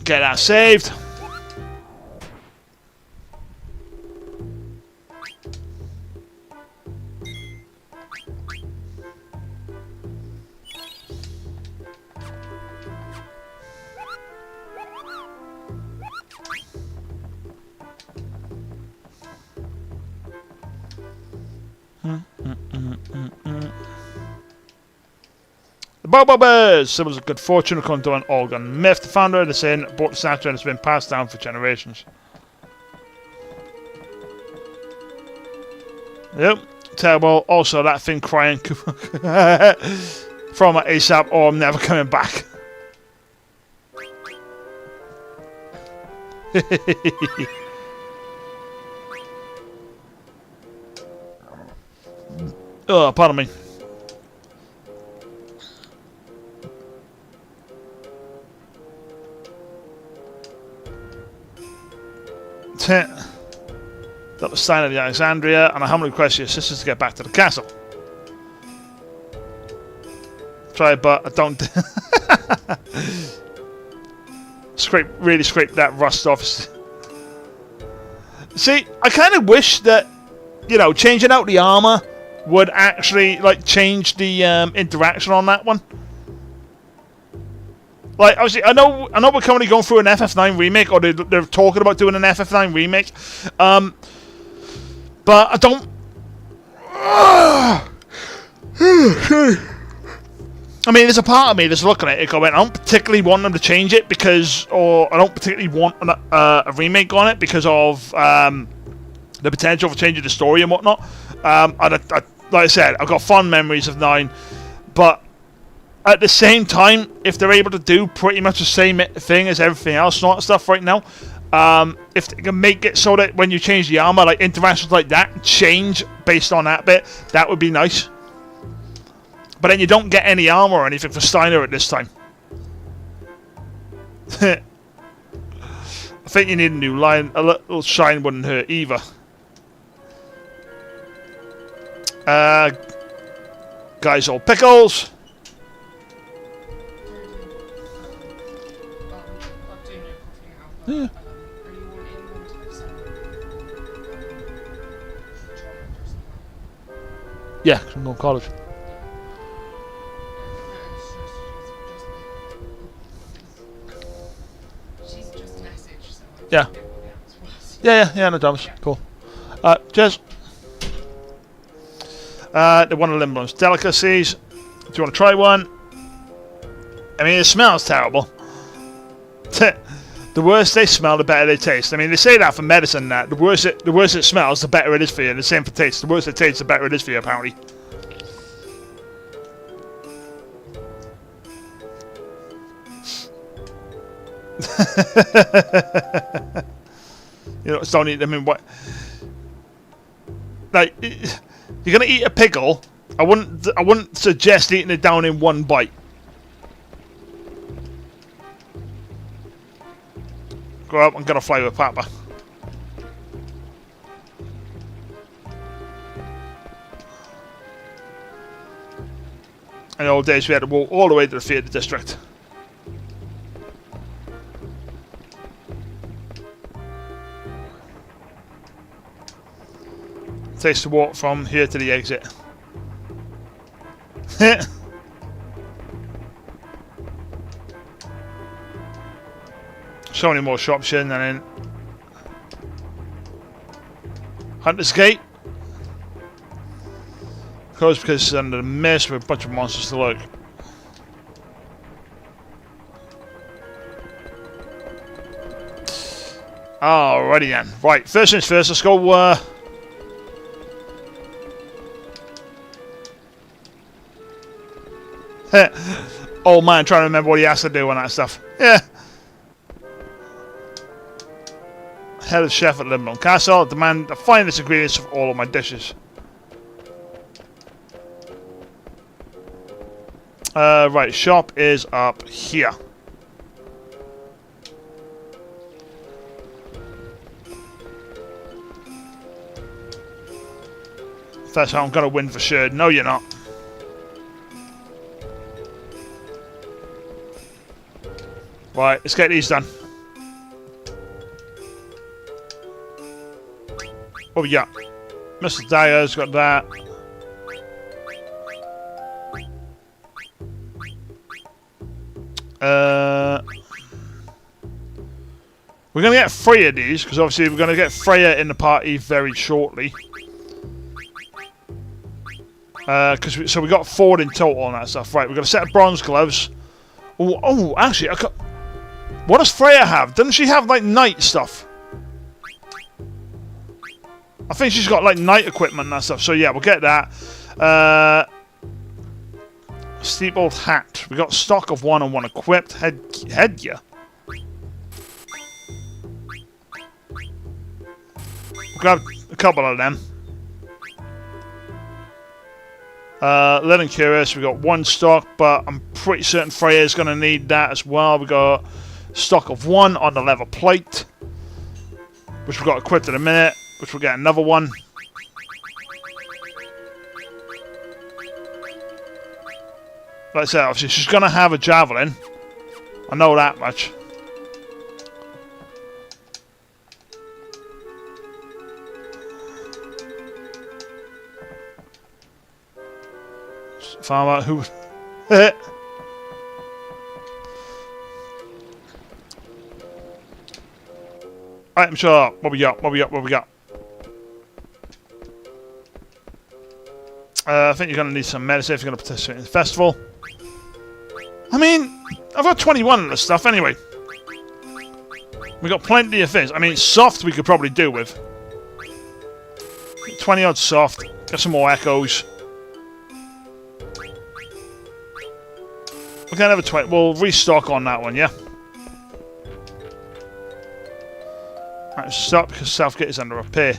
Get that saved. The Bobo Bears! It was a good fortune according to an organ myth. The founder of the inn bought the statue and it's been passed down for generations. Yep, terrible. Also, that thing crying from ASAP or I'm never coming back. Oh, pardon me. That was sign of the Alexandria, and I humbly request your assistance to get back to the castle. Try, but I don't. Really scrape that rust off. See, I kind of wish that, you know, changing out the armor would actually like change the interaction on that one. Like, obviously, I know we're currently going through an FF9 remake, or they're talking about doing an FF9 remake. But I don't. I mean, there's a part of me that's looking at it going, I don't particularly want them to change it because, or I don't particularly want a remake on it because of the potential for changing the story and whatnot. Like I said, I've got fond memories of 9, but at the same time, if they're able to do pretty much the same thing as everything else sort of stuff right now, if they can make it so that when you change the armor, like interactions like that change based on that bit, that would be nice. But then you don't get any armor or anything for Steiner at this time. I think you need a new line. A little shine wouldn't hurt either. Guys, all pickles. Yeah. Yeah, from North College. Yeah. Yeah, no dramas. Cool. Cheers. They're one of Lindblum's delicacies. Do you want to try one? I mean, it smells terrible. The worse they smell, the better they taste. I mean, they say that for medicine, that the worse it smells, the better it is for you. And the same for taste. The worse it tastes, the better it is for you, apparently. You know, don't eat them in what? Like, you're gonna eat a pickle. I wouldn't suggest eating it down in one bite. Go up and get a fly with Papa. In the old days, we had to walk all the way to the theatre district. Takes the walk from here to the exit. So many more shops in, and then Hunter's Gate. Closed because it's under the mist with a bunch of monsters to look. Alrighty then. Right, first things first, let's go old man trying to remember what he has to do and that stuff. Yeah. Head of chef at Lindblum Castle. Demand the finest ingredients of all of my dishes. Right, shop is up here. That's how I'm gonna win for sure. No, you're not. Right, let's get these done. What we got? Mr. Dyer's got that. We're going to get 3 of these, because obviously we're going to get Freya in the party very shortly. So we got 4 in total on that stuff. Right, we've got a set of bronze gloves. Oh, actually, what does Freya have? Doesn't she have, like, knight stuff? I think she's got, like, knight equipment and that stuff. So, yeah, we'll get that. Steepled hat. We got stock of 1 and 1 equipped. Headgear. We'll grab a couple of them. Linen Curious, we got 1 stock, but I'm pretty certain Freya's going to need that as well. We got stock of 1 on the leather plate, which we've got equipped in a minute, which we'll get another one. Like I said, obviously she's going to have a javelin. I know that much. Farmer who Item shop. What we got? What we got? What we got? I think you're going to need some medicine if you're going to participate in the festival. I mean, I've got 21 of this stuff anyway. We got plenty of things. I mean, soft we could probably do with. 20 odd soft. Get some more echoes. We're gonna have a 20. We'll restock on that one, yeah. Alright, stop because Southgate is under repair.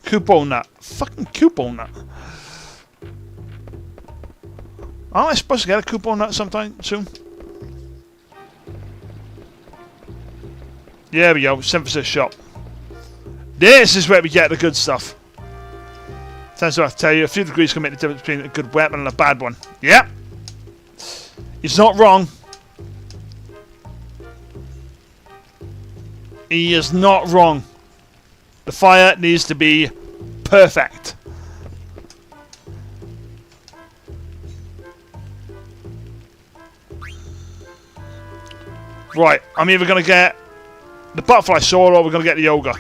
Coupon nut. Fucking coupon nut. Aren't I supposed to get a coupon nut sometime soon? Yeah, we go. Synthesis shop. This is where we get the good stuff. Turns out I have to tell you, a few degrees can make the difference between a good weapon and a bad one. Yep. He's not wrong. He is not wrong. The fire needs to be perfect. Right, I'm either going to get the butterfly sword or we're going to get the yoga.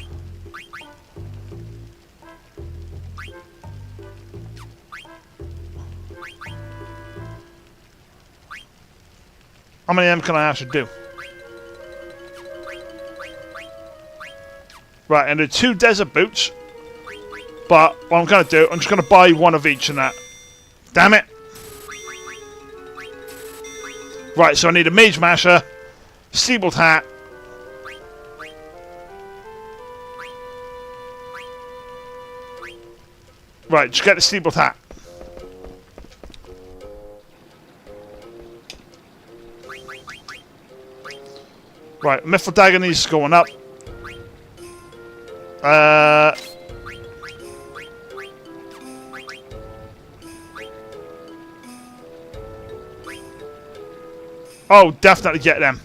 How many of them can I actually do? Right, and do 2 desert boots. But what I'm going to do, I'm just going to buy 1 of each and that. Damn it. Right, so I need a mage masher, steepled hat. Right, just get the steepled hat. Right, Mithril Dagger needs going up. Oh, definitely get them.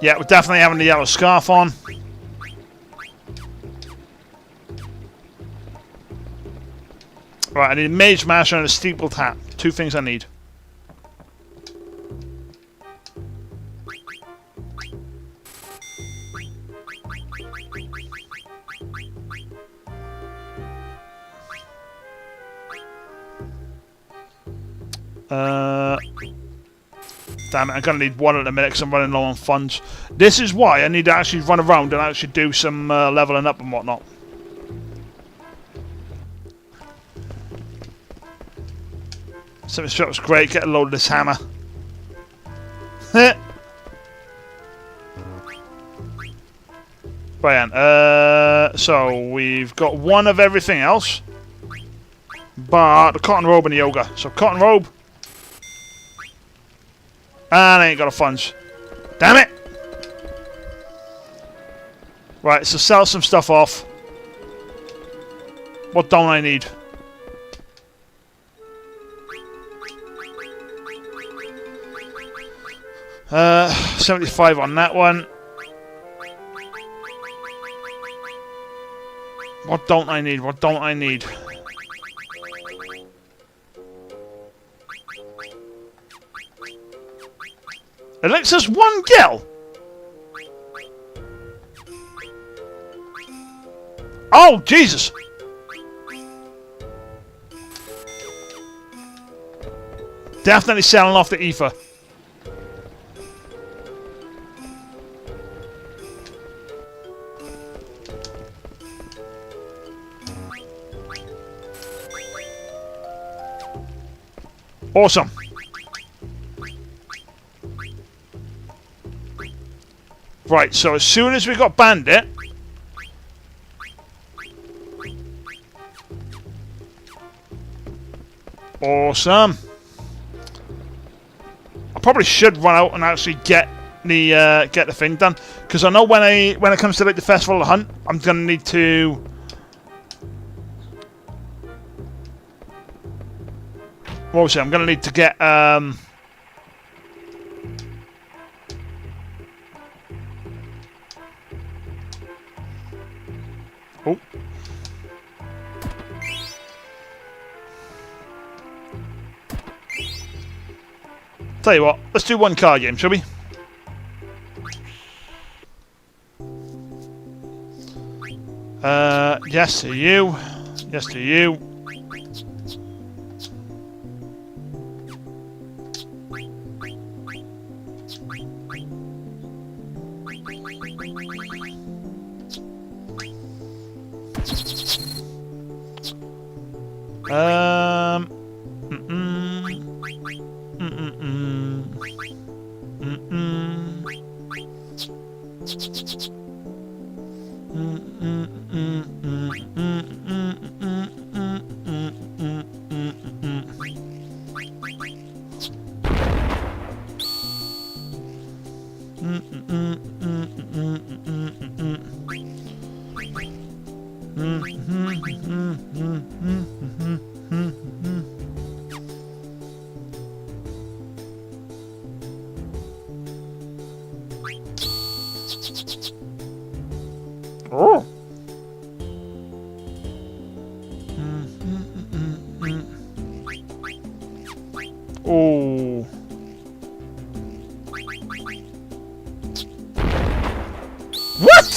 Yeah, we're definitely having the yellow scarf on. Right, I need a mage masher and a steepled hat. 2 things I need. Damn it, I'm going to need 1 at the minute because I'm running low on funds. This is why I need to actually run around and actually do some leveling up and whatnot. Something shot was great. Get a load of this hammer. Right, so we've got one of everything else, but the cotton robe and the yoga. So cotton robe, and I ain't got the funds. Damn it! Right, so sell some stuff off. What don't I need? Uh, 75 on that one. What don't I need? What don't I need? Elixir's 1 gil! Oh, Jesus! Definitely selling off the ether. Awesome. Right, so as soon as we got Bandit, awesome. I probably should run out and actually get the thing done, because I know when it comes to like the festival of the hunt, I'm gonna need to. What was it? I'm gonna need to get Oh. Tell you what, let's do one card game, shall we? Yes to you. Yes to you. Oh. Oh. What?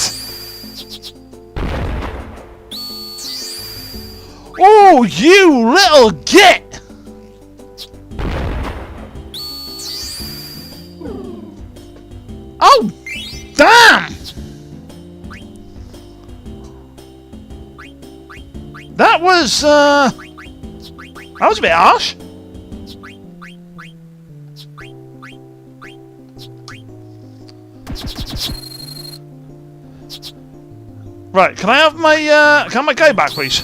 Oh, you little git! Oh, damn! That was a bit harsh. Right, can I have my guy back, please?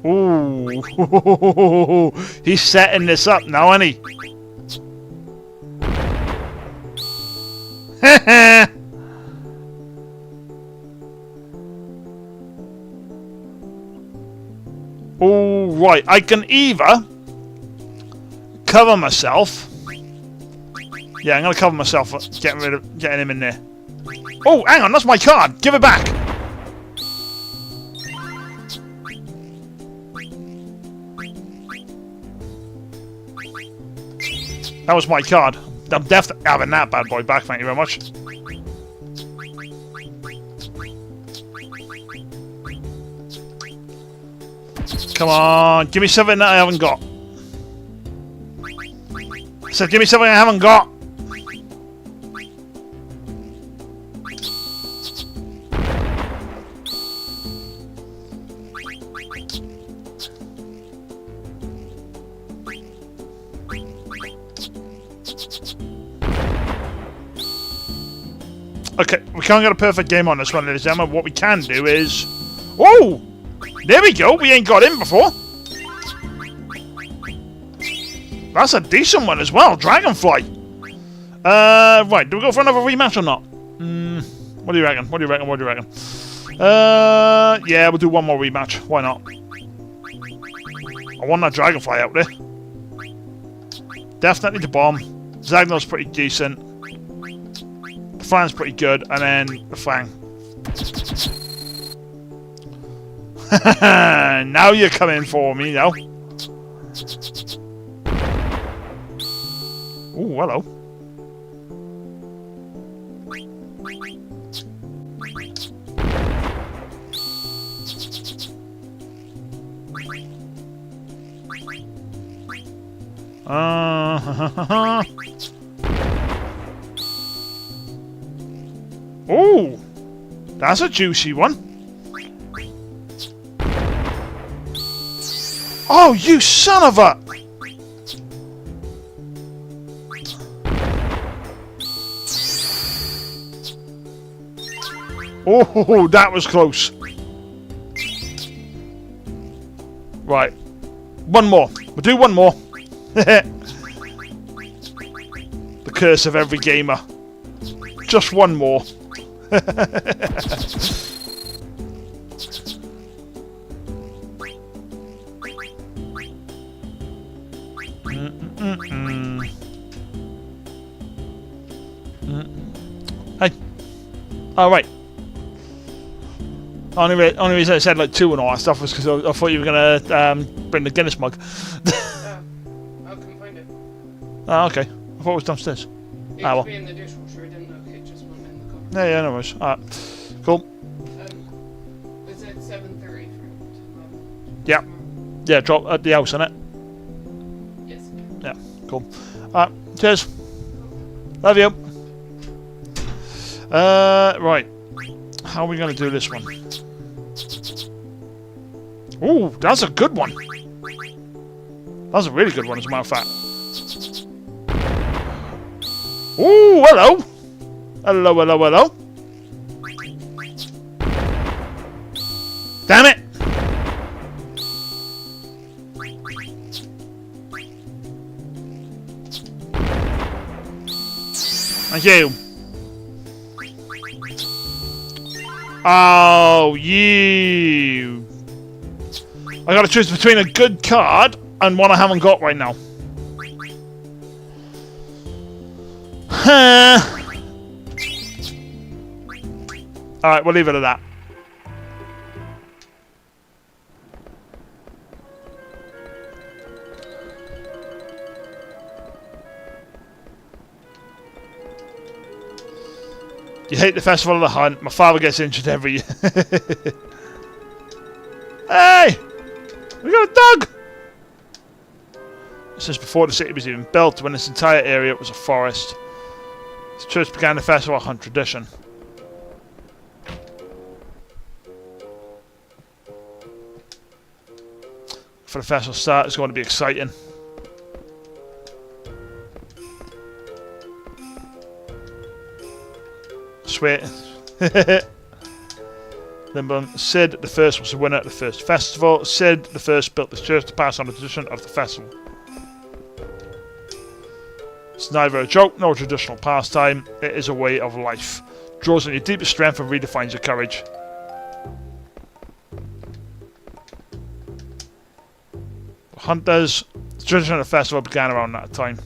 Ooh, he's setting this up now, isn't he? All right, I can either cover myself. Yeah, I'm gonna cover myself, getting him in there. Oh, hang on, that's my card. Give it back. That was my card. I'm definitely having that bad boy back, thank you very much. Come on, give me something that I haven't got. I said, give me something I haven't got. can't get a perfect game on this one, ladies and gentlemen. What we can do is... Oh! There we go. We ain't got in before. That's a decent one as well. Dragonfly. Right. Do we go for another rematch or not? What do you reckon? What do you reckon? What do you reckon? Yeah, we'll do one more rematch. Why not? I want that Dragonfly out there. Definitely the bomb. Zagnol's pretty decent. The Fang's pretty good. And then the Fang. Now you're coming for me, now. Ooh, hello. Ooh, that's a juicy one. Oh, you son of a... Oh, that was close. Right. One more. We'll do one more. The curse of every gamer. Just one more. Hey. All right. Only reason I said like 2 and all that stuff was because I thought you were gonna bring the Guinness mug. I couldn't find it. Oh, okay. I thought it was downstairs. It used to be in the dishwasher. I didn't look. It just went in the cupboard. Yeah, no worries. Alright. Cool. Was it 7:30 for Yeah. Yeah, drop at the house, innit? Yes. Yeah, cool. Alright, cheers. Love you. Right. How are we going to do this one? Ooh, that's a good one. That's a really good one, as a matter of fact. Ooh, hello. Hello, hello, hello. Damn it. Thank you. Oh, you. I gotta choose between a good card and one I haven't got right now. Alright, we'll leave it at that. You hate the Festival of the Hunt. My father gets injured every year. Hey! We got a dog! This is before the city was even built, when this entire area was a forest. The church began the Festival of Hunt tradition. For the festival start, it's going to be exciting. Sweet. Lindblum. Sid the First was the winner at the first festival. Sid the First built this church to pass on the tradition of the festival. It's neither a joke nor a traditional pastime. It is a way of life. Draws on your deepest strength and redefines your courage. Hunters. The tradition of the festival began around that time.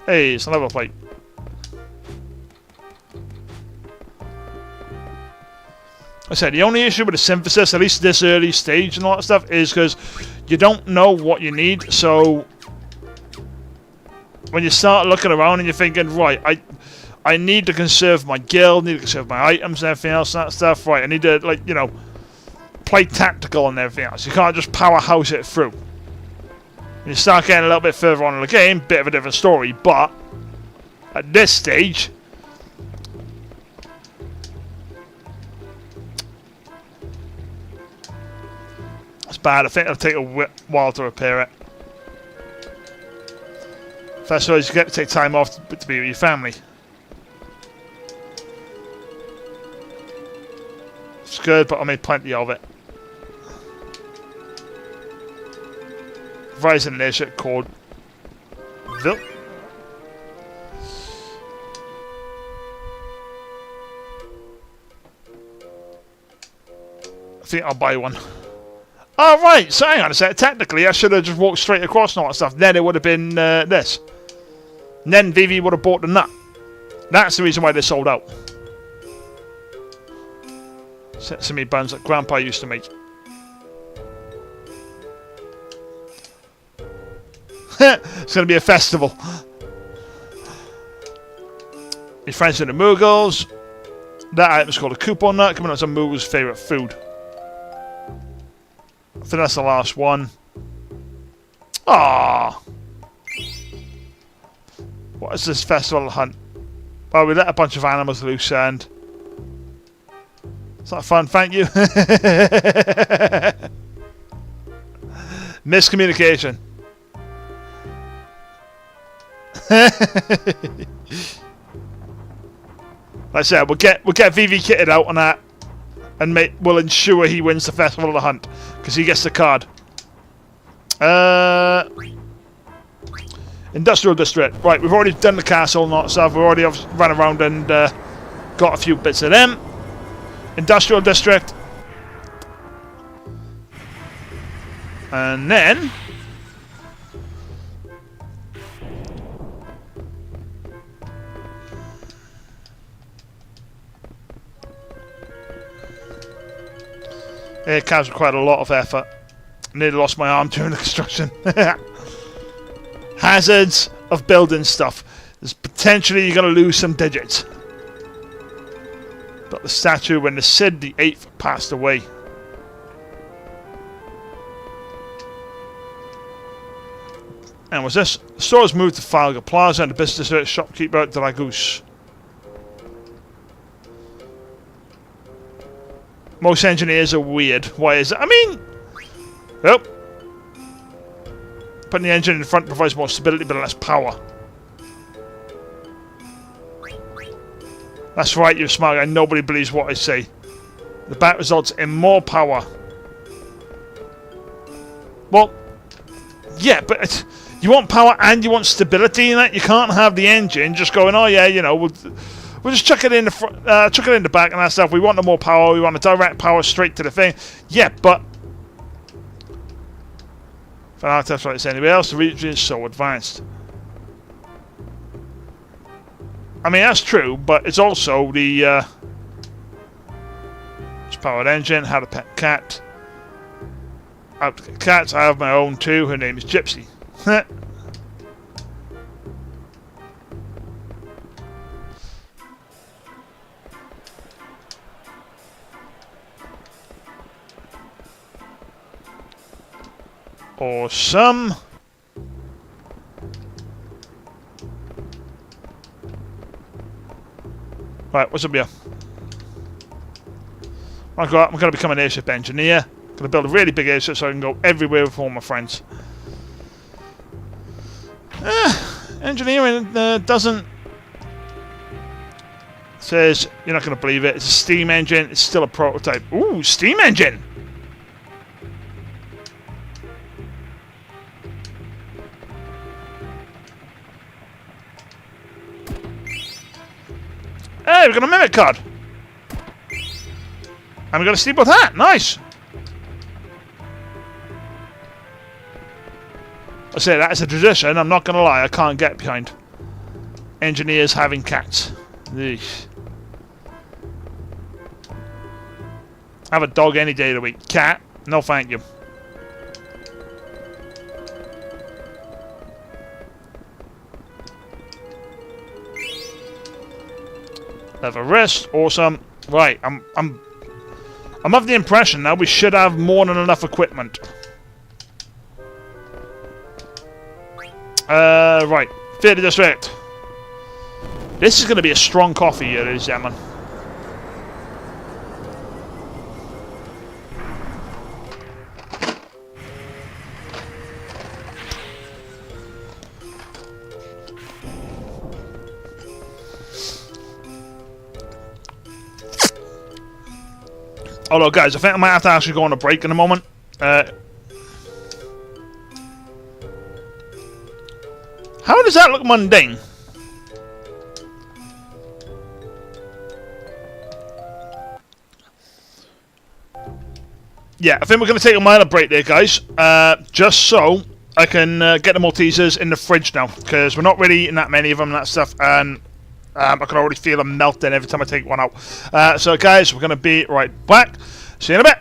Hey, it's another fight. I said the only issue with the synthesis, at least this early stage and all that stuff, is because you don't know what you need. So when you start looking around and you're thinking, right, I need to conserve my guild, need to conserve my items and everything else and that stuff. Right, I need to, like, you know, play tactical and everything else. You can't just powerhouse it through. You start getting a little bit further on in the game, bit of a different story, but at this stage, it's bad. I think it'll take a while to repair it. Festival is you get to take time off to be with your family. It's good, but I made plenty of it. Rising leisure called Vil. I think I'll buy one. Oh, right, so hang on a sec. Technically, I should have just walked straight across and all that stuff. Then it would have been this. And then Vivi would have bought the nut. That's the reason why they sold out. Sesame buns that Grandpa used to make. It's going to be a festival. Your friends are the Muggles. That item's called a coupon nut. Coming up as a Muggle's favourite food. I think that's the last one. Ah. What is this festival hunt? Well, we let a bunch of animals loose and... It's not fun, thank you. Miscommunication. Like I said, we'll get VV kitted out on that, and we'll ensure he wins the festival of the hunt because he gets the card. Industrial district. Right, we've already done the castle and all that stuff. We've already run around and got a few bits of them. Industrial district, and then it comes with quite a lot of effort. Nearly lost my arm during the construction. Hazards of building stuff. There's potentially you're going to lose some digits. But the statue when the Sid the 8th passed away. And was this? The store has moved to Falga Plaza and the business district shopkeeper de la Goose. Most engineers are weird. Why is it? I mean... Oh. Putting the engine in front provides more stability but less power. That's right, you smart guy. Nobody believes what I say. The bat results in more power. Well, yeah, but you want power and you want stability in that. You can't have the engine just going, oh yeah, you know, we'll just chuck it in the front, chuck it in the back and that stuff. We want the more power. We want the direct power straight to the thing. Yeah, but if I have to like this anywhere else, the region is so advanced. I mean, that's true, but it's also the it's powered engine, how to pet cat. Out to get cats, I have my own too, her name is Gypsy. Awesome. Right, what's up here? I'm going to become an airship engineer. I'm going to build a really big airship so I can go everywhere with all my friends. Engineering doesn't... Says, you're not going to believe it, it's a steam engine, it's still a prototype. Ooh, steam engine! Hey, we've got a mimic card. And we got a steamboat hat. Nice. I say that is a tradition. I'm not going to lie. I can't get behind engineers having cats. Eesh. Have a dog any day of the week. Cat? No, thank you. Leather wrist, awesome. Right, I'm of the impression now we should have more than enough equipment. Right, theatre district. This is going to be a strong coffee here, ladies and gentlemen. Although, guys, I think I might have to actually go on a break in a moment. How does that look mundane? Yeah, I think we're going to take a minor break there, guys. Just so I can get the Maltesers in the fridge now. Because we're not really eating that many of them and that stuff. And I can already feel them melting every time I take one out. So, guys, we're going to be right back. See you in a bit.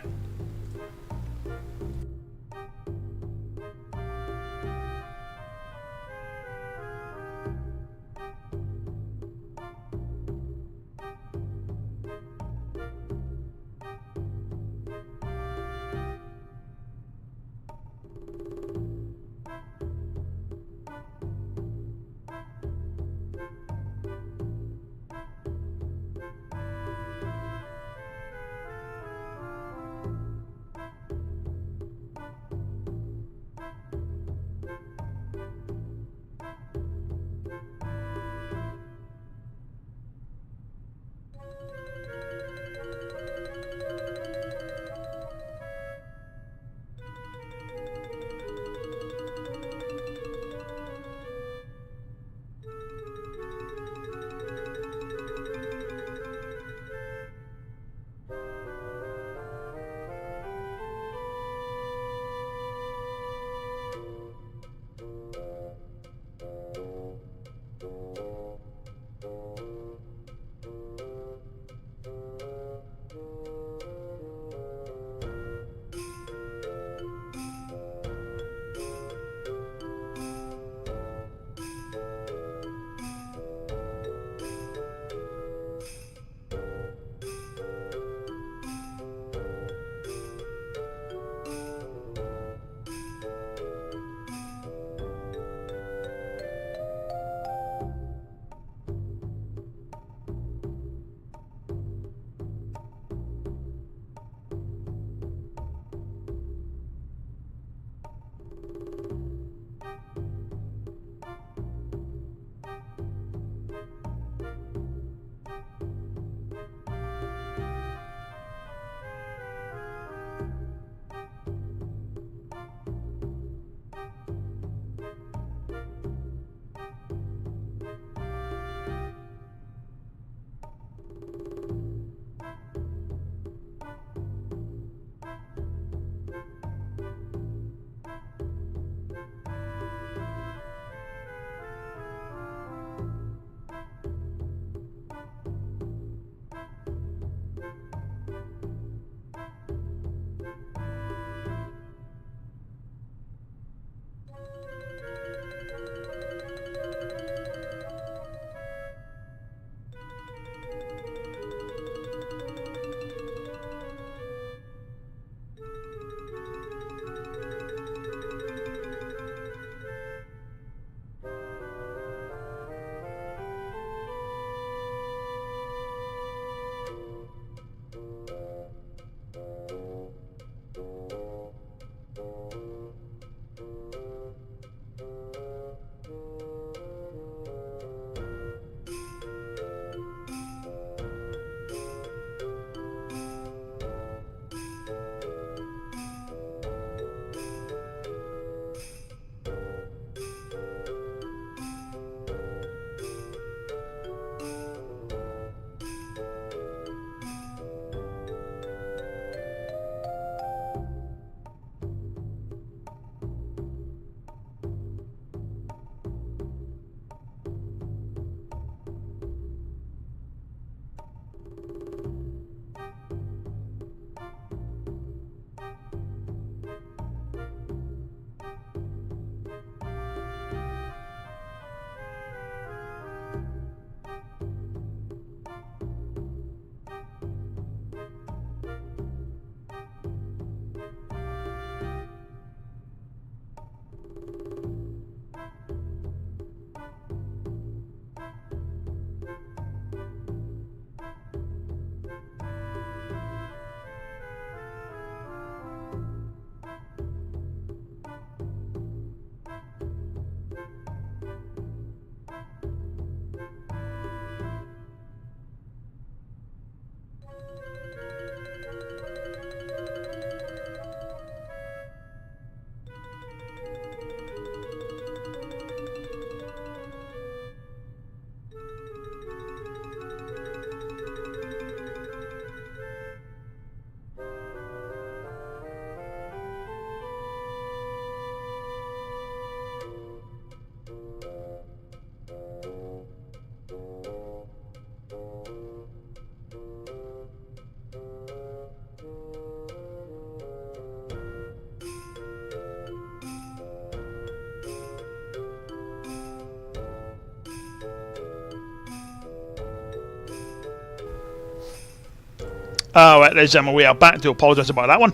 Alright, ladies and gentlemen, we are back. Do apologise about that one.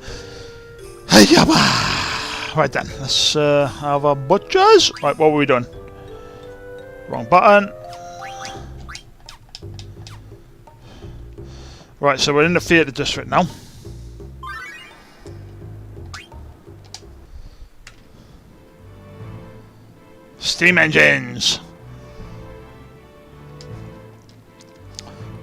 Right then, let's have our butchers. Right, what were we doing? Wrong button. Right, so we're in the theatre district now. Steam engines.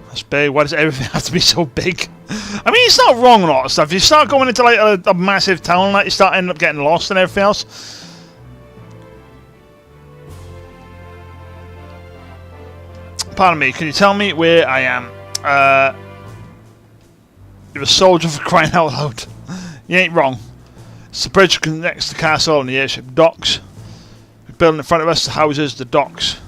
That's big. Why does everything have to be so big? I mean, it's not wrong a lot of stuff. You start going into like a massive town, like you start ending up getting lost and everything else. Pardon me, can you tell me where I am? You're a soldier for crying out loud. You ain't wrong. It's the bridge connects the castle and the airship docks. The building in front of us, the houses, the docks.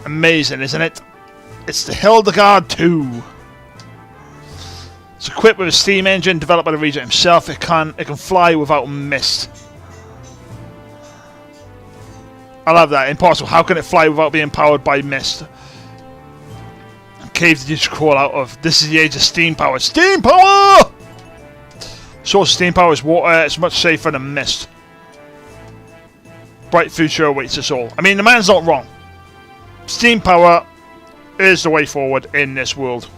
Amazing, isn't it? It's the Hildegard 2. It's equipped with a steam engine developed by the regent himself. It can fly without mist. I love that. Impossible. How can it fly without being powered by mist? Cave did you just crawl out of? This is the age of steam power. Steam power! Source of steam power is water. It's much safer than mist. Bright future awaits us all. I mean, the man's not wrong. Steam power is the way forward in this world.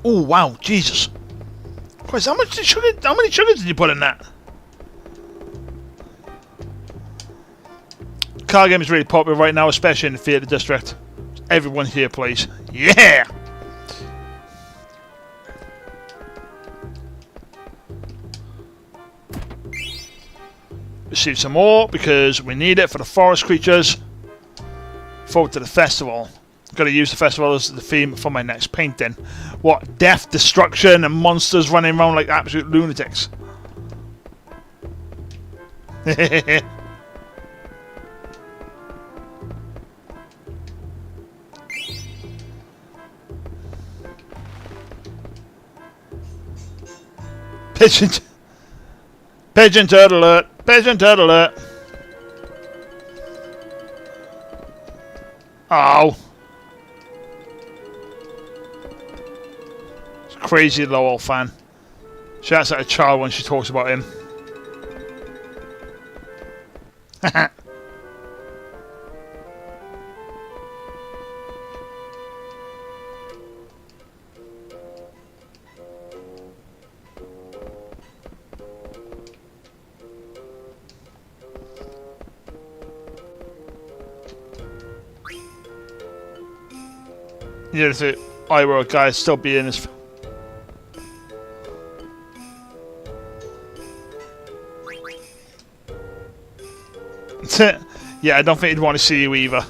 Oh wow, Jesus! Christ, how much sugar? How many sugars did you put in that? Car game is really popular right now, especially in the theatre district. Everyone here plays. Yeah! Receive some more because we need it for the forest creatures. Forward to the festival. Got to use the festival as the theme for my next painting. What? Death, destruction, and monsters running around like absolute lunatics. Pigeon. Pigeon turtle alert. Pigeon turtle alert. Oh. It's a crazy Lowell fan. Shouts at a child when she talks about him. Yeah, if I were a guy, I'd still be in this. Yeah, I don't think he'd want to see you either.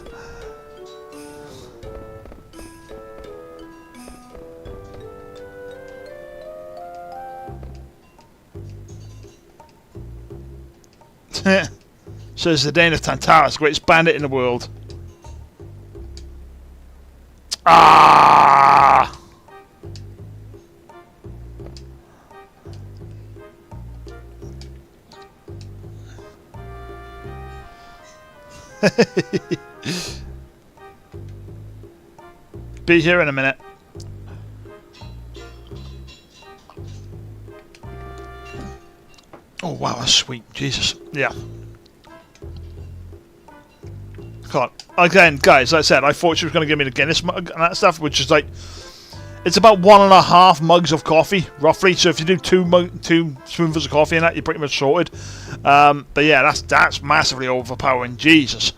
So it's the Dane of Tantarus, greatest bandit in the world. Ah! Be here in a minute. Oh wow, that's sweet. Jesus. Yeah. Come on. Again, guys, like I said, I thought she was going to give me the Guinness mug and that stuff, which is like, it's about 1.5 mugs of coffee, roughly. So if you do two spoonfuls of coffee in that, you're pretty much sorted. But yeah, that's massively overpowering. Jesus.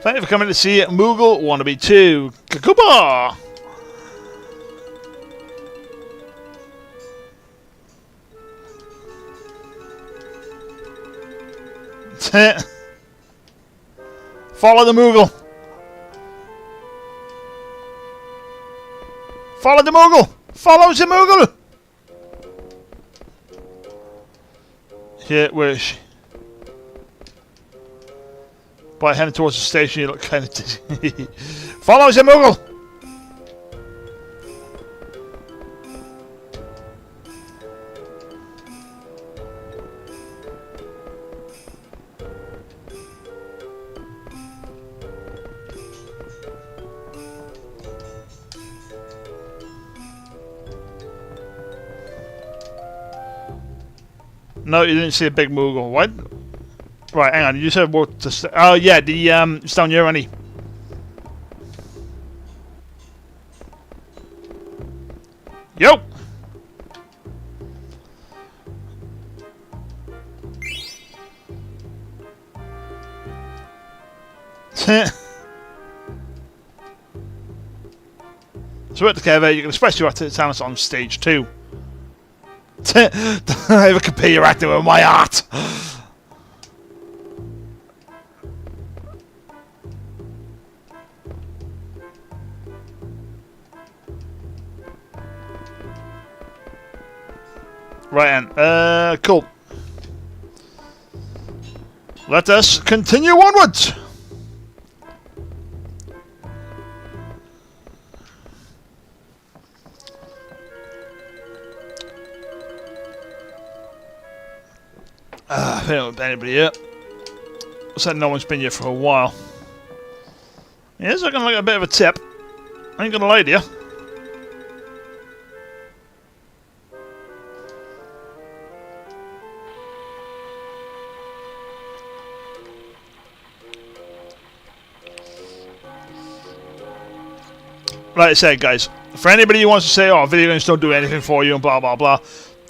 Thank you for coming to see it. Moogle Wannabe 2. Kakuba! Follow the Moogle. Follow the Moogle. Follow the Moogle. Here, where is she? By heading towards the station, you look kind of dizzy. Follow us, you Moogle! No, you didn't see a big Moogle. What? Right, hang on. You said what? Oh yeah, it's down here, honey. Yo. So at the Kev, you can express your talents on stage 2. Don't ever compare your acting with my art. Right, and cool. Let us continue onwards. I don't know anybody here. Said no one's been here for a while. Yeah, it's looking like a bit of a tip. I ain't gonna lie to you. Like I said, guys, for anybody who wants to say, oh, video games don't do anything for you and blah blah blah,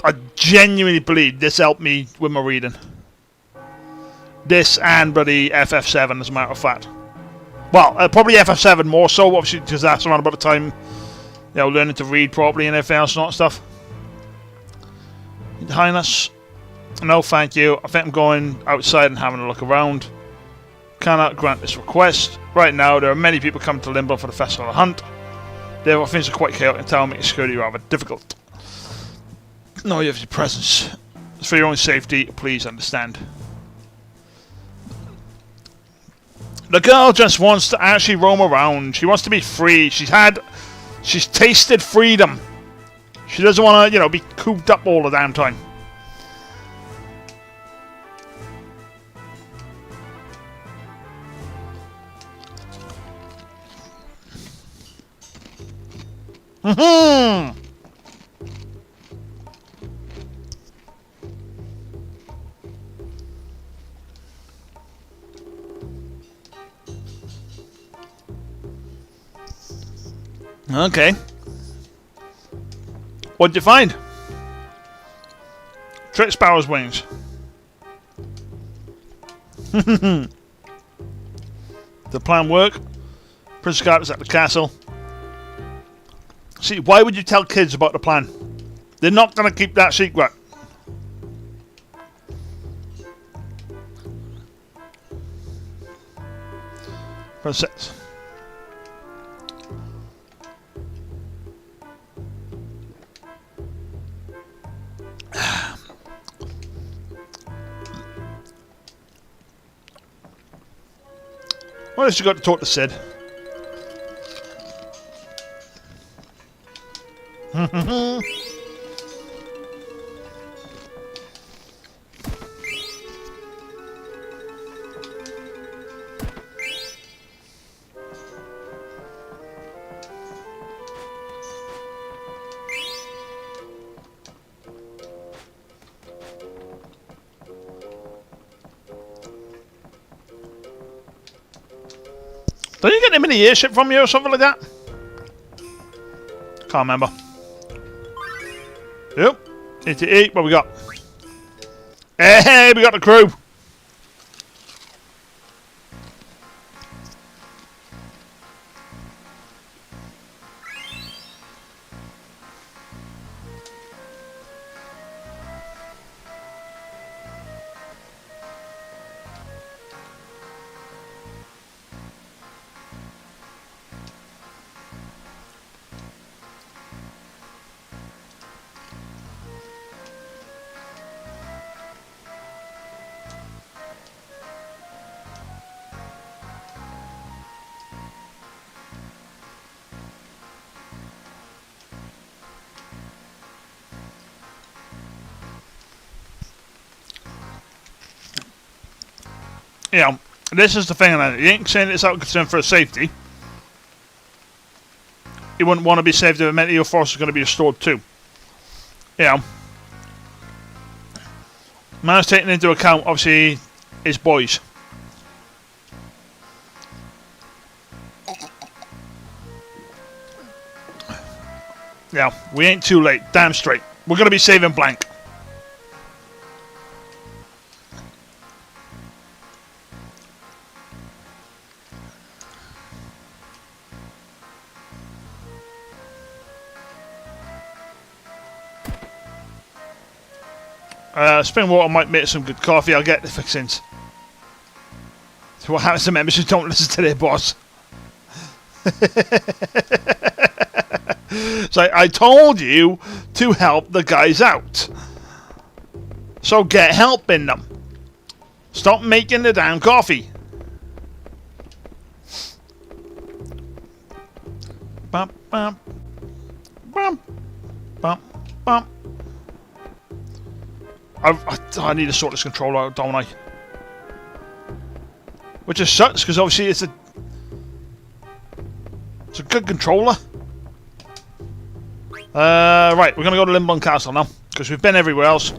I genuinely believe this helped me with my reading. This and bloody FF7, as a matter of fact. Well, probably FF7 more so, obviously, because that's around about the time, you know, learning to read properly and everything else and all that stuff. Your Highness, no thank you. I think I'm going outside and having a look around. Cannot grant this request. Right now, there are many people coming to Lindblum for the Festival Hunt. Therefore, things are quite chaotic in town, making security rather difficult. No, you have your presence. For your own safety, please understand. The girl just wants to actually roam around. She wants to be free. She's tasted freedom. She doesn't want to, you know, be cooped up all the damn time. Okay. What'd you find? Trick Sparrow's wings. The plan work. Prince Scarlet's at the castle. See, why would you tell kids about the plan? They're not going to keep that secret. Princess. What else you got to talk to Sid? Don't you get him in the airship from you or something like that? Can't remember. Yep. 88, what we got? Hey, we got the crew. you know, this is the thing, and you ain't saying it's out of concern for safety. You wouldn't want to be saved if it meant your force is going to be restored too. You know. Man's taking into account, obviously, his boys. Yeah, we ain't too late. Damn straight. We're going to be saving blank. Spring water might make some good coffee. I'll get the fixings. So what happens to members who don't listen to their boss? So I told you to help the guys out. So get help in them. Stop making the damn coffee. Bum, bum, bum, bum, bum. I need to sort this controller out, don't I? Which just sucks, because obviously it's a good controller. Right, we're going to go to Lindblum Castle now, because we've been everywhere else.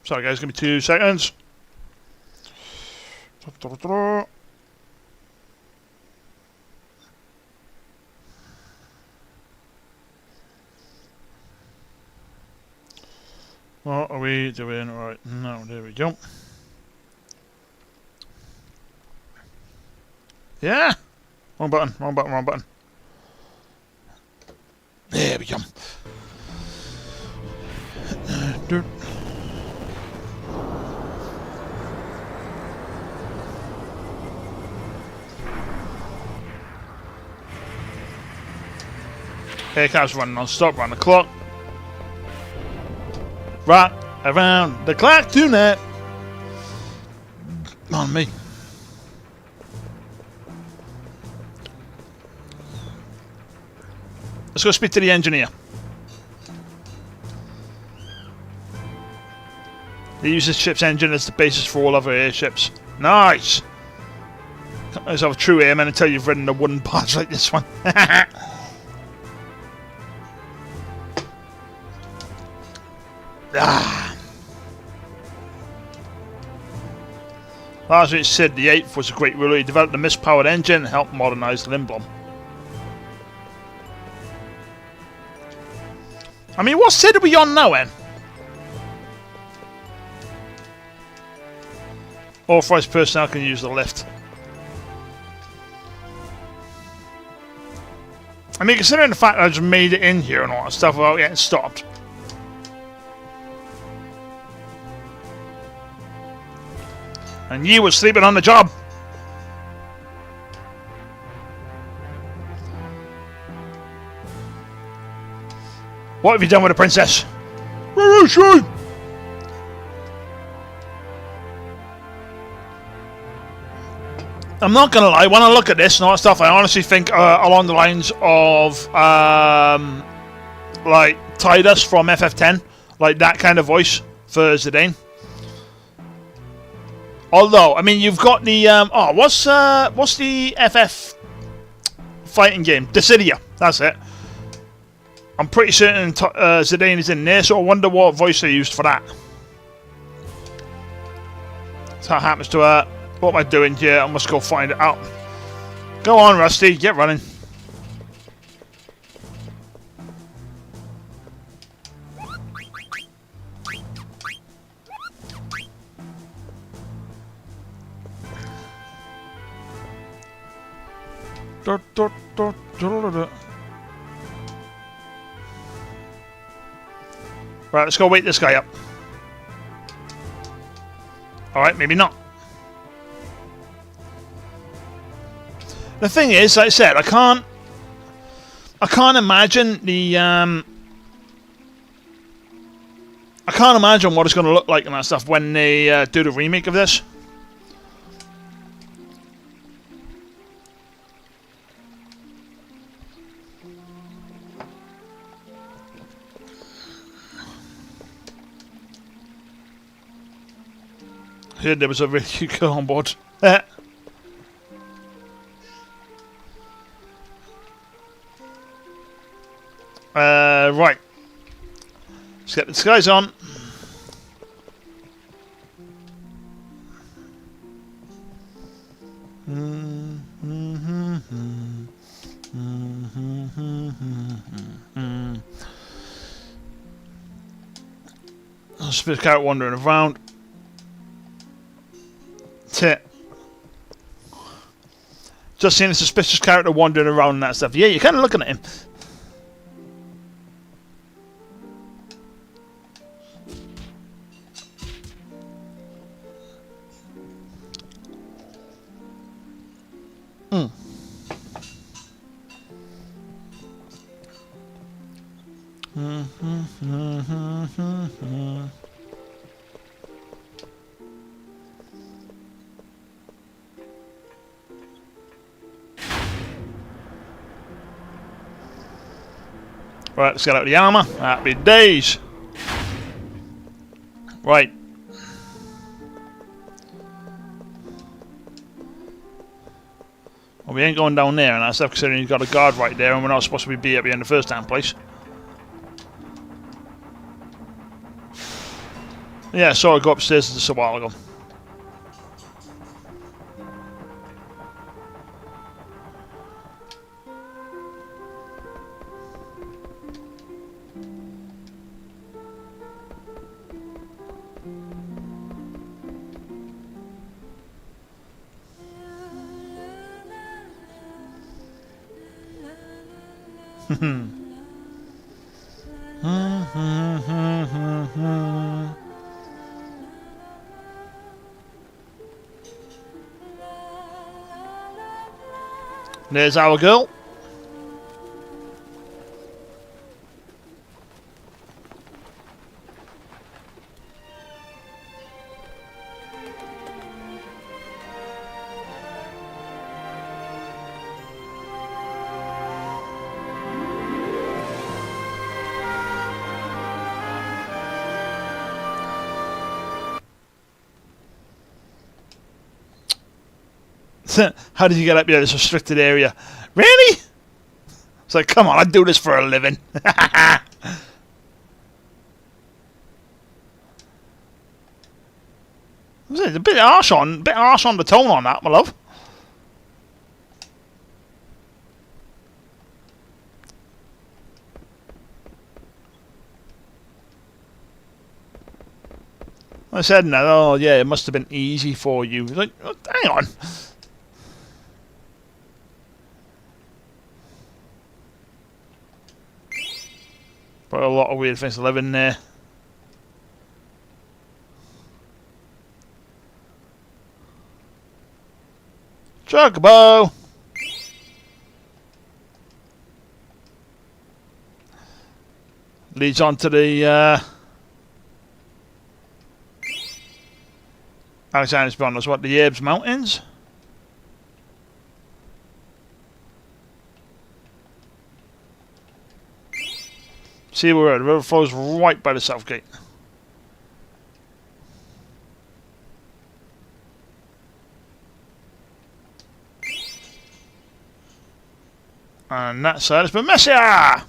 Sorry guys, give me 2 seconds. What are we doing right now? There we go. Yeah! Wrong button, wrong button, wrong button. There we go. Here comes running non-stop, round the clock. Right around the clock tonight. On me. Let's go speak to the engineer. He uses ship's engine as the basis for all other airships. Nice! Companies have a true airman until you've ridden the wooden parts like this one. As it said, the 8th was a great ruler. He developed a mispowered engine and helped modernise Lindblum. I mean, what city are we on now, then? Authorised personnel can use the lift. I mean, considering the fact that I just made it in here and all that stuff without getting stopped. And you were sleeping on the job. What have you done with the princess? Where is she? I'm not gonna lie, when I look at this and all that stuff, I honestly think along the lines of like Tidus from FF10, like that kind of voice for Zidane. Although, I mean, you've got the what's the FF fighting game? Dissidia, that's it. I'm pretty certain Zidane is in there, so I wonder what voice they used for that. So that happens to what am I doing here? I must go find it out. Go on, Rusty, get running. Right, let's go wake this guy up. Alright, maybe not. The thing is, like I said, I can't imagine the I can't imagine what it's going to look like and that stuff when they do the remake of this. Heard there was a really cute girl on board. Right. Let's get the disguise on. Suspicious character wandering around. That's it. Just seeing a suspicious character wandering around and that stuff. Yeah, you're kind of looking at him. Right, let's get out the armour. Happy days. Right. Well, we ain't going down there and that stuff, considering you've got a guard right there and we're not supposed to be up here in the first damn place. Yeah, I saw her go upstairs just a while ago. There's our girl. How did you get up here? This restricted area. Really? It's like, come on, I do this for a living. It's a bit harsh on the tone on that, my love. I said, no, oh yeah, it must have been easy for you. Like, oh, hang on. But a lot of weird things to live in there. Chocobo! Leads on to the Alexander's beyond us, what, the Yerbs Mountains? See where the river flows right by the south gate. And that side has been messier! I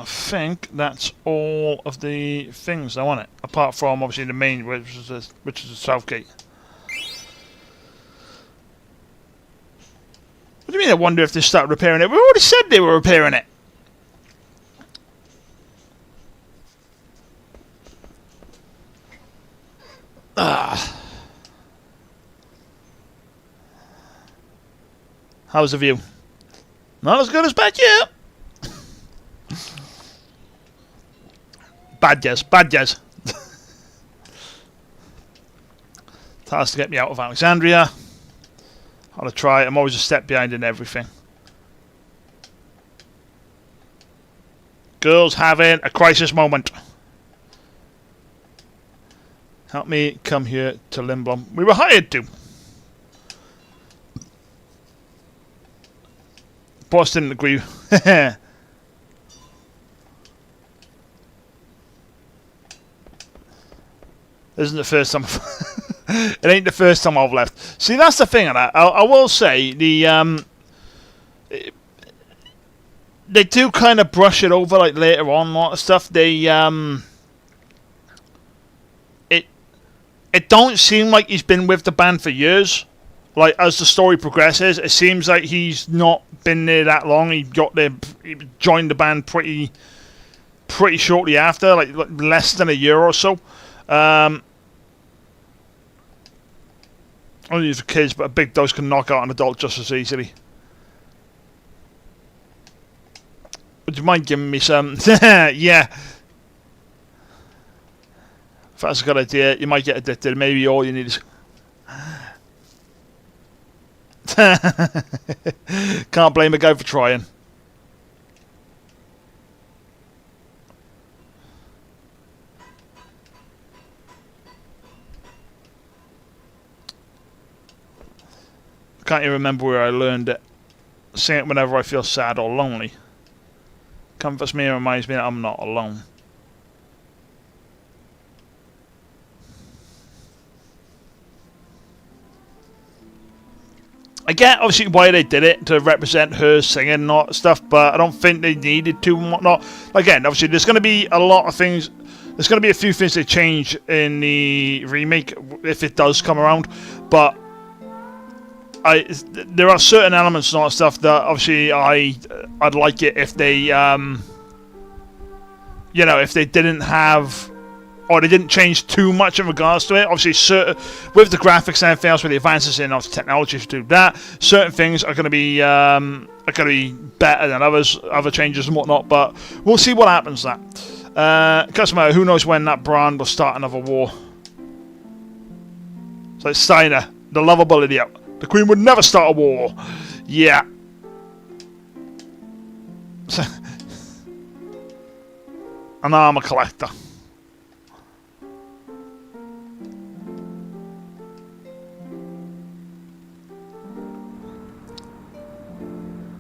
think that's all of the things I want it, apart from obviously the main, which is the south gate. What do you mean I wonder if they start repairing it? We already said they were repairing it. Ah. How's the view? Not as good as back here. Bad jazz, bad jazz. Task to get me out of Alexandria. I'll try. I'm always a step behind in everything. Girls having a crisis moment. Help me come here to Lindblum. We were hired to. Boss didn't agree. Isn't the first time. It ain't the first time I've left. See, that's the thing of that. I will say the they do kind of brush it over like later on, a lot of stuff. They it don't seem like he's been with the band for years. Like as the story progresses, it seems like he's not been there that long. He joined the band pretty shortly after, like less than a year or so. Only for kids, but a big dose can knock out an adult just as easily. Would you mind giving me some? Yeah. If that's a good idea, you might get addicted. Maybe all you need is... Can't blame a guy for trying. Can't even remember where I learned it. Sing it whenever I feel sad or lonely. Comforts me and reminds me that I'm not alone. I get obviously why they did it, to represent her singing and all that stuff, but I don't think they needed to and whatnot. Again, obviously there's going to be a lot of things, there's going to be a few things they change in the remake if it does come around, but there are certain elements and all that stuff that obviously I'd like it if they you know, if they didn't have, or they didn't change too much in regards to it. Obviously, with the graphics and everything else, with the advances in technology to do that, certain things are going to be better than other changes and whatnot. But we'll see what happens. Customer, who knows when that brand will start another war? So it's Steiner, the lovable idiot. The Queen would never start a war. Yeah. An armor collector.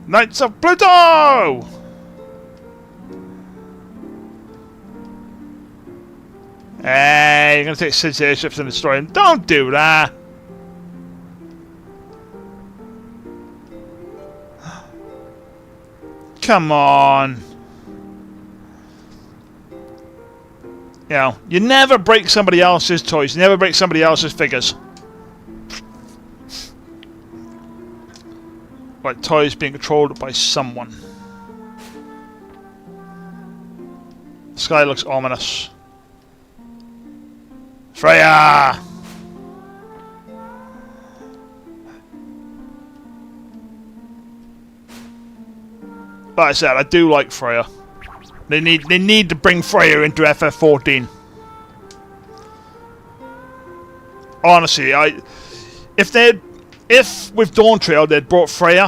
Knights of Pluto! Hey, you're gonna take 6 airships and destroy them. Don't do that! Come on! You know, you never break somebody else's toys. You never break somebody else's figures. Like toys being controlled by someone. The sky looks ominous. Freya! Like I said, I do like Freya. They need to bring Freya into FF14. Honestly, if with Dawn Trail they'd brought Freya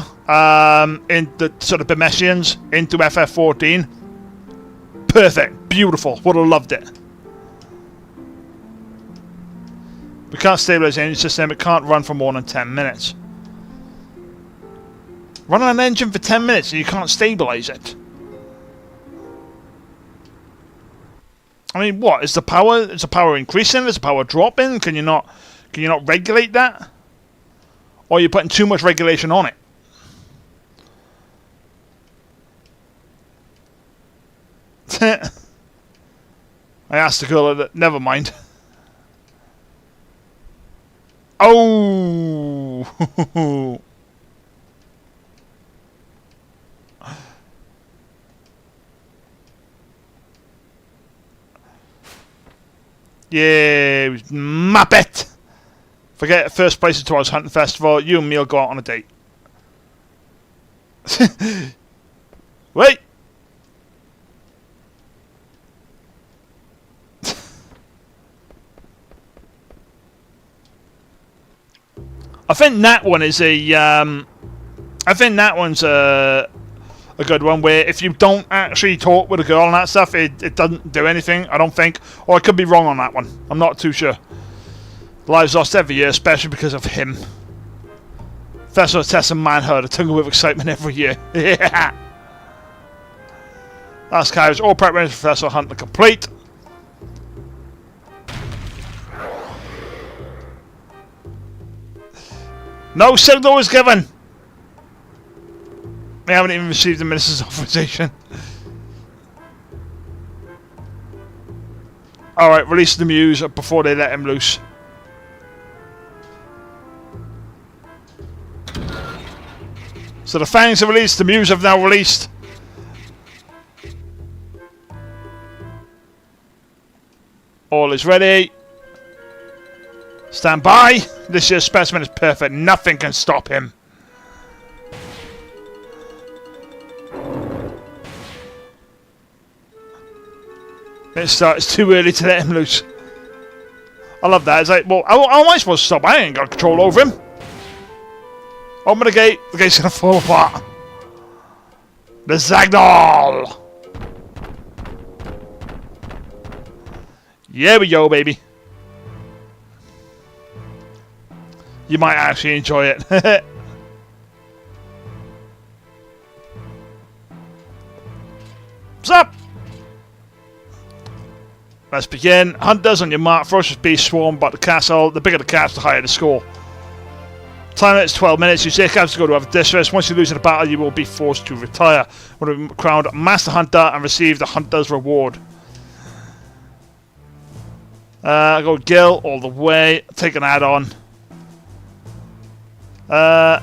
in the sort of Bemesians into FF14, perfect, beautiful, would have loved it. We can't stabilize the engine system. It can't run for more than 10 minutes. Run an engine for 10 minutes and you can't stabilize it. I mean, what is the power? Is the power increasing? Is the power dropping? Can you not regulate that? Or are you putting too much regulation on it? I asked the girl that. Never mind. Oh. Yeah, Muppet! Forget first place at Towards Hunting Festival. You and me will go out on a date. Wait! I think that one is I think that one's a good one where if you don't actually talk with a girl and that stuff, it doesn't do anything, I don't think. Or I could be wrong on that one. I'm not too sure. Lives lost every year, especially because of him. Festival tests of manhood, a tingle with excitement every year. Yeah. Last carriage, all preparations for Festival Hunt are complete. No signal was given! We haven't even received the minister's authorization. Alright, release the muse before they let him loose. So the fangs have released, the muse have now released. All is ready. Stand by. This year's specimen is perfect. Nothing can stop him. It's too early to let him loose. I love that. It's like, well, how am I supposed to stop? I ain't got control over him. Open the gate. The gate's gonna fall apart. The signal. Here we go, baby. You might actually enjoy it. What's up? Let's begin. Hunters on your mark. Ferocious beasts swarm about the castle. The bigger the catch, the higher the score. Time limit is 12 minutes. You take out to go to other districts. Once you lose in a battle, you will be forced to retire. When crowned Master Hunter and receive the Hunter's reward. Go Gil all the way. Take an add-on. I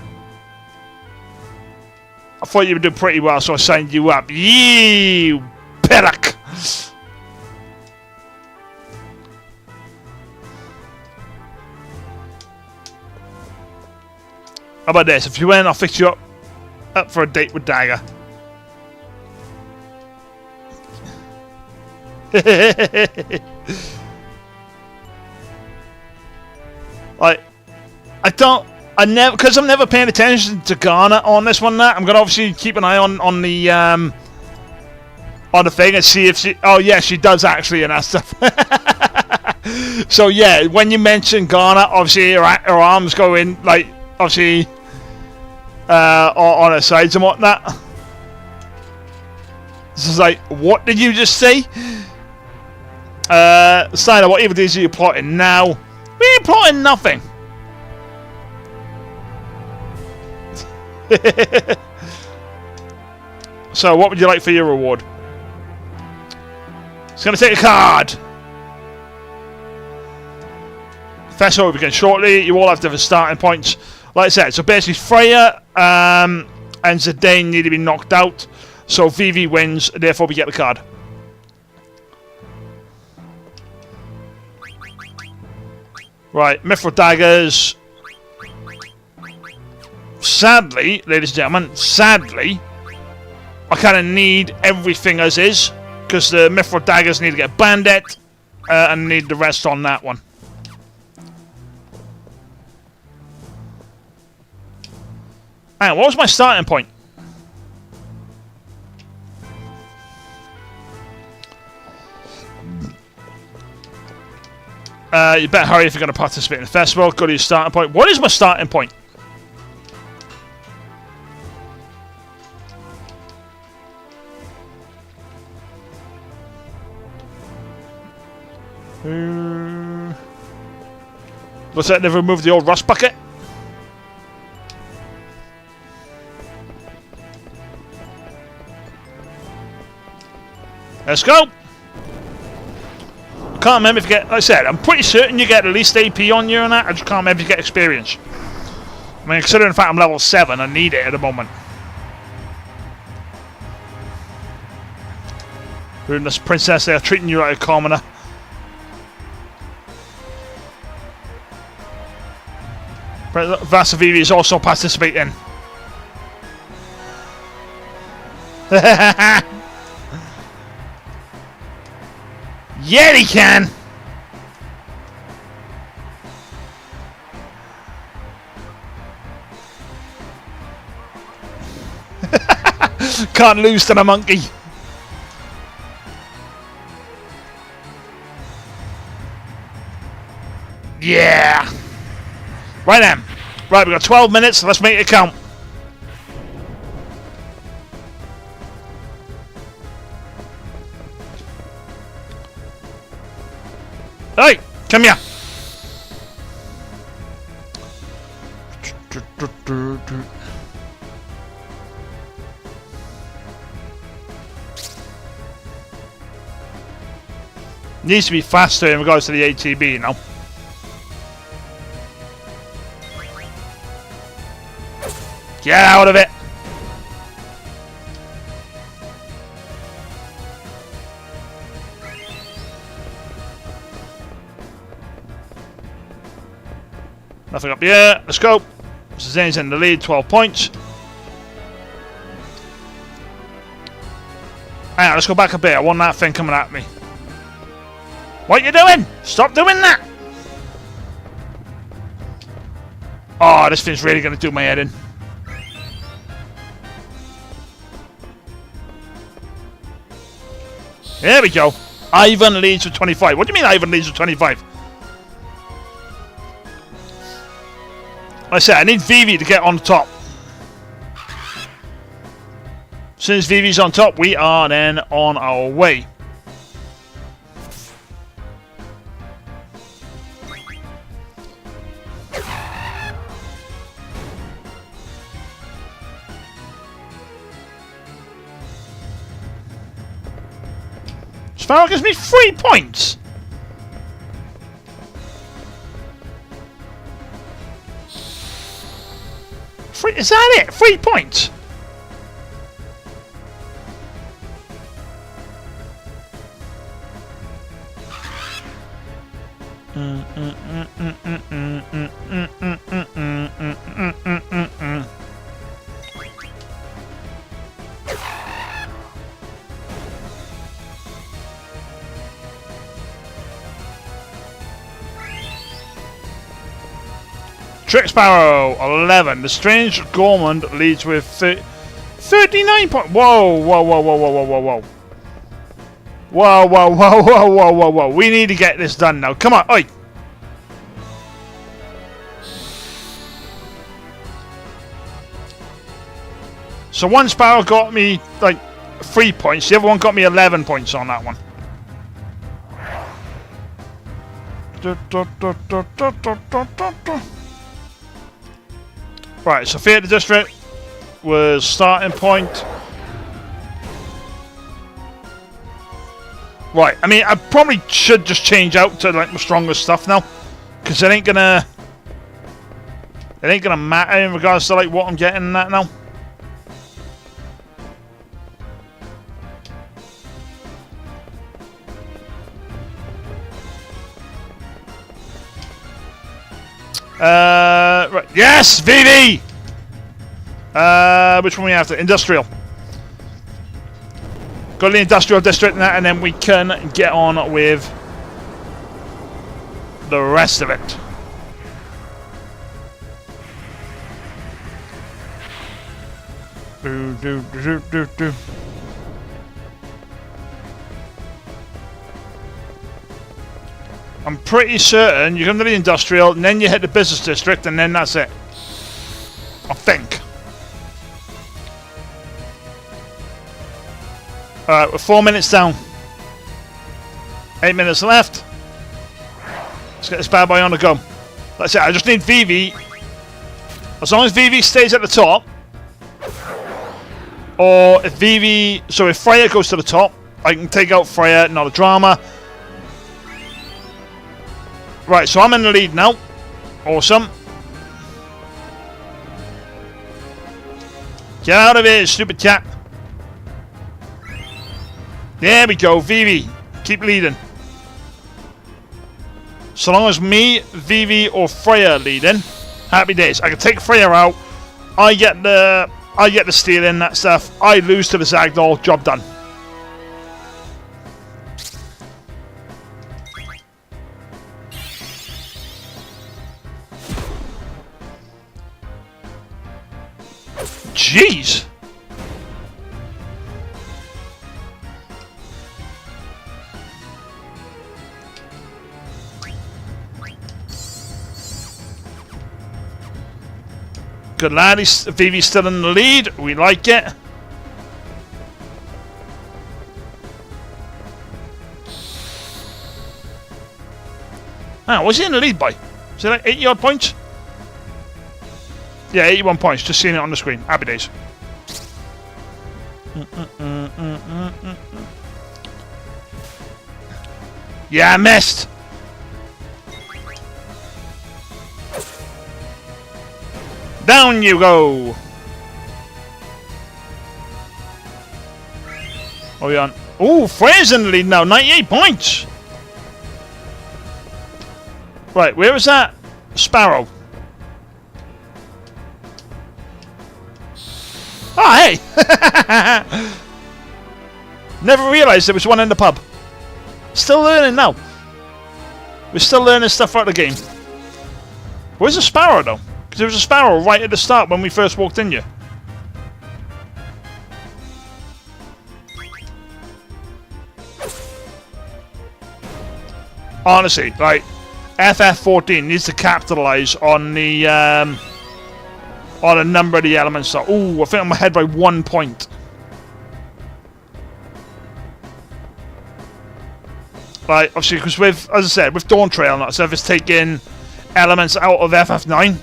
thought you would do pretty well, so I signed you up. Yee, Perek. How about this? If you win, I'll fix you up for a date with Dagger. Because I'm never paying attention to Ghana on this one. I'm gonna obviously keep an eye on the thing and see if she. Oh yeah, she does actually, and that stuff. So yeah, when you mention Ghana, obviously her arms go in, like, obviously on her sides and whatnot. This is like, what did you just say? Steiner, what evil deeds are you plotting now? We ain't plotting nothing. So, what would you like for your reward? It's going to take a card. Festival will begin shortly. You all have different starting points. Like I said, so basically Freya and Zidane need to be knocked out. So Vivi wins, therefore we get the card. Right, Mithril Daggers. Sadly, ladies and gentlemen, sadly, I kind of need everything as is, because the Mithril Daggers need to get Bandit, and need the rest on that one. Hang on, what was my starting point? You better hurry if you're going to participate in the festival. Go to your starting point. What is my starting point? Looks like they've removed the old rust bucket. Let's go. I can't remember if you get, like I said, I'm pretty certain you get at least AP on you and that. I just can't remember if you get experience. I mean, considering the fact I'm level 7, I need it at the moment. Rudeness Princess, they are treating you like a commoner. Vasavivi is also participating. Yeah, he can! Can't lose to the monkey. Yeah! Right then. Right, we've got 12 minutes, let's make it count. Hey, come here. Needs to be faster in regards to the ATB, you know. Get out of it! Nothing up here. Let's go. Zane's in the lead, 12 points. Hang on, let's go back a bit. I want that thing coming at me. What you doing? Stop doing that! Oh, this thing's really going to do my head in. There we go. Ivan leads with 25. What do you mean Ivan leads with 25? Like I said, I need Vivi to get on top. Since Vivi's on top, we are then on our way. Sparrow gives me 3 points. Is that it? 3 points? Trick Sparrow, 11. The Strange Gourmand leads with 39 points. Whoa, whoa, whoa, whoa, whoa, whoa, whoa, whoa. Whoa, whoa, whoa, whoa, whoa, whoa, whoa. We need to get this done now. Come on, oi. So one Sparrow got me, like, 3 points. The other one got me 11 points on that one. Right, so Theatre District was starting point. Right, I mean, I probably should just change out to like my strongest stuff now, because it ain't gonna matter in regards to like what I'm getting in that now. Right. Yes, VV! Which one we have to? Industrial. Go to the Industrial District and that, and then we can get on with the rest of it. Do. I'm pretty certain you come to the Industrial, and then you hit the Business District, and then that's it. I think. Alright, we're 4 minutes down. 8 minutes left. Let's get this bad boy on the go. That's it, I just need Vivi. As long as Vivi stays at the top. Or if Vivi... So if Freya goes to the top, I can take out Freya, not a drama. Right, so I'm in the lead now. Awesome. Get out of here, stupid cat. There we go, Vivi. Keep leading. So long as me, Vivi, or Freya leading, happy days. I can take Freya out. I get the stealing, that stuff. I lose to the Zagdoll. Job done. Jeez! Good lad, Vivi's still in the lead. We like it. Ah, what's he in the lead by? Is it like 80 odd points? Yeah, 81 points. Just seeing it on the screen. Happy days. Yeah, I missed. Down you go. Oh, yeah. Oh, Freya's in the lead now. 98 points. Right, where is that? Sparrow. Oh, hey! Never realised there was one in the pub. Still learning now. We're still learning stuff about the game. Where's the sparrow, though? Because there was a sparrow right at the start when we first walked in here. Honestly, like, FF14 needs to capitalise on the, on a number of the elements. So, ooh, I think I'm ahead by 1 point. Like, obviously, because with, as I said, with Dawn Trail, not stuff is taking elements out of FF9.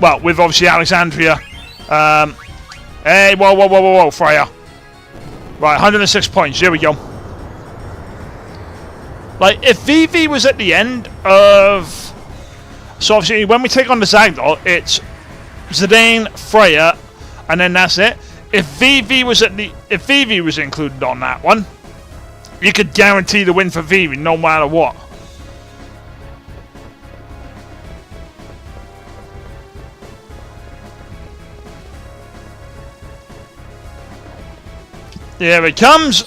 Well, with obviously Alexandria. Hey, whoa, Freya. Right, 106 points. Here we go. Like, if Vivi was at the end of... So, obviously, when we take on the Zagdoll, it's Zidane, Freya, and then that's it. If Vivi was included on that one, you could guarantee the win for Vivi no matter what. Here it comes.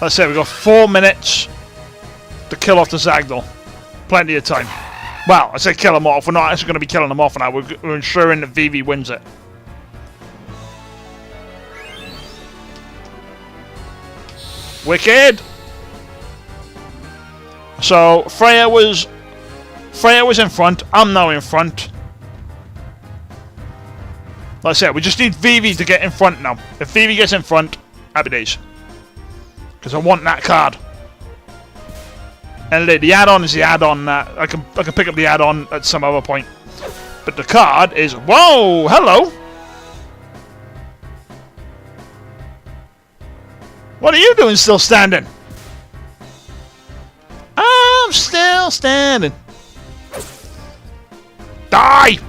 Let's say we've got 4 minutes to kill off the Zagdoll. Plenty of time. Well, I say kill them off. We're not actually going to be killing them off now. We're ensuring that Vivi wins it. Wicked. So Freya was in front. I'm now in front. Like I said, we just need Vivi to get in front now. If Vivi gets in front, happy days. Because I want that card. And the add-on is the add-on. I can pick up the add-on at some other point. But the card is... Whoa! Hello! What are you doing still standing? I'm still standing. Die!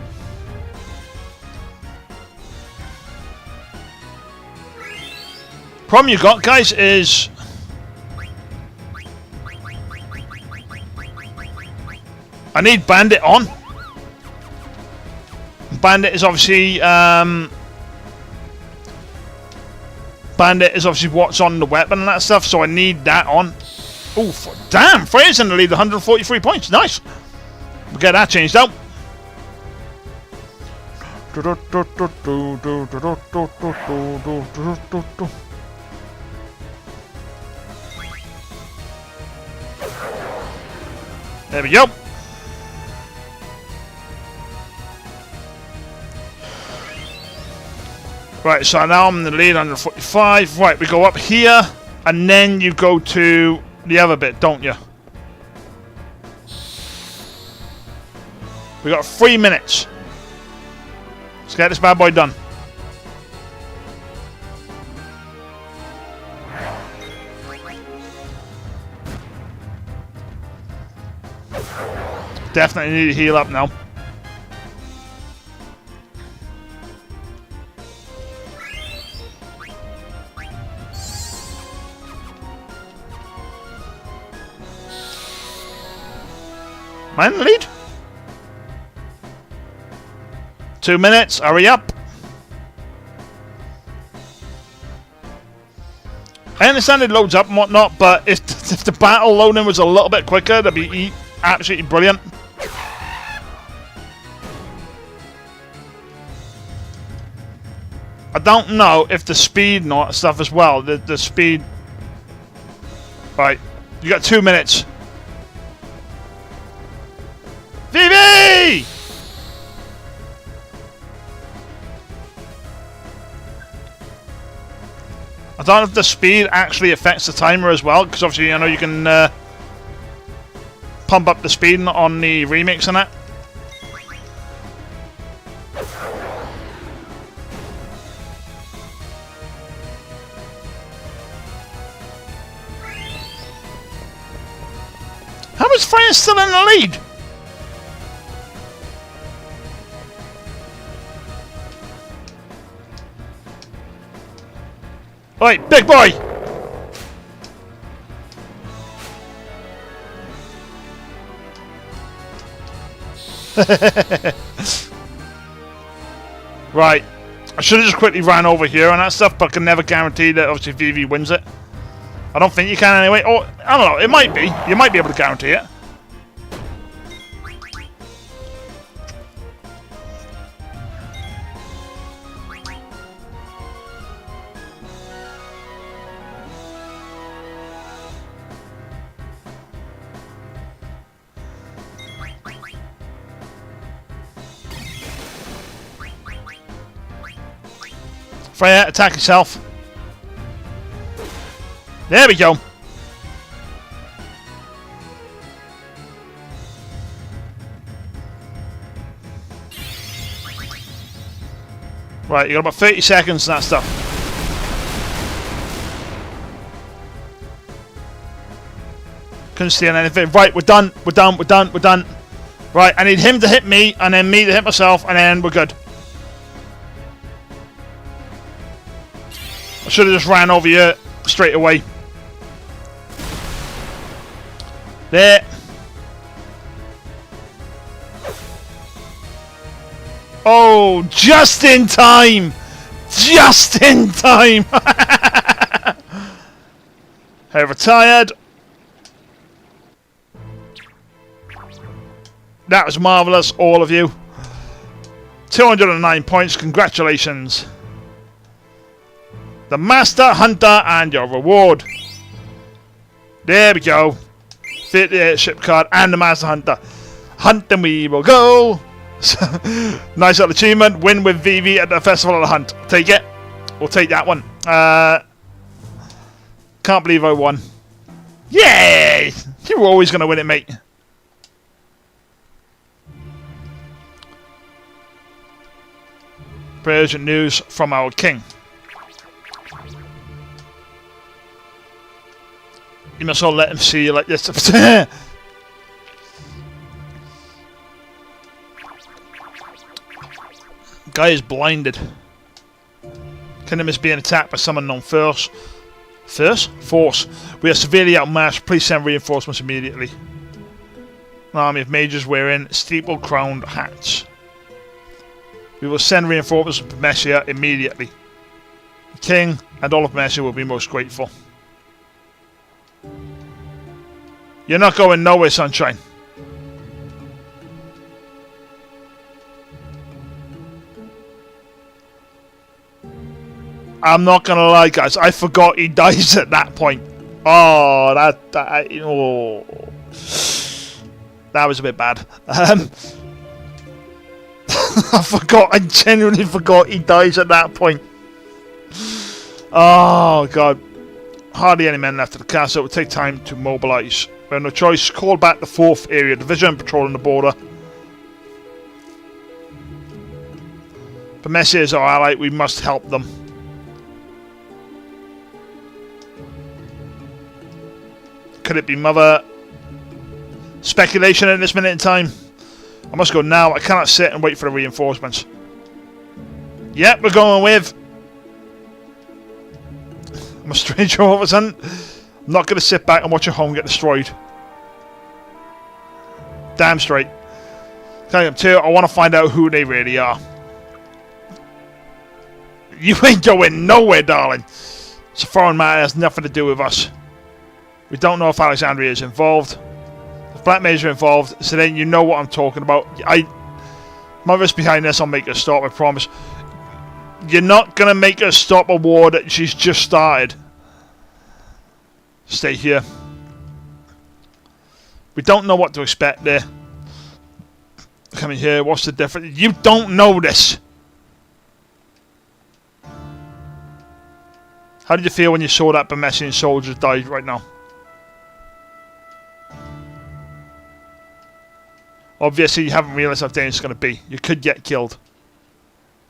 Problem you got, guys, is... I need Bandit on. Bandit is obviously what's on the weapon and that stuff, so I need that on. Oh, damn! Freya's in the lead, 143 points. Nice. We'll get that changed out. There we go. Right, so now I'm in the lead, 145. Right, we go up here, and then you go to the other bit, don't you? We got 3 minutes. Let's get this bad boy done. Definitely need to heal up now. Am I in the lead? 2 minutes, hurry up. I understand it loads up and whatnot, but if the battle loading was a little bit quicker, that'd be absolutely brilliant. I don't know if the speed and all that stuff as well. The speed... Right, you got 2 minutes. Vivi! I don't know if the speed actually affects the timer as well, because obviously, I know you can pump up the speed on the remix and that. How is Freya still in the lead? Oi, big boy! Right. I should have just quickly ran over here and that stuff, but I can never guarantee that obviously Vivi wins it. I don't think you can anyway. Or, I don't know, it might be. You might be able to guarantee it. Freya, attack yourself. There we go. Right, you got about 30 seconds and that stuff. Couldn't see anything. Right, we're done. We're done. We're done. We're done. Right, I need him to hit me, and then me to hit myself, and then we're good. I should have just ran over here straight away. There. Oh, just in time! Just in time! Hey, retired. That was marvellous, all of you. 209 points, congratulations. The Master Hunter and your reward. There we go. Fit the ship card and the Master Hunter. Hunt and we will go. Nice little achievement. Win with Vivi at the Festival of the Hunt. Take it. We'll take that one. Can't believe I won. Yay! You were always going to win it, mate. Urgent news from our king. You must all let him see you like this. Guy is blinded. Kingdom is being attacked by some unknown force. Force. We are severely outmatched. Please send reinforcements immediately. An army of mages wearing steeple-crowned hats. We will send reinforcements to Messia immediately. The king and all of Messia will be most grateful. You're not going nowhere, sunshine. I'm not gonna lie, guys. I forgot he dies at that point. Oh, that was a bit bad. I forgot. I genuinely forgot he dies at that point. Oh god. Hardly any men left at the castle. It will take time to mobilise. We have no choice. Call back the 4th Area Division patrolling the border. But Messia is our ally. We must help them. Could it be Mother? Speculation at this minute in time. I must go now. I cannot sit and wait for the reinforcements. Yep, we're going with. I'm a stranger all of a sudden. I'm not going to sit back and watch your home get destroyed. Damn straight. Telling them too, I want to find out who they really are. You ain't going nowhere, darling. It's a foreign matter. It has nothing to do with us. We don't know if Alexandria is involved. If Black Mage are involved, so then you know what I'm talking about. Mother's behind this. I'll make her stop, I promise. You're not going to make her stop a war that she's just started. Stay here. We don't know what to expect there. Coming here, what's the difference? You don't know this. How did you feel when you saw that Burmesian soldier died right now? Obviously, you haven't realised how dangerous it's going to be. You could get killed.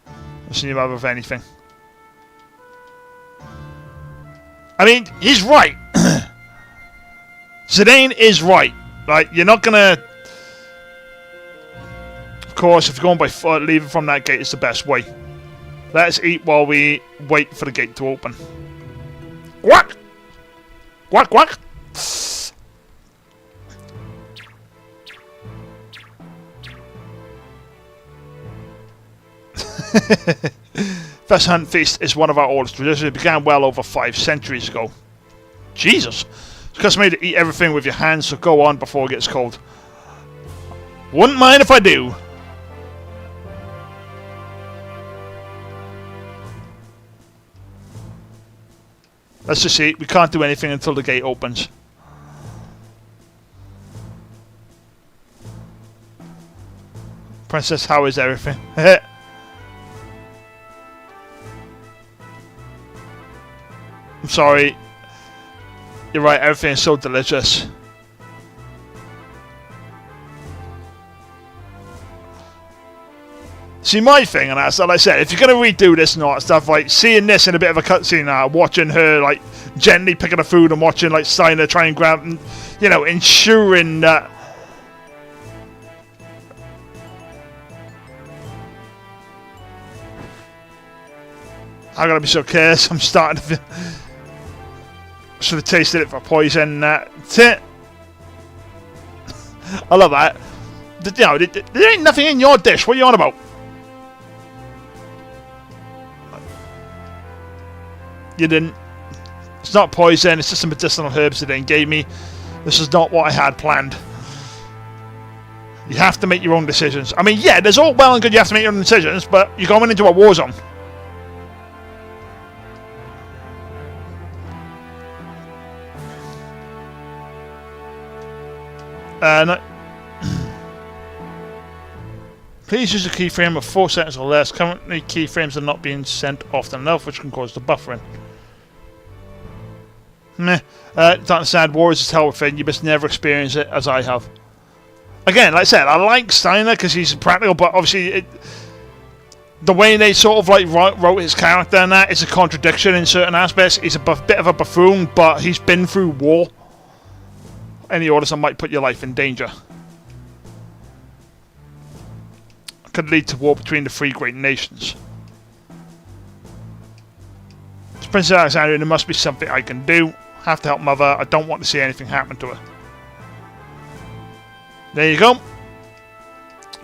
I've seen you out of anything. I mean, he's right. Zidane is right. Like, you're not going to... Of course, if you're going by foot, leaving from that gate is the best way. Let us eat while we wait for the gate to open. Quack! Quack, quack! First Hunt Feast is one of our oldest traditions. It began well over 5 centuries ago. Jesus! It's customary to eat everything with your hands, so go on before it gets cold. Wouldn't mind if I do. Let's just see. We can't do anything until the gate opens. Princess, how is everything? I'm sorry. You're right, everything is so delicious. See, my thing, and that's like I said, if you're going to redo this and all that stuff, like, seeing this in a bit of a cutscene, watching her, like, gently picking the food and watching, like, Steiner try and grab, and, you know, ensuring that... I'm going to be so careless, I'm starting to feel... Should have tasted it for poison. That's it. I love that. You know, there ain't nothing in your dish. What are you on about? You didn't. It's not poison. It's just some medicinal herbs that they gave me. This is not what I had planned. You have to make your own decisions. I mean, yeah, there's all well and good you have to make your own decisions, but you're going into a war zone. No. Please use a keyframe of 4 seconds or less. Currently, keyframes are not being sent often enough, which can cause the buffering. Meh. Don't understand. War is a terrible thing. You must never experience it, as I have. Again, like I said, I like Steiner because he's practical, but obviously, the way they sort of like wrote his character and that is a contradiction in certain aspects. He's a bit of a buffoon, but he's been through war. Any orders that might put your life in danger. Could lead to war between the 3 great nations. It's Princess Alexandria, there must be something I can do. Have to help Mother. I don't want to see anything happen to her. There you go.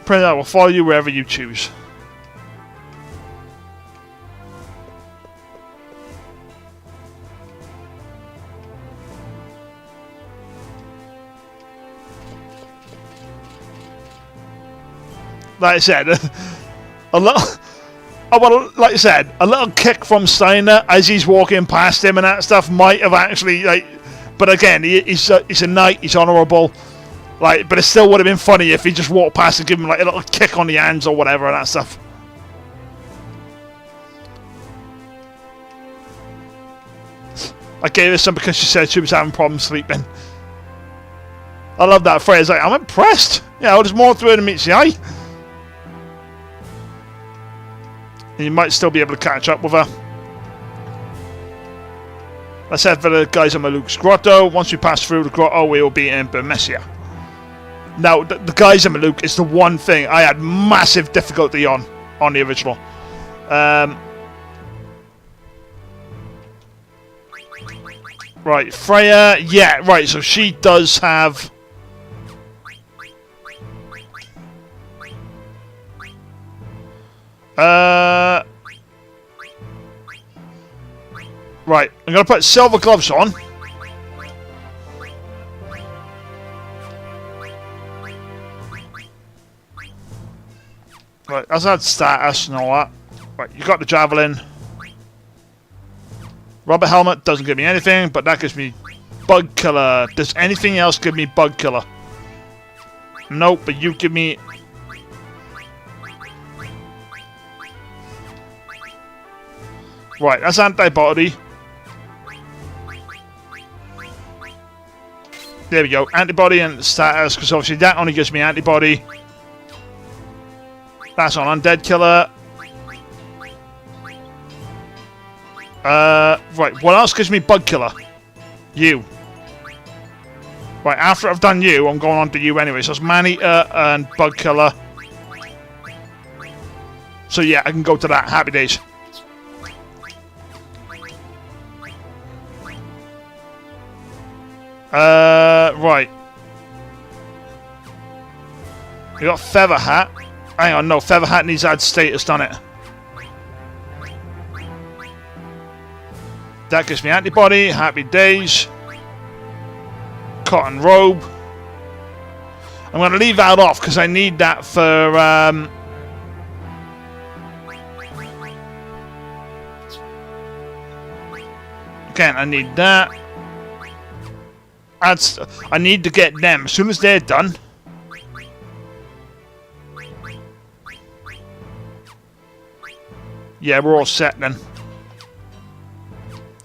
Princess, I will follow you wherever you choose. Like I said, a little, like I said, a little kick from Steiner as he's walking past him and that stuff might have actually, like, but again, he's a knight, he's honourable, like, but it still would have been funny if he just walked past and give him like a little kick on the hands or whatever and that stuff. I gave her some because she said she was having problems sleeping. I love that phrase, like, I'm impressed. Yeah, there's more to it than meets the eye. And you might still be able to catch up with her. Let's head for the guys at Maluk's grotto. Once we pass through the grotto, we will be in Burmesia. Now, the guys at Maluk is the one thing I had massive difficulty on the original. Right, Freya. Yeah, right. So she does have. Right, I'm going to put silver gloves on. Right, that's had status and all that. Right, you got the javelin. Rubber helmet doesn't give me anything, but that gives me bug killer. Does anything else give me bug killer? Nope, but you give me... Right, that's anti-body. There we go. Antibody and status, because obviously that only gives me antibody. That's on undead killer. Right. What else gives me bug killer? You. Right. After I've done you, I'm going on to you anyway. So it's man eater and bug killer. So yeah, I can go to that. Happy days. Right. You got feather hat. Hang on, no, feather hat needs to add status, doesn't it? That gives me antibody. Happy days. Cotton robe. I'm going to leave that off because I need that for again, I need that. I need to get them as soon as they're done. Yeah, we're all set then.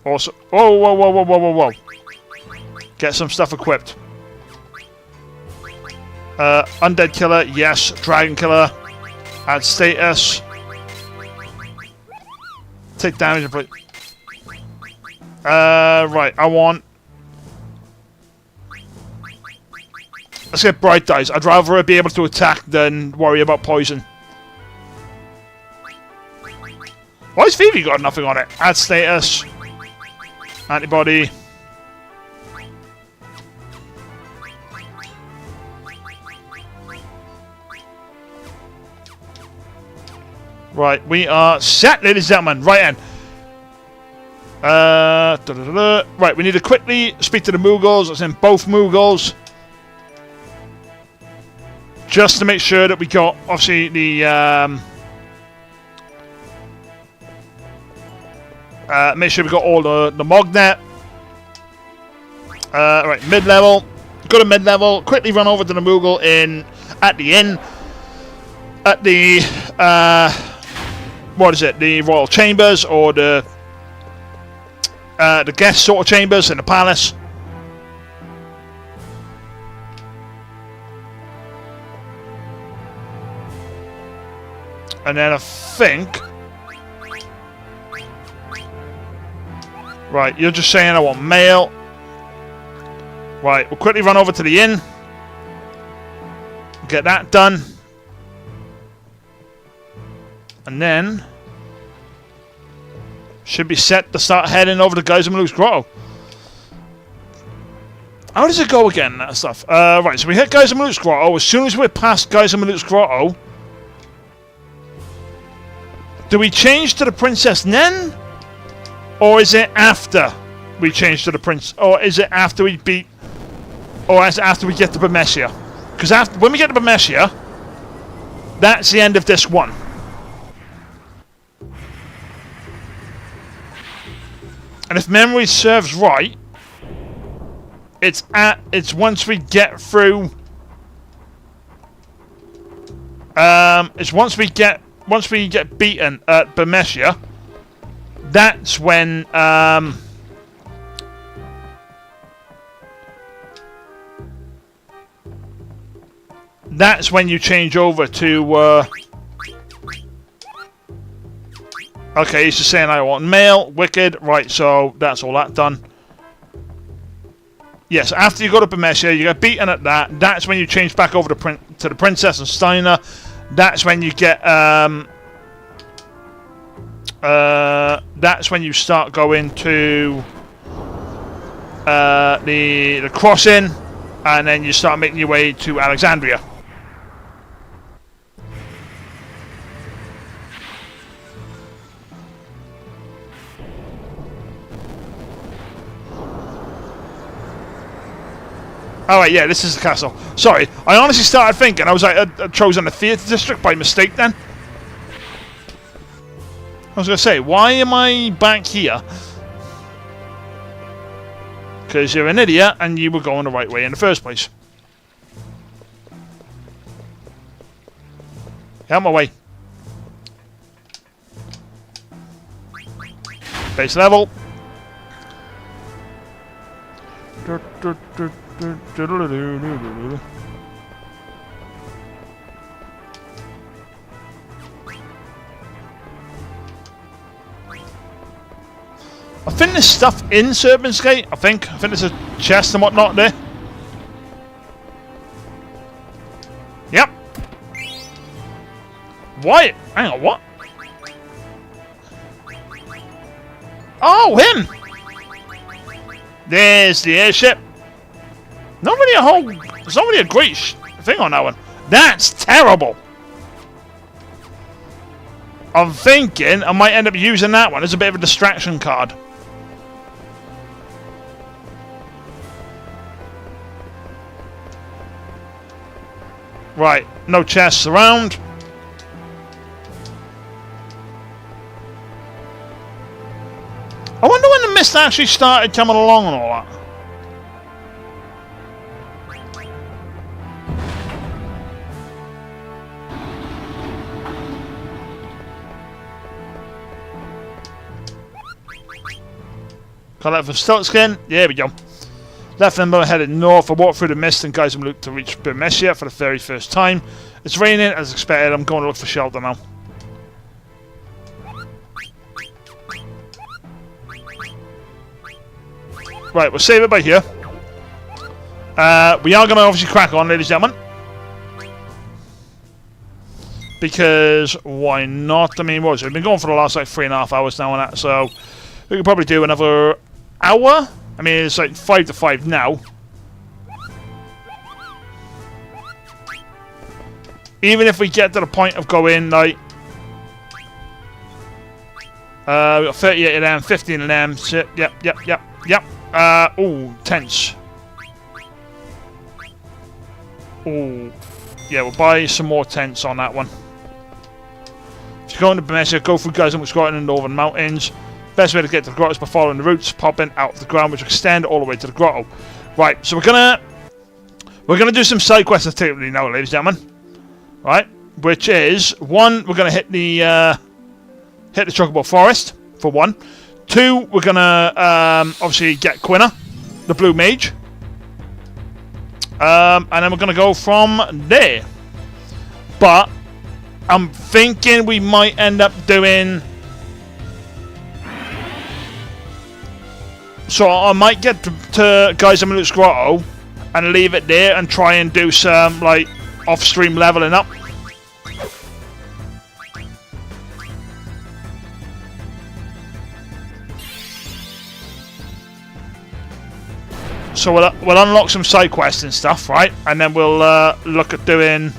Also, whoa, whoa, whoa, whoa, whoa, whoa, whoa. Get some stuff equipped. Undead killer, yes. Dragon killer. Add status. Take damage and put. Right, I want. Let's get bright eyes. I'd rather be able to attack than worry about poison. Why has Phoebe got nothing on it? Add status. Antibody. Right, we are set, ladies and gentlemen. Right in. Right, we need to quickly speak to the Moogles. It's in both Moogles. Just to make sure that we got, obviously, the... make sure we got all the Mognet. Right, mid-level. Go to mid-level. Quickly run over to the Moogle at the inn. At the... what is it? The Royal Chambers or the guest sort of chambers in the palace. And then I think... Right, you're just saying I want mail. Right, we'll quickly run over to the inn. Get that done. And then... should be set to start heading over to Geysermaloof's Grotto. How does it go again, that stuff? Right, so we hit Geysermaloof's Grotto. As soon as we're past Geysermaloof's Grotto... do we change to the Princess Nen? Or is it after we change to the Prince? Or is it after we beat... or is it after we get to Bemesia? Because when we get to Bemesia, that's the end of this one. And if memory serves right, it's once we get through... it's once we get beaten at Bemesia, that's when you change over to okay, he's just saying I want mail, wicked, right, so that's all that done. Yes, after you go to Bemesia, you get beaten at that, that's when you change back over to the Princess and Steiner. That's when you get that's when you start going to the crossing, and then you start making your way to Alexandria. Alright, yeah, this is the castle. Sorry, I honestly started thinking I was like, I'd chosen the theatre district by mistake then. I was going to say, why am I back here? Because you're an idiot and you were going the right way in the first place. Get out of my way. Base level. I think there's stuff in Serpent's Gate. I think there's a chest and whatnot there. Yep. Why? Hang on, what? Oh, him! There's the airship. Not really a whole... There's not really a great thing on that one. That's terrible! I'm thinking I might end up using that one as a bit of a distraction card. Right, no chests around. I wonder when the mist actually started coming along and all that. Collect for stilt skin. There we go. Left Lindblum headed north. I walked through the mist and guys, I'm looking to reach Burmesia for the very first time. It's raining as expected. I'm going to look for shelter now. Right, we'll save it by here. We are going to obviously crack on, ladies and gentlemen. Because why not? I mean, what was it? We've been going for the last like 3.5 hours now and that, so we could probably do another hour. I mean, it's like 5 to 5 now. Even if we get to the point of going like we got 38 of them, 15 of them. So, yep. Oh, tents. Oh, yeah, we'll buy some more tents on that one. If you're going to Burmesia, go through guys and what's got in the northern mountains. Best way to get to the grotto is by following the roots, popping out of the ground, which extend all the way to the grotto. Right, so we're gonna do some side quests activity now, ladies and gentlemen. Right, which is one, we're gonna hit the Chocobo Forest for one. 2, we're gonna obviously get Quina, the blue mage, and then we're gonna go from there. But I'm thinking we might end up doing. So I might get to Guys Amalut's Grotto and leave it there and try and do some like off-stream leveling up. So we'll unlock some side quests and stuff, right? And then we'll look at doing.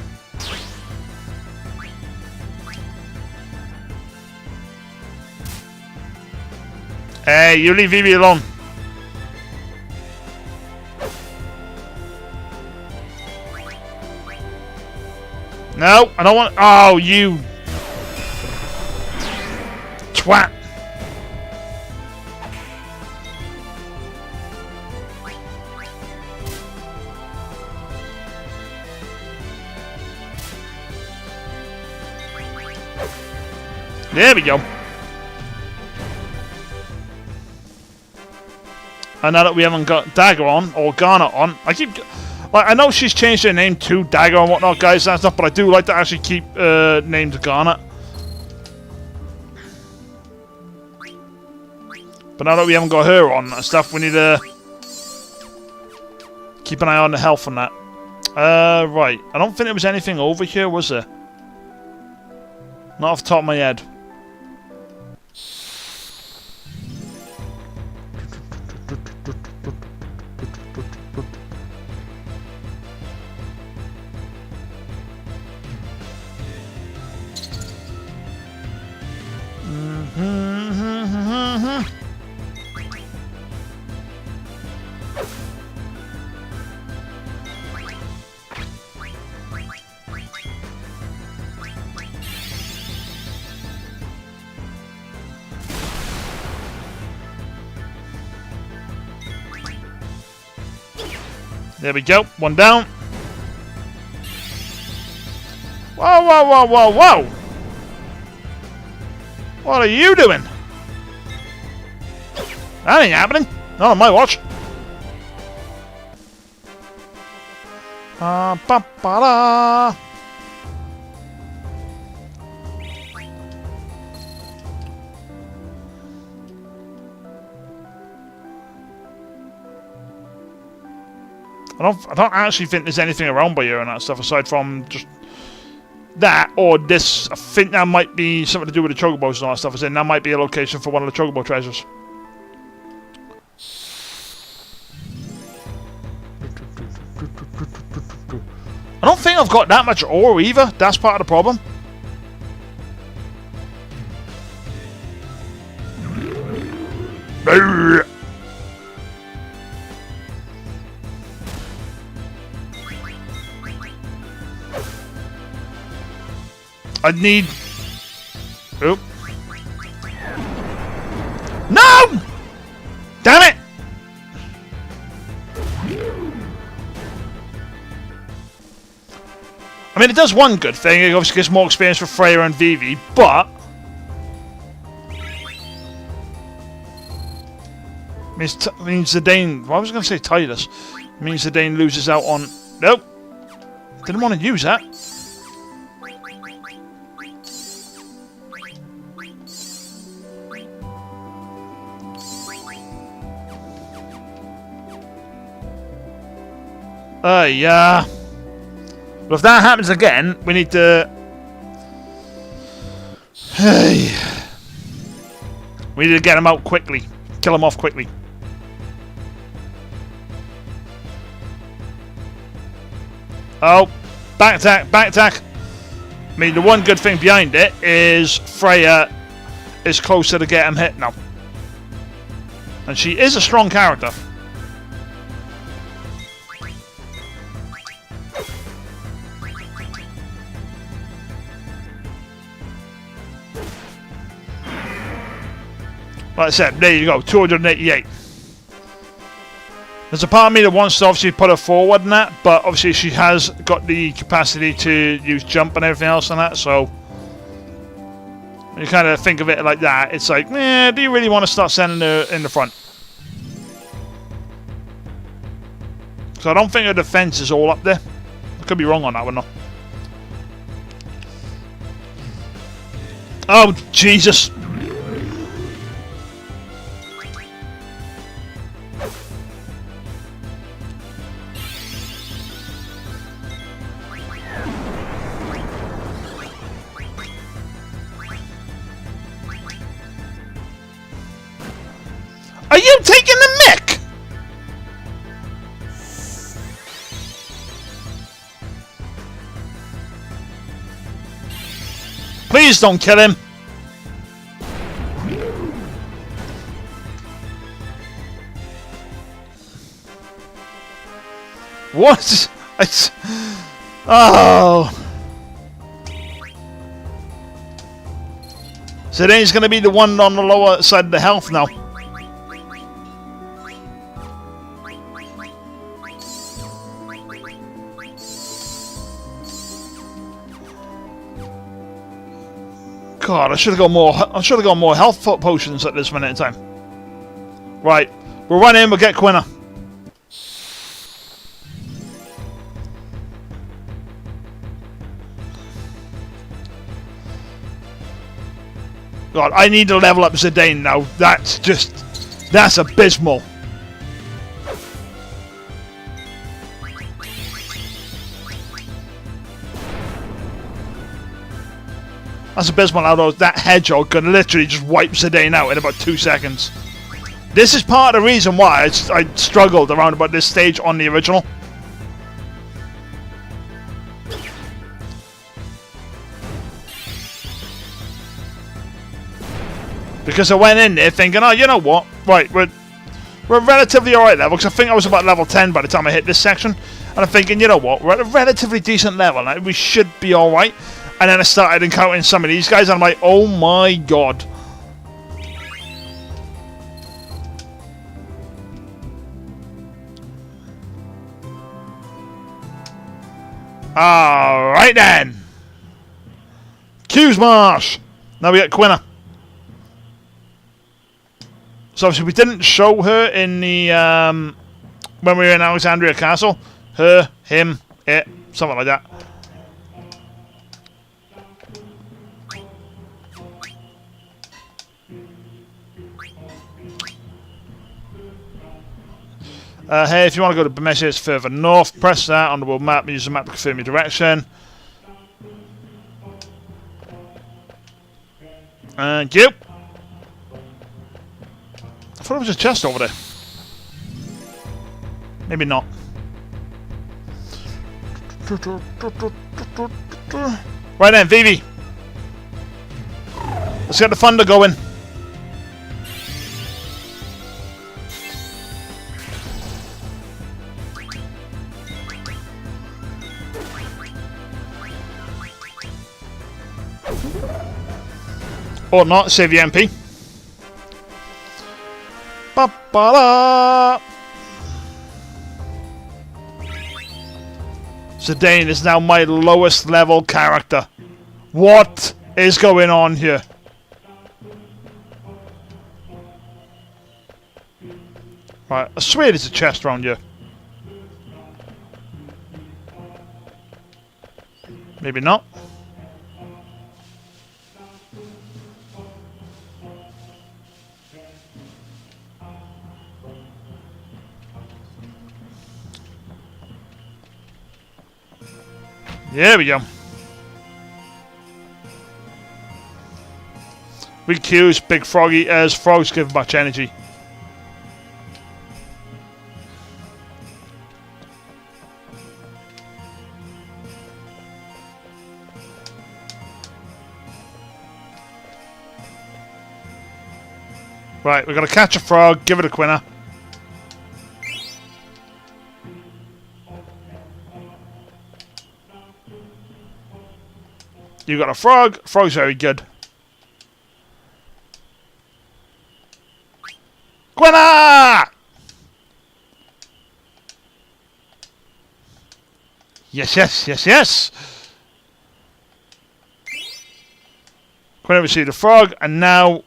Hey, you leave Vivi alone. No, I don't want. Oh, you twat. There we go. And now that we haven't got Dagger on, or Garnet on, I keep... Like, I know she's changed her name to Dagger and whatnot, guys, and stuff, but I do like to actually keep named Garnet. But now that we haven't got her on and stuff, we need to keep an eye on the health on that. Right. I don't think there was anything over here, was there? Not off the top of my head. There we go. One down. Whoa, whoa, whoa, whoa, whoa! What are you doing? That ain't happening. Not on my watch. Ba-ba-da. I don't actually think there's anything around by here and that stuff aside from just that or this. I think that might be something to do with the chocobos and all that stuff. As in, that might be a location for one of the chocobo treasures. I don't think I've got that much ore either. That's part of the problem. I need... Oop. No! Damn it! I mean, it does one good thing. It obviously gives more experience for Freya and Vivi, but... means Zidane... Well, I was going to say Titus. Means Zidane loses out on... Nope. Didn't want to use that. Yeah. But if that happens again, we need to... Hey. We need to get him out quickly. Kill him off quickly. Oh. Back attack, back attack. I mean, the one good thing behind it is Freya is closer to get him hit now. And she is a strong character. Like I said, there you go, 288. There's a part of me that wants to obviously put her forward in that, but obviously she has got the capacity to use jump and everything else on that, so... When you kind of think of it like that, it's like, eh, do you really want to start sending her in the front? So I don't think her defense is all up there. I could be wrong on that one though. Oh, Jesus! Are you taking the mick? Please don't kill him. What? It's... Oh. So then he's going to be the one on the lower side of the health now. God, I should have got more. I should have got more health potions at this minute in time. Right, we'll run in. We'll get Quinna. God, I need to level up Zidane now. That's abysmal. That's abysmal how that hedgehog can literally just wipe Zidane out in about 2 seconds. This is part of the reason why I struggled around about this stage on the original. Because I went in there thinking, oh, you know what? Right, we're relatively alright level, because I think I was about level 10 by the time I hit this section. And I'm thinking, you know what? We're at a relatively decent level, now. We should be alright. And then I started encountering some of these guys, and I'm like, oh my god. Alright then. Q's Marsh. Now we get Quinna. So obviously we didn't show her in the when we were in Alexandria Castle. Her, him, Yeah, something like that. Hey, if you want to go to messages further north, press that on the world map and use the map to confirm your direction. Thank you. I thought it was a chest over there. Maybe not. Right then, Vivi. Let's get the thunder going. Or not, save the MP. Ba-ba-da! Zidane is now my lowest level character. What is going on here? Right, I swear there's a chest around here. Maybe not. There we go. We Q's big frog eaters. Frogs give much energy. Right, we're gonna catch a frog, give it a quinner. You got a frog. Frog's very good. Quinner! Yes, yes, yes, yes. Quinner received a frog, and now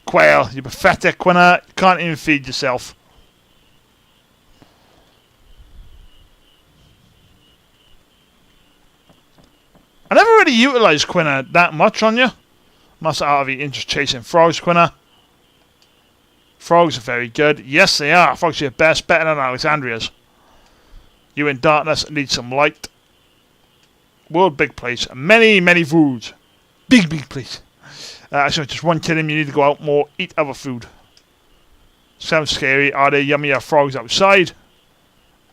Quail, you pathetic Quinner. You can't even feed yourself. I never really utilised Quinner that much on you. Must out of eating just chasing frogs, Quinner. Frogs are very good. Yes, they are. Frogs are your best, better than Alexandria's. You in darkness need some light. World big place. Many, many foods. Big, big place. Actually, just one killing. You need to go out more. Eat other food. Sounds scary. Are there yummier frogs outside?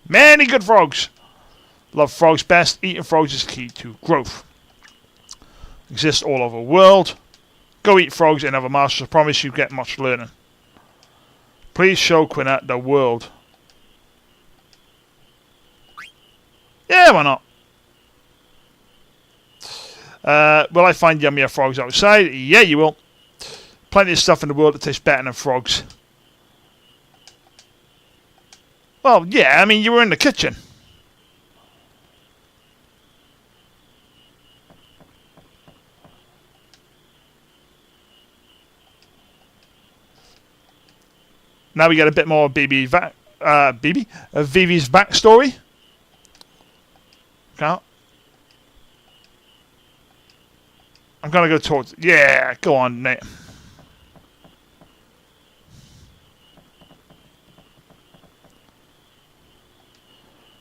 Many good frogs. Love frogs best. Eating frogs is key to growth. Exist all over the world. Go eat frogs in other masters. I promise you get much learning. Please show Quinner the world. Yeah, why not? Will I find yummier frogs outside? Yeah, you will. Plenty of stuff in the world that tastes better than frogs. Well, yeah, I mean, you were in the kitchen. Now we get a bit more of Vivi's backstory. Okay. I'm gonna go towards. Yeah, go on, Nate.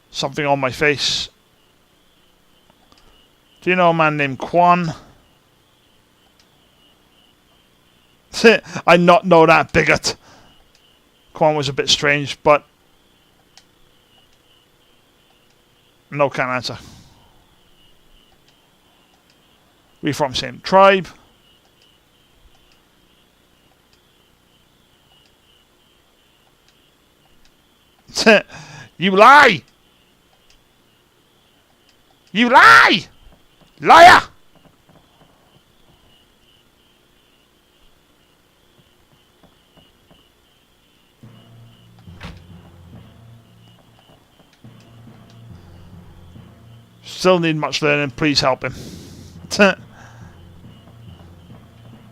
Something on my face. Do you know a man named Quan? I not know that bigot. Quan was a bit strange, but no, can't answer. We from same tribe. You lie! You lie! Liar! Still need much learning. Please help him.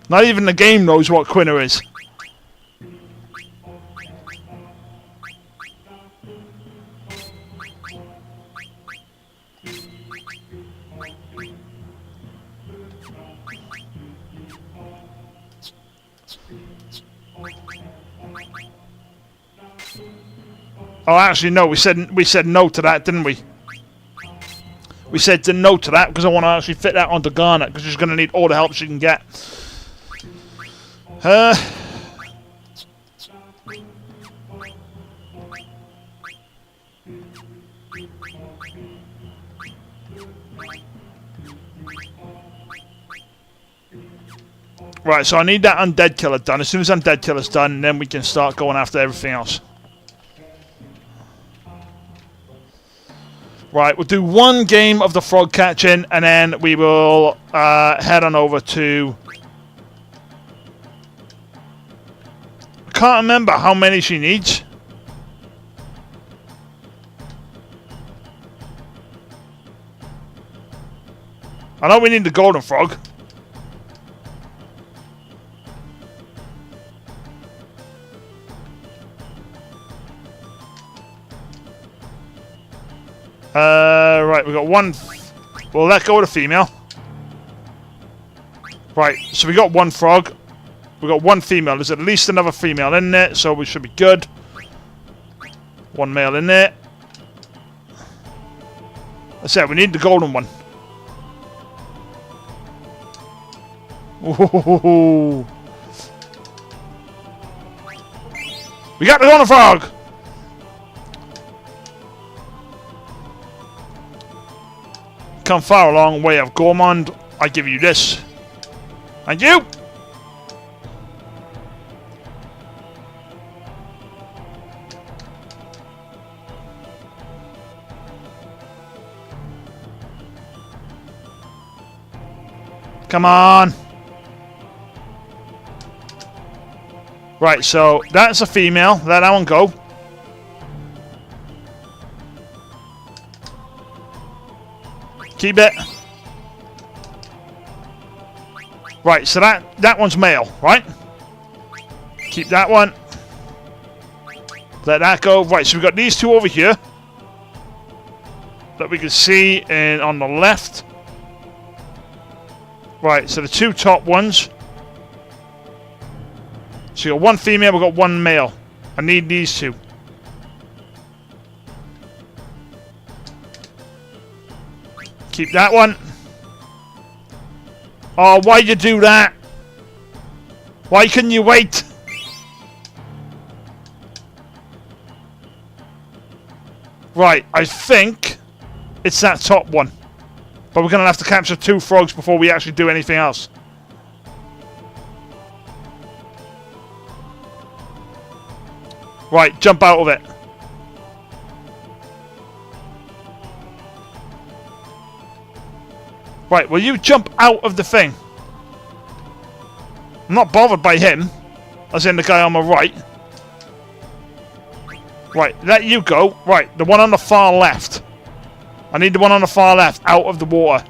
Not even the game knows what Quinner is. Oh, actually, no. We said no to that, didn't we? We said no to that because I want to actually fit that onto Garnet because she's going to need all the help she can get. Right, so I need that undead killer done. As soon as undead killer's done, then we can start going after everything else. Right, we'll do one game of the frog catching, and then we will head on over to... I can't remember how many she needs. I know we need the golden frog. Right, we got one. We'll let go of the female. Right, so we got one frog. We got one female. There's at least another female in there, so we should be good. One male in there. I said we need the golden one. Ooh. We got the golden frog. Come far a long way of Gormand. I give you this. And you! Come on! Right, so that's a female. Let that one go. Keep it. Right, so that one's male, right? Keep that one. Let that go. Right, so we've got these two over here that we can see in on the left. Right, so the two top ones. So you got one female, we've got one male. I need these two. Keep that one. Oh, why'd you do that? Why couldn't you wait? Right, I think it's that top one. But we're going to have to capture 2 frogs before we actually do anything else. Right, jump out of it. Right, will you jump out of the thing? I'm not bothered by him. As in the guy on my right. Right, let you go. Right, the one on the far left. I need the one on the far left out of the water.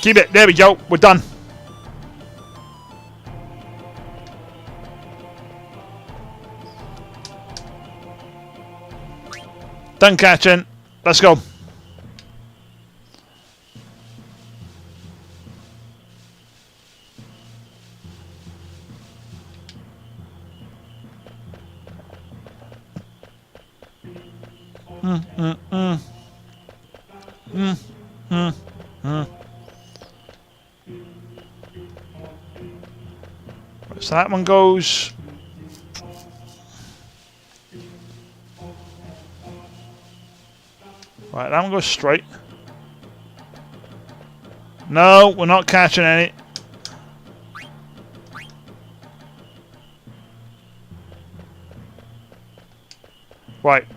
Keep it. There we go. We're done. Done catching. Let's go. So that one goes. Right, that one goes straight. No, we're not catching any. Right.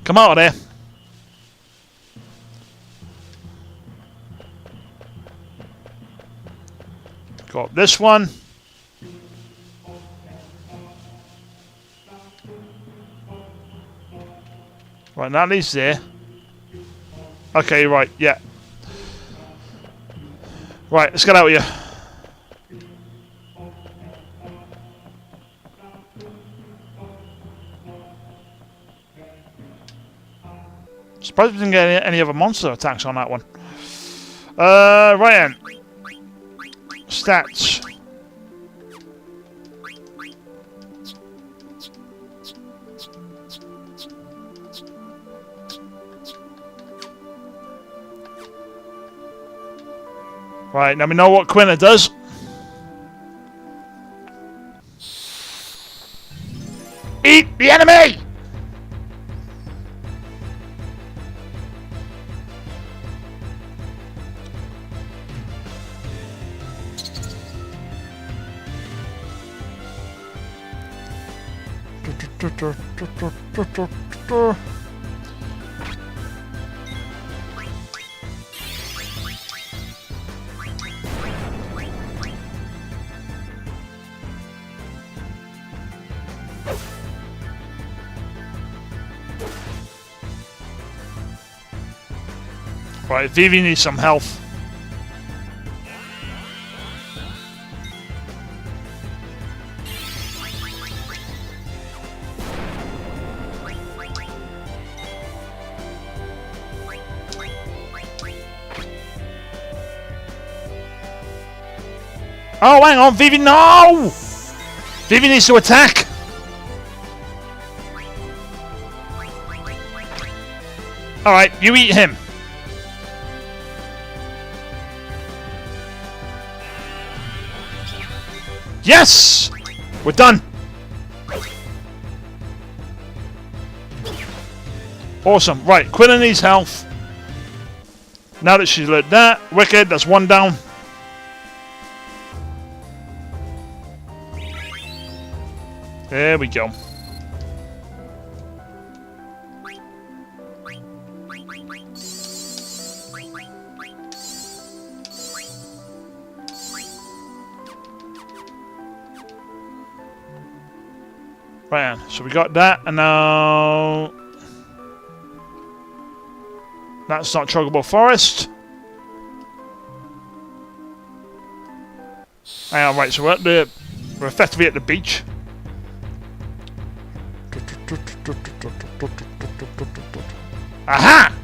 Come out of there. Got this one. Right, that leads there. Okay, right, yeah. Right, let's get out of here. Surprised we didn't get any other monster attacks on that one. Right then. Stats. Right, now we know what Quina does. Eat the enemy! Right, Vivi needs some health. Oh, hang on, Vivi, no! Vivi needs to attack! Alright, you eat him. Yes! We're done! Awesome. Right, Quina needs health. Now that she's lit that, wicked, that's one down. There we go. Right, so we got that, and now that's not Chocobo Forest. Hang on, right, so we're effectively at the beach. Aha!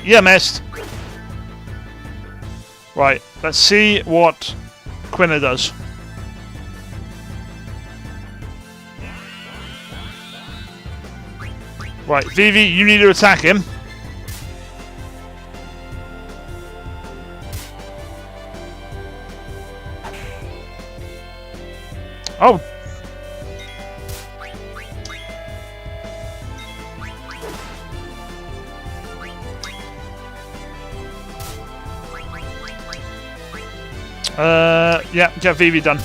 You missed. Right, let's see what Quina does. Right, Vivi, you need to attack him. Oh. Yeah, get Vivi done.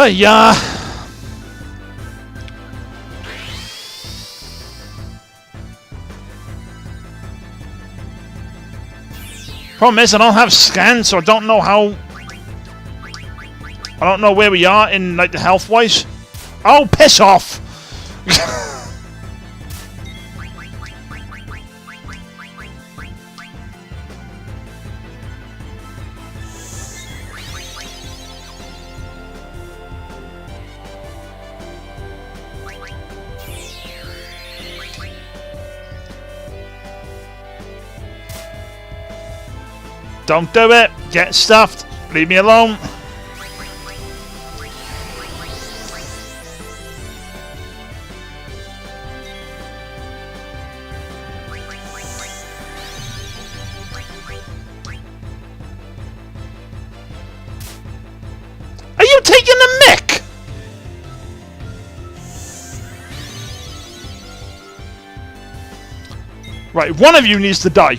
Yeah. Problem is, I don't have scans, so I don't know how. I don't know where we are in like the health wise. Oh, piss off! Don't do it! Get stuffed! Leave me alone! Are you taking the mick? Right, one of you needs to die.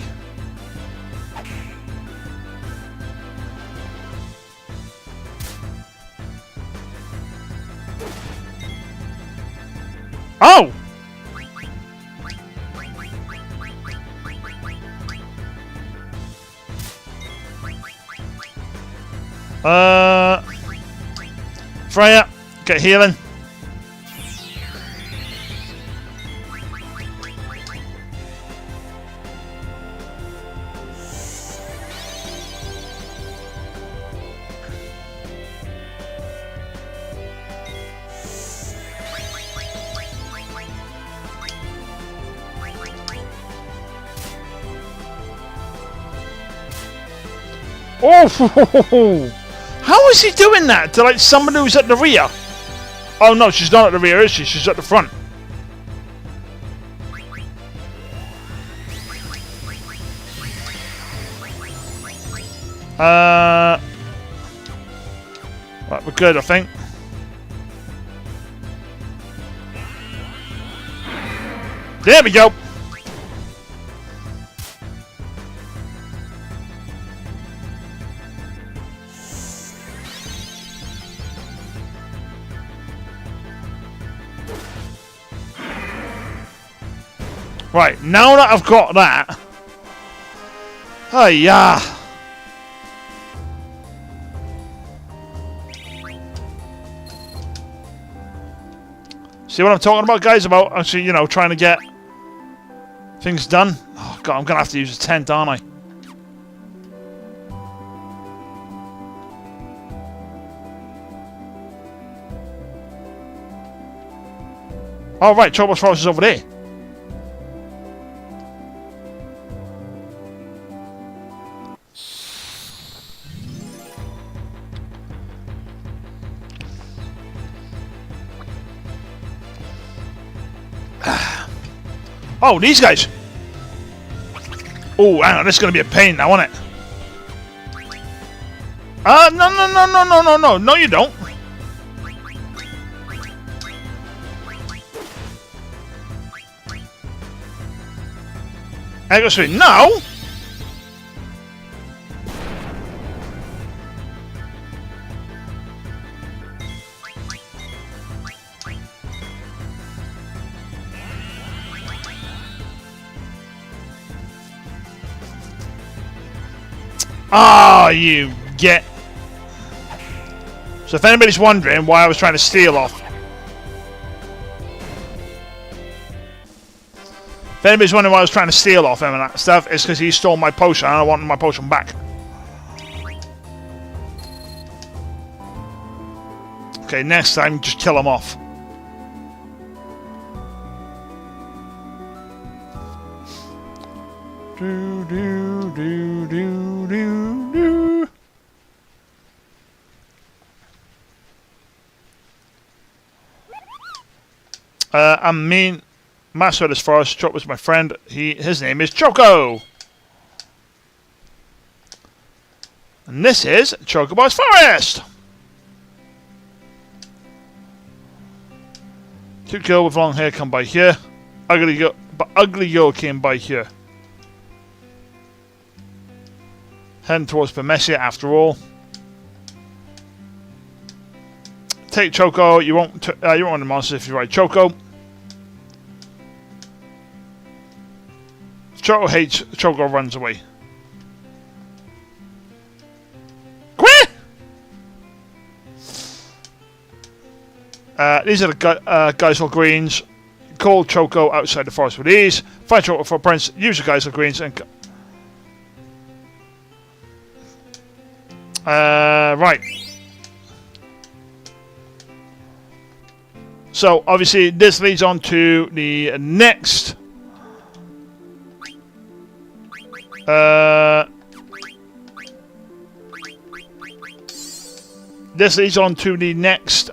Oh! Freya, get healing. Oh, how is he doing that to like someone who's at the rear? Oh no, she's not at the rear, is she? She's at the front. Right, we're good, I think. There we go. Right, now that I've got that... Oh, yeah. See what I'm talking about, guys? About actually, you know, trying to get things done. Oh, God, I'm going to have to use a tent, aren't I? Oh, right, Chocobo's Forest is over there. Oh, these guys! Oh, hang on, this is going to be a pain now, isn't it? No, you don't. I go straight. No! Ah, you get. So if anybody's wondering why I was trying to steal off. If anybody's wondering why I was trying to steal off him and that stuff, it's because he stole my potion and I wanted my potion back. Okay, next time just kill him off. Do, do, do, do, do, do. I'm mean. Master of this forest. Choco was my friend. His name is Choco. And this is Chocobo's Forest. Cute girl with long hair come by here. Ugly girl came by here. Heading towards Permesia after all. Take Choco. You won't want the monsters if you ride Choco. Choco hates. Choco runs away. Quit! These are the Geisel Greens. Call Choco outside the forest with ease. Find Choco for Prince. Use the Geisel Greens and. Right. So obviously this leads on to the next. This leads on to the next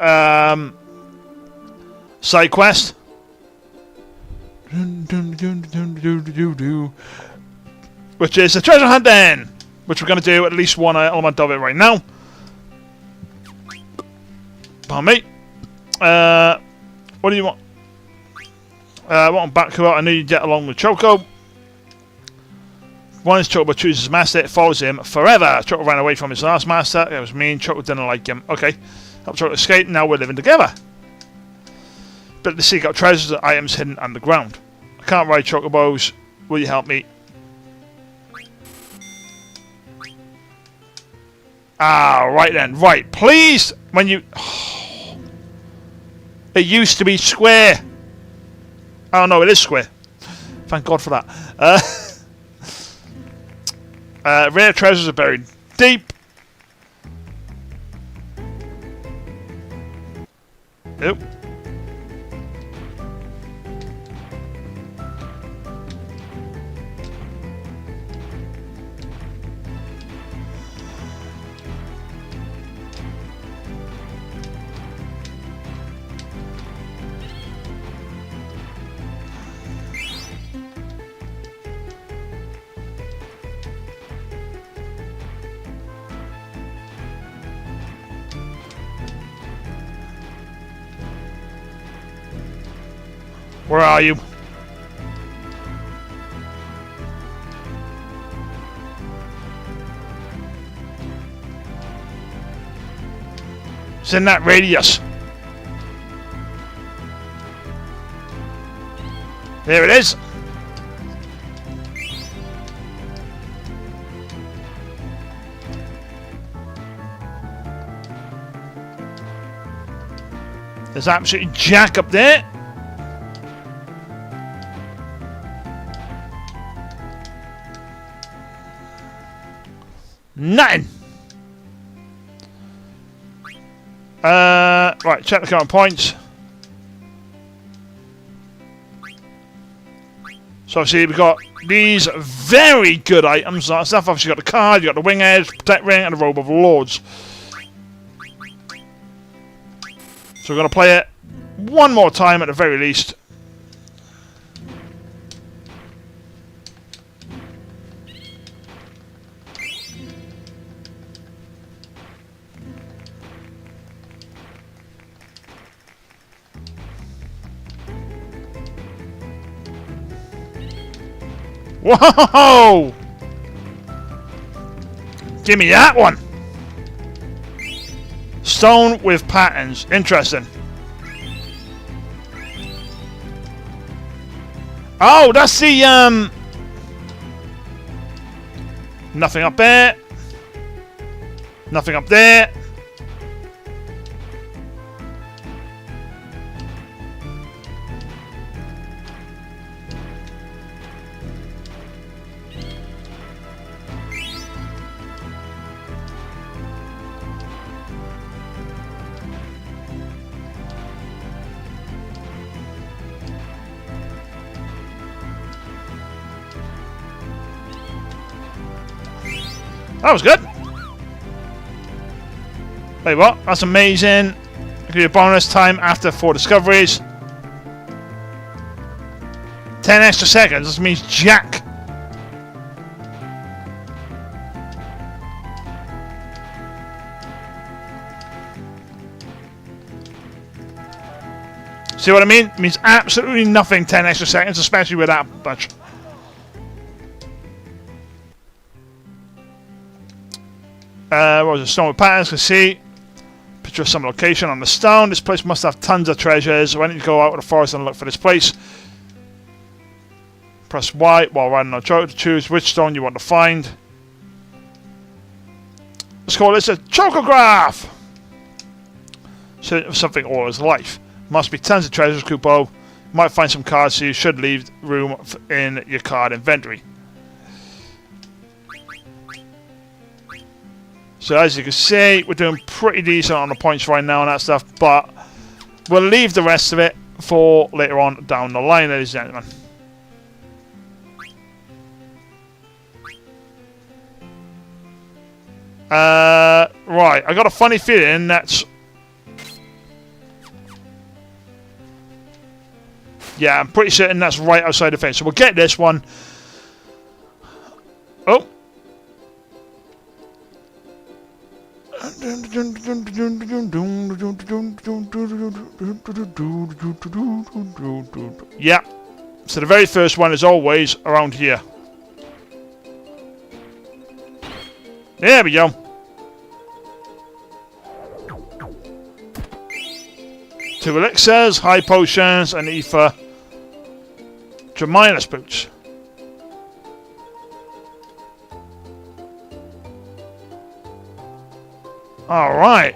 side quest. Which is the treasure hunt then. Which we're going to do at least one element of it right now. Pardon me. What do you want? I want Baku out. I know you get along with Choco. Once Choco chooses master, it follows him forever. Choco ran away from his last master. It was mean. Choco didn't like him. Okay. Help Choco escape. Now we're living together. But to seek out treasures and items hidden underground. I can't ride Chocobos. Will you help me? Ah, right then. Right. Please, when you... It used to be square. Oh no, it is square. Thank God for that. Rare treasures are buried deep. Nope. Where are you? It's in that radius. There it is. There's absolutely jack up there. Nothing. Right, check the current points. So obviously we've got these very good items. Stuff obviously got the card, you got the wing edge, protect ring, and the robe of lords. So we're gonna play it one more time at the very least. Whoa! Give me that one! Stone with patterns. Interesting. Oh, that's the, nothing up there. Nothing up there. That was good. Wait, what? That's amazing. Give you a bonus time after 4 discoveries. 10 extra seconds. This means jack. See what I mean? It means absolutely nothing 10 extra seconds, especially with that much. What was it? Stone with patterns, can see. Picture of some location on the stone. This place must have tons of treasures. Why don't you go out of the forest and look for this place? Press Y while riding on a choke to choose which stone you want to find. Let's call this a chocograph! So something all his life. Must be tons of treasures, Kupo. You might find some cards, so you should leave room in your card inventory. So as you can see, we're doing pretty decent on the points right now and that stuff, but we'll leave the rest of it for later on down the line, ladies and gentlemen. Right, I got a funny feeling that's... Yeah, I'm pretty certain that's right outside the fence. So we'll get this one. Oh. Yeah. So the very first one is always around here. There we go. 2 elixirs, high potions, and ether. Germinus boots. Alright.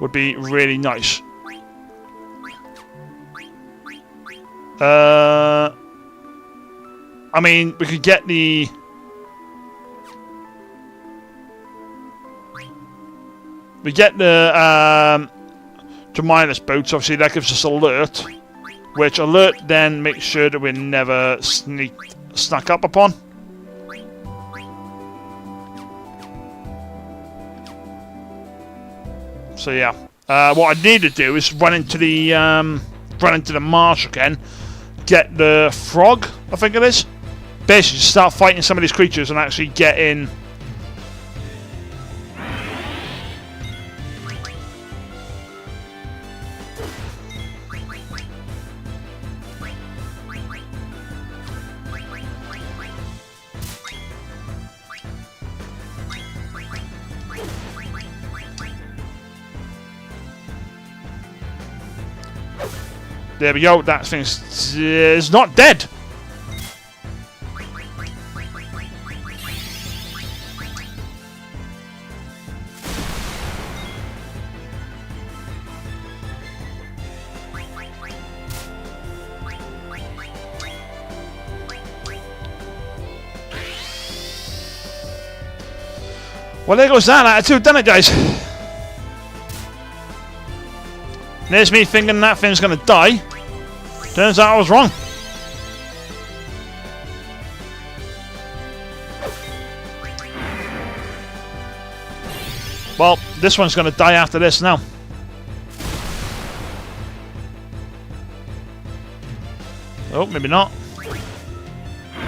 would be really nice. I mean, we could get the... We get the Geminius boots. Obviously, that gives us alert. Which alert then makes sure that we're never snuck up upon. So yeah, what I need to do is run into the marsh again, get the frog, I think it is. Basically, start fighting some of these creatures and actually get in. There we go, that thing is not dead! Well, there goes that attitude, doesn't it, guys? There's me thinking that thing's gonna die. Turns out I was wrong. Well, this one's gonna die after this now. Oh, maybe not.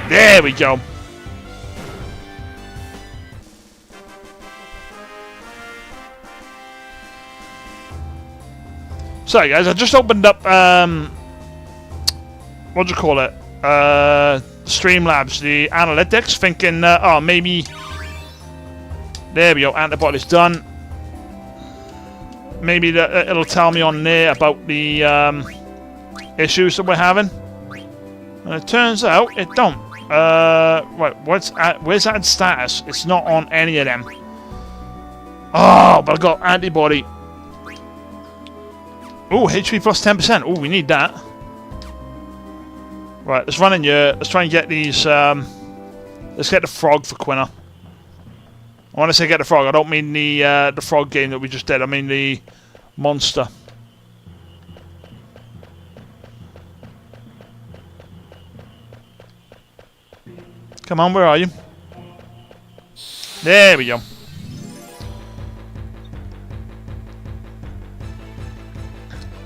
There we go. Sorry guys, I just opened up, what do you call it? Streamlabs, the analytics, thinking, oh, maybe, there we go, antibodies done. Maybe it'll tell me on there about the issues that we're having. And it turns out it don't. Right, where's that status? It's not on any of them. Oh, but I got antibody. Oh, HP plus 10%. Oh, we need that. Right, let's run in here. Let's try and get these. Let's get the frog for Quinna. When I say get the frog, I don't mean the frog game that we just did. I mean the monster. Come on, where are you? There we go.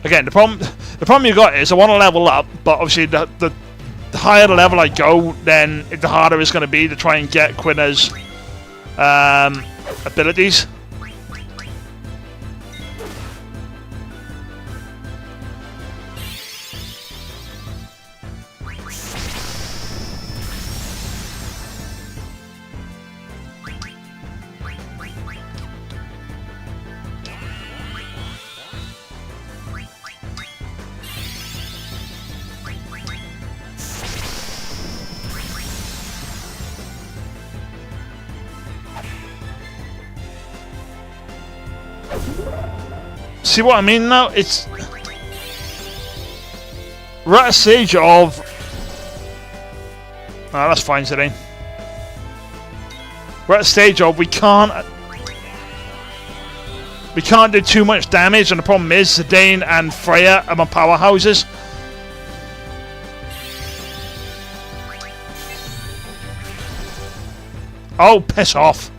Again, the problem you got is I want to level up, but obviously the higher the level I go, then the harder it's going to be to try and get Quinna's abilities. See what I mean now? It's... We're at a stage of... Ah, that's fine, Zidane. We're at a stage of we can't do too much damage, and the problem is Zidane and Freya are my powerhouses. Oh, piss off.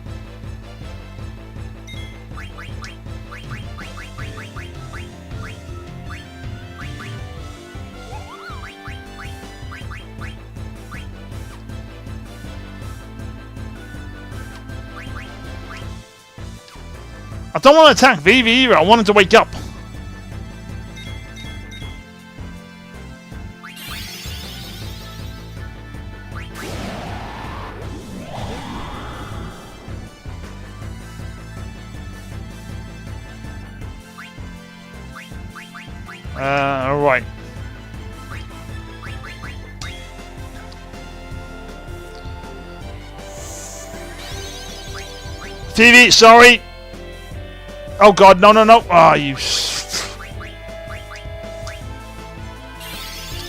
I don't want to attack Vivi either. I wanted to wake up. Alright. Vivi, sorry. Oh god, no, no, no. Ah, you...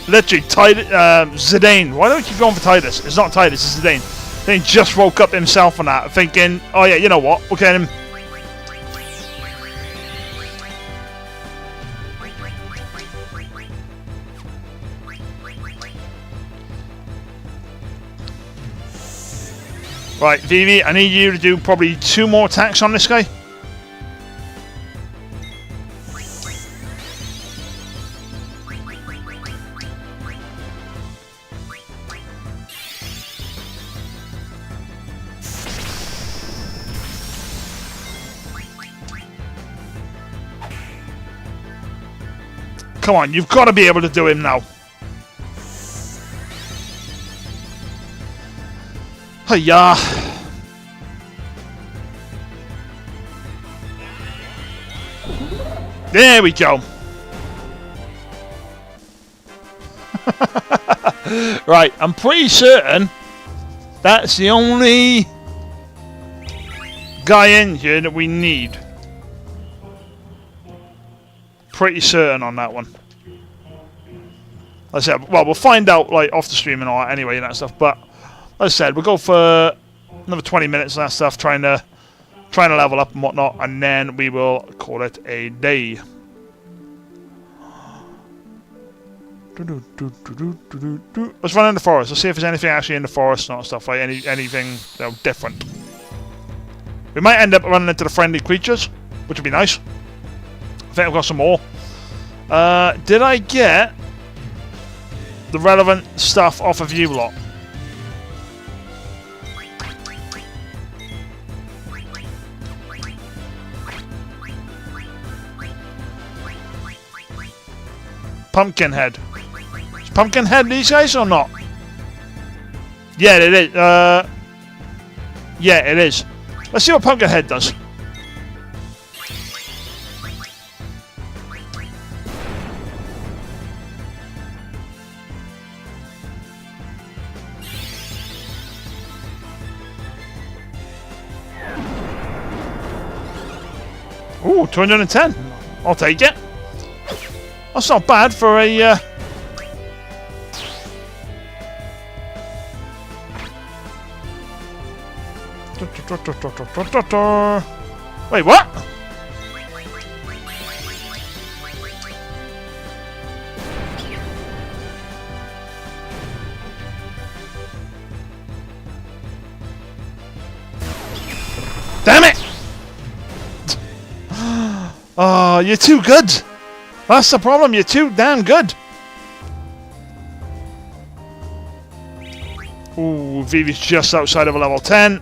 Literally, Zidane. Why don't you keep going for Titus? It's not Titus, it's Zidane. Zidane just woke up himself on that, thinking, oh yeah, you know what? We'll get him. Right, Vivi, I need you to do probably 2 more attacks on this guy. Come on, you've got to be able to do him now. Hiya. There we go. Right, I'm pretty certain that's the only guy in here that we need. Pretty certain on that one. Like I said, well, we'll find out like off the stream and all that anyway and that stuff, but like I said, we'll go for another 20 minutes and that stuff, trying to level up and whatnot, and then we will call it a day. Let's run in the forest. Let's see if there's anything actually in the forest and all stuff, like anything different. We might end up running into the friendly creatures, which would be nice. I think I've got some more. Did I get the relevant stuff off of you lot? Pumpkinhead. Is Pumpkinhead these guys or not? Yeah, it is. Yeah, it is. Let's see what Pumpkinhead does. Ooh, 210. I'll take it. That's not bad for a... Wait, what? Damn it! Oh, you're too good. That's the problem. You're too damn good. Ooh, Vivi's just outside of a level 10.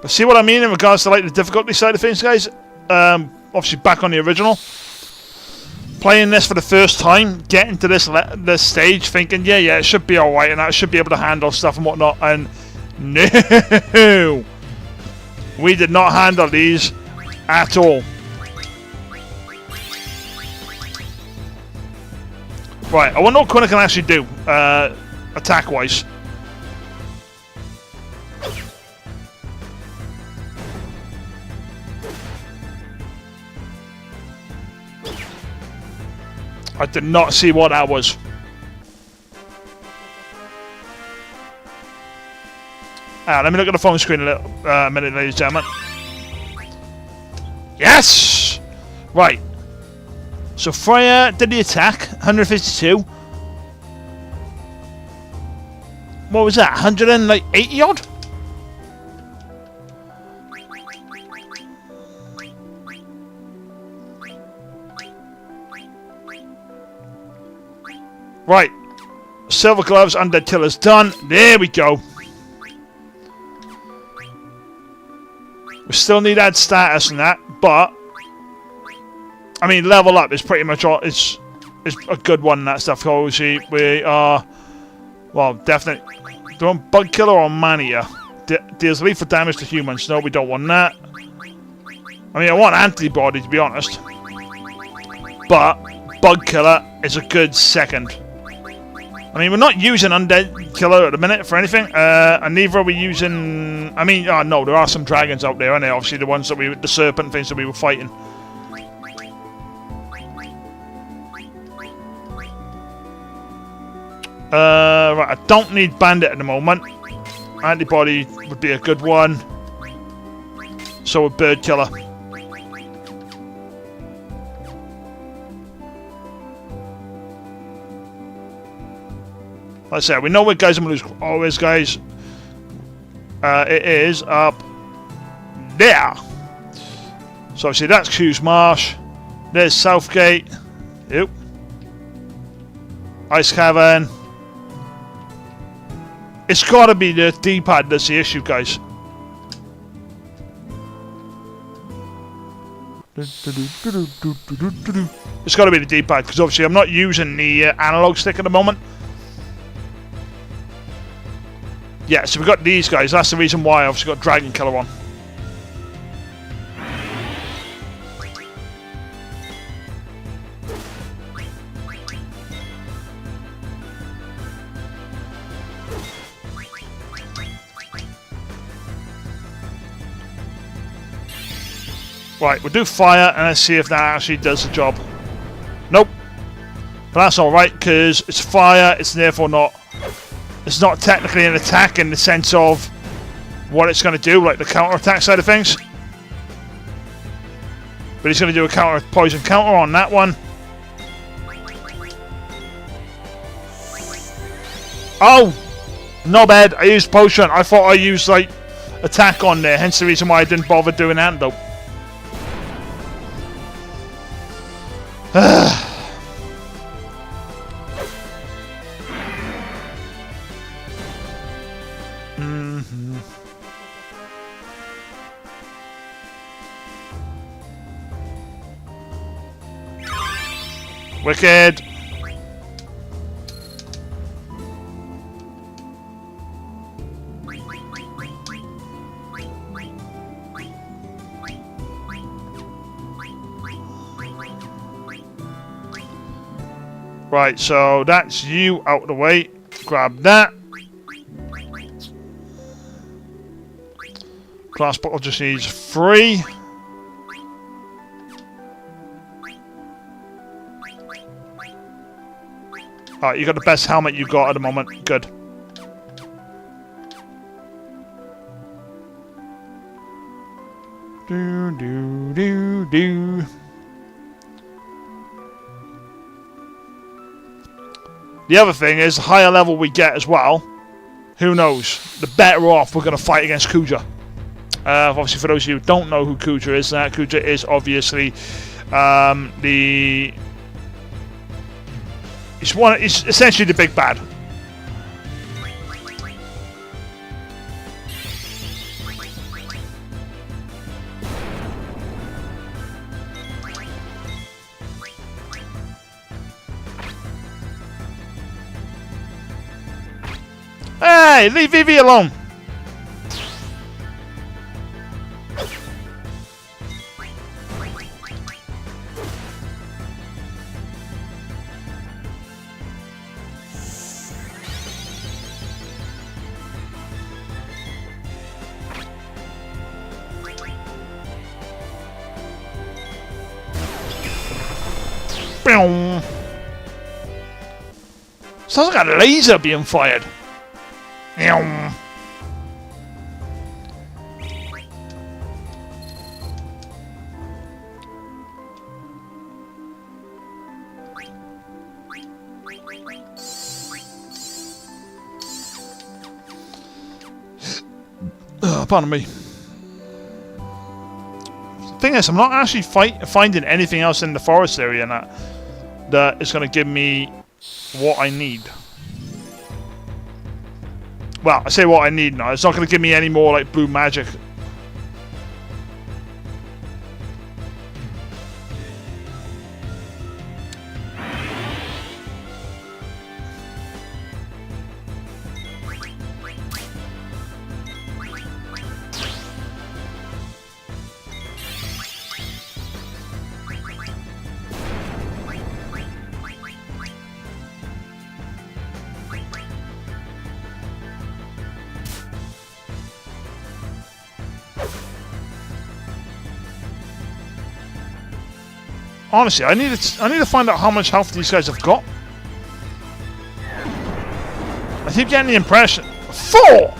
But see what I mean in regards to like the difficulty side of things, guys? Obviously back on the original. Playing this for the first time, getting to this stage, thinking, yeah, it should be alright, and I should be able to handle stuff and whatnot, and no! We did not handle these at all. Right, I wonder what Quinn can actually do, attack-wise. I did not see what that was. Let me look at the phone screen a little minute, ladies and gentlemen. Yes! Right. So Freya did the attack, 152. What was that, 180 odd? Right, Silver Gloves, Undead Killer's done. There we go. We still need add status and that, but I mean, level up is pretty much all. It's a good one and that stuff. Obviously, we are, well, definitely doing Bug Killer or Mania. Deals lethal damage to humans. No, we don't want that. I mean, I want Antibody to be honest, but Bug Killer is a good second. I mean, we're not using Undead Killer at the minute for anything, and neither are we using... I mean, oh no, there are some dragons out there, aren't there? Obviously the ones that the serpent things that we were fighting. Right, I don't need Bandit at the moment. Antibody would be a good one. So would Bird Killer. Like I said, we know where guys I'm going to lose. Always, guys. It is up there. So obviously that's Q's Marsh. There's Southgate. Yep. Ice Cavern. It's got to be the D-pad that's the issue, guys. It's got to be the D-pad, because obviously I'm not using the analog stick at the moment. Yeah, so we've got these guys. That's the reason why I obviously got Dragon Killer on. Right, we'll do fire and let's see if that actually does the job. Nope. But that's alright, because it's fire, it's therefore not... It's not technically an attack in the sense of what it's going to do, like the counter-attack side of things. But he's going to do a poison counter on that one. Oh! No bad, I used potion. I thought I used, like, attack on there, hence the reason why I didn't bother doing antidote. Wicked. Right, so that's you out of the way. Grab that. Glass bottle just needs 3. Alright, you got the best helmet you got at the moment. Good. Do do do do. The other thing is, the higher level we get as well, who knows, the better off we're going to fight against Kuja. Obviously, for those of you who don't know who Kuja is, Kuja is obviously It's essentially the big bad. Hey, leave Vivi alone. Sounds like a laser being fired. Pardon me. The thing is, I'm not actually finding anything else in the forest area that is going to give me what I need. Well, I say what I need now. It's not going to give me any more like blue magic. Honestly, I need to find out how much health these guys have got. I keep getting the impression 4.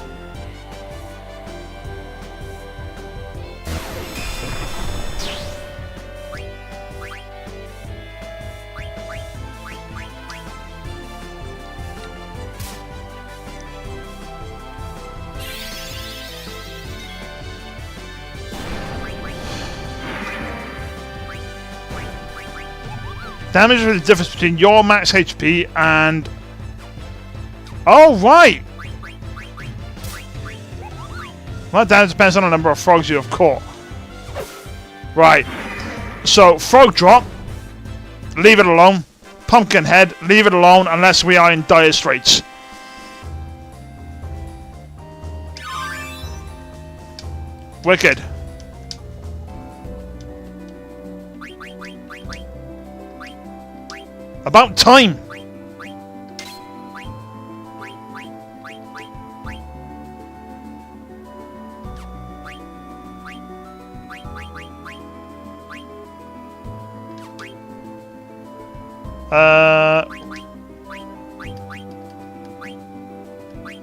Damage is the difference between your max HP and... Oh, right! Well, that damage depends on the number of frogs you have caught. Right. So, frog drop. Leave it alone. Pumpkin head. Leave it alone unless we are in dire straits. Wicked. About time!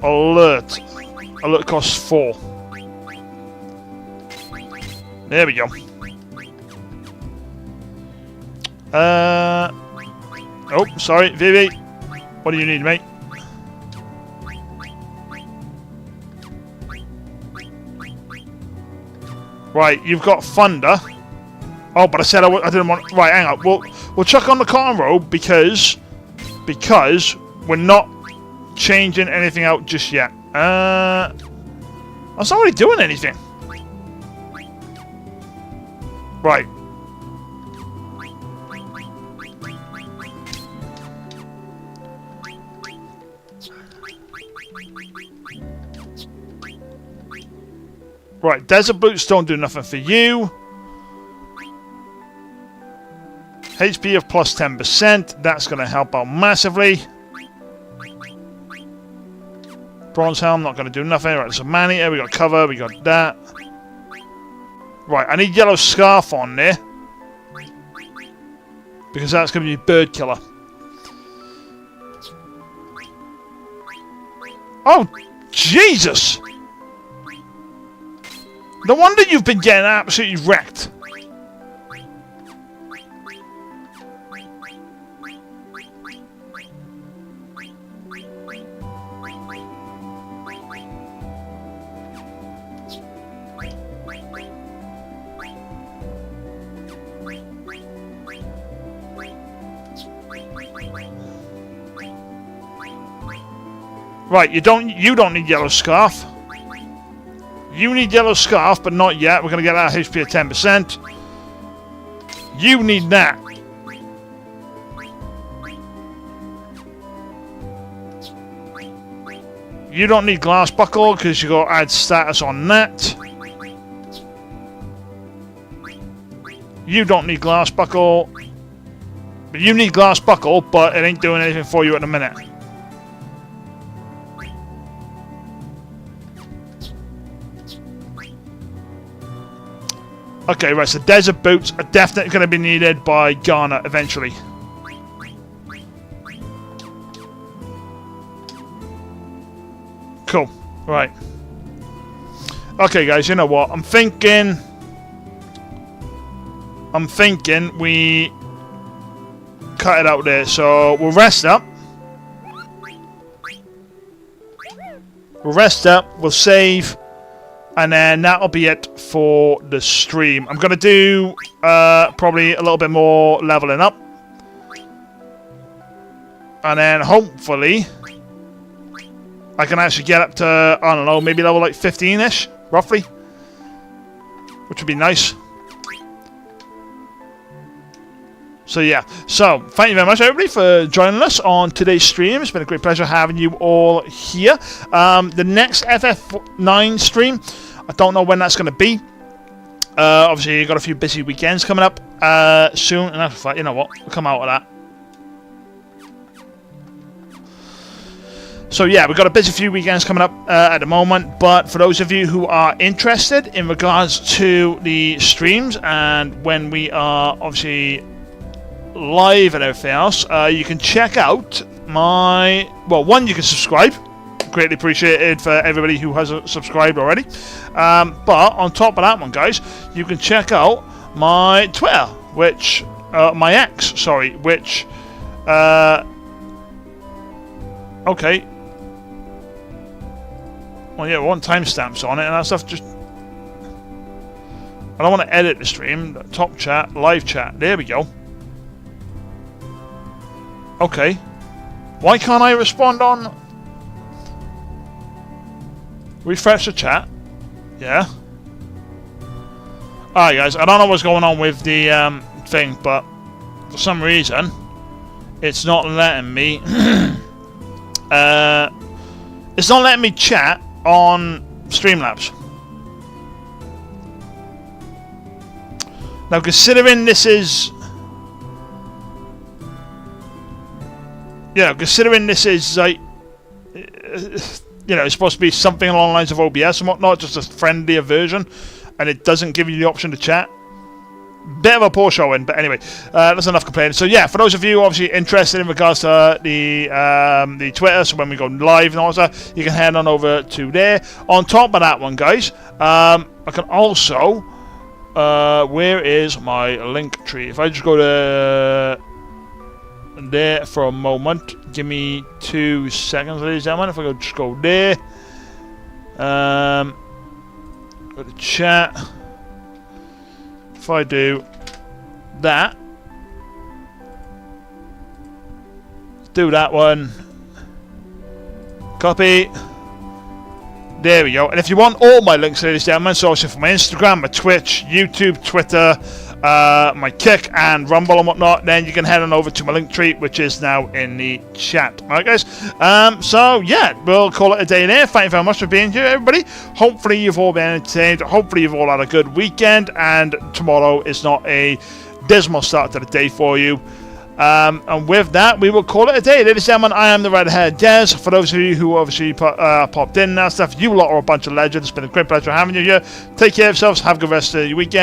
Alert. Alert costs 4. There we go. Oh, sorry, Vivi. What do you need, mate? Right, you've got thunder. Oh, but I said I didn't want... Right, hang on. We'll chuck on the cotton robe because we're not changing anything out just yet. I was already doing anything. Right. Right, desert boots don't do nothing for you. HP of plus 10%. That's going to help out massively. Bronze helm, not going to do nothing. Right, so man-eater, we got cover, we got that. Right, I need yellow scarf on there. Because that's going to be bird killer. Oh, Jesus! No wonder you've been getting absolutely wrecked. Right, you don't need yellow scarf. You need yellow scarf, but not yet. We're gonna get our HP at 10%. You need that. You don't need glass buckle because you got to add status on that. You don't need glass buckle. But you need glass buckle, but it ain't doing anything for you at the minute. Okay, right, so desert boots are definitely going to be needed by Ghana eventually. Cool, right. Okay, guys, you know what? I'm thinking we cut it out there. So we'll rest up. We'll save. And then that'll be it for the stream. I'm going to do probably a little bit more leveling up. And then hopefully I can actually get up to, I don't know, maybe level like 15-ish, roughly. Which would be nice. So yeah, so thank you very much everybody for joining us on today's stream. It's been a great pleasure having you all here. The next FF9 stream, I don't know when that's going to be. Obviously, you've got a few busy weekends coming up soon, and that's like, you know what, we'll come out of that. So yeah, we've got a busy few weekends coming up at the moment, but for those of you who are interested in regards to the streams and when we are obviously live and everything else, you can check out my... Well, one, you can subscribe. Greatly appreciated for everybody who has subscribed already. But on top of that one, guys, you can check out my Twitter, which... my X, sorry, which... okay. Well, yeah, we want timestamps on it and that stuff. Just... I don't want to edit the stream. Top chat, live chat. There we go. Okay. Why can't I respond on... Refresh the chat. Yeah. Alright, guys. I don't know what's going on with the thing, but for some reason, it's not letting me... it's not letting me chat on Streamlabs. Now, considering this is... considering this is, like... it's supposed to be something along the lines of OBS and whatnot, just a friendlier version, and it doesn't give you the option to chat. Bit of a poor showing, but anyway, that's enough complaining. So yeah, for those of you obviously interested in regards to the Twitter, so when we go live and all that, you can head on over to there. On top of that one, guys, I can also, where is my link tree? If I just go to there for a moment, give me 2 seconds, ladies and gentlemen. If I just go there, go to chat. If I do that, do that one, copy, there we go. And if you want all my links, ladies and gentlemen, so obviously for my Instagram, my Twitch, YouTube, Twitter, my Kick and Rumble and whatnot, then you can head on over to my link tree, which is now in the chat. Alright, guys. So yeah, we'll call it a day there. Thank you very much for being here, everybody. Hopefully you've all been entertained. Hopefully you've all had a good weekend, and tomorrow is not a dismal start to the day for you. And with that, we will call it a day. Ladies and gentlemen, I am the red-haired Des. For those of you who obviously popped in and stuff, you lot are a bunch of legends. It's been a great pleasure having you here. Take care of yourselves. Have a good rest of your weekend.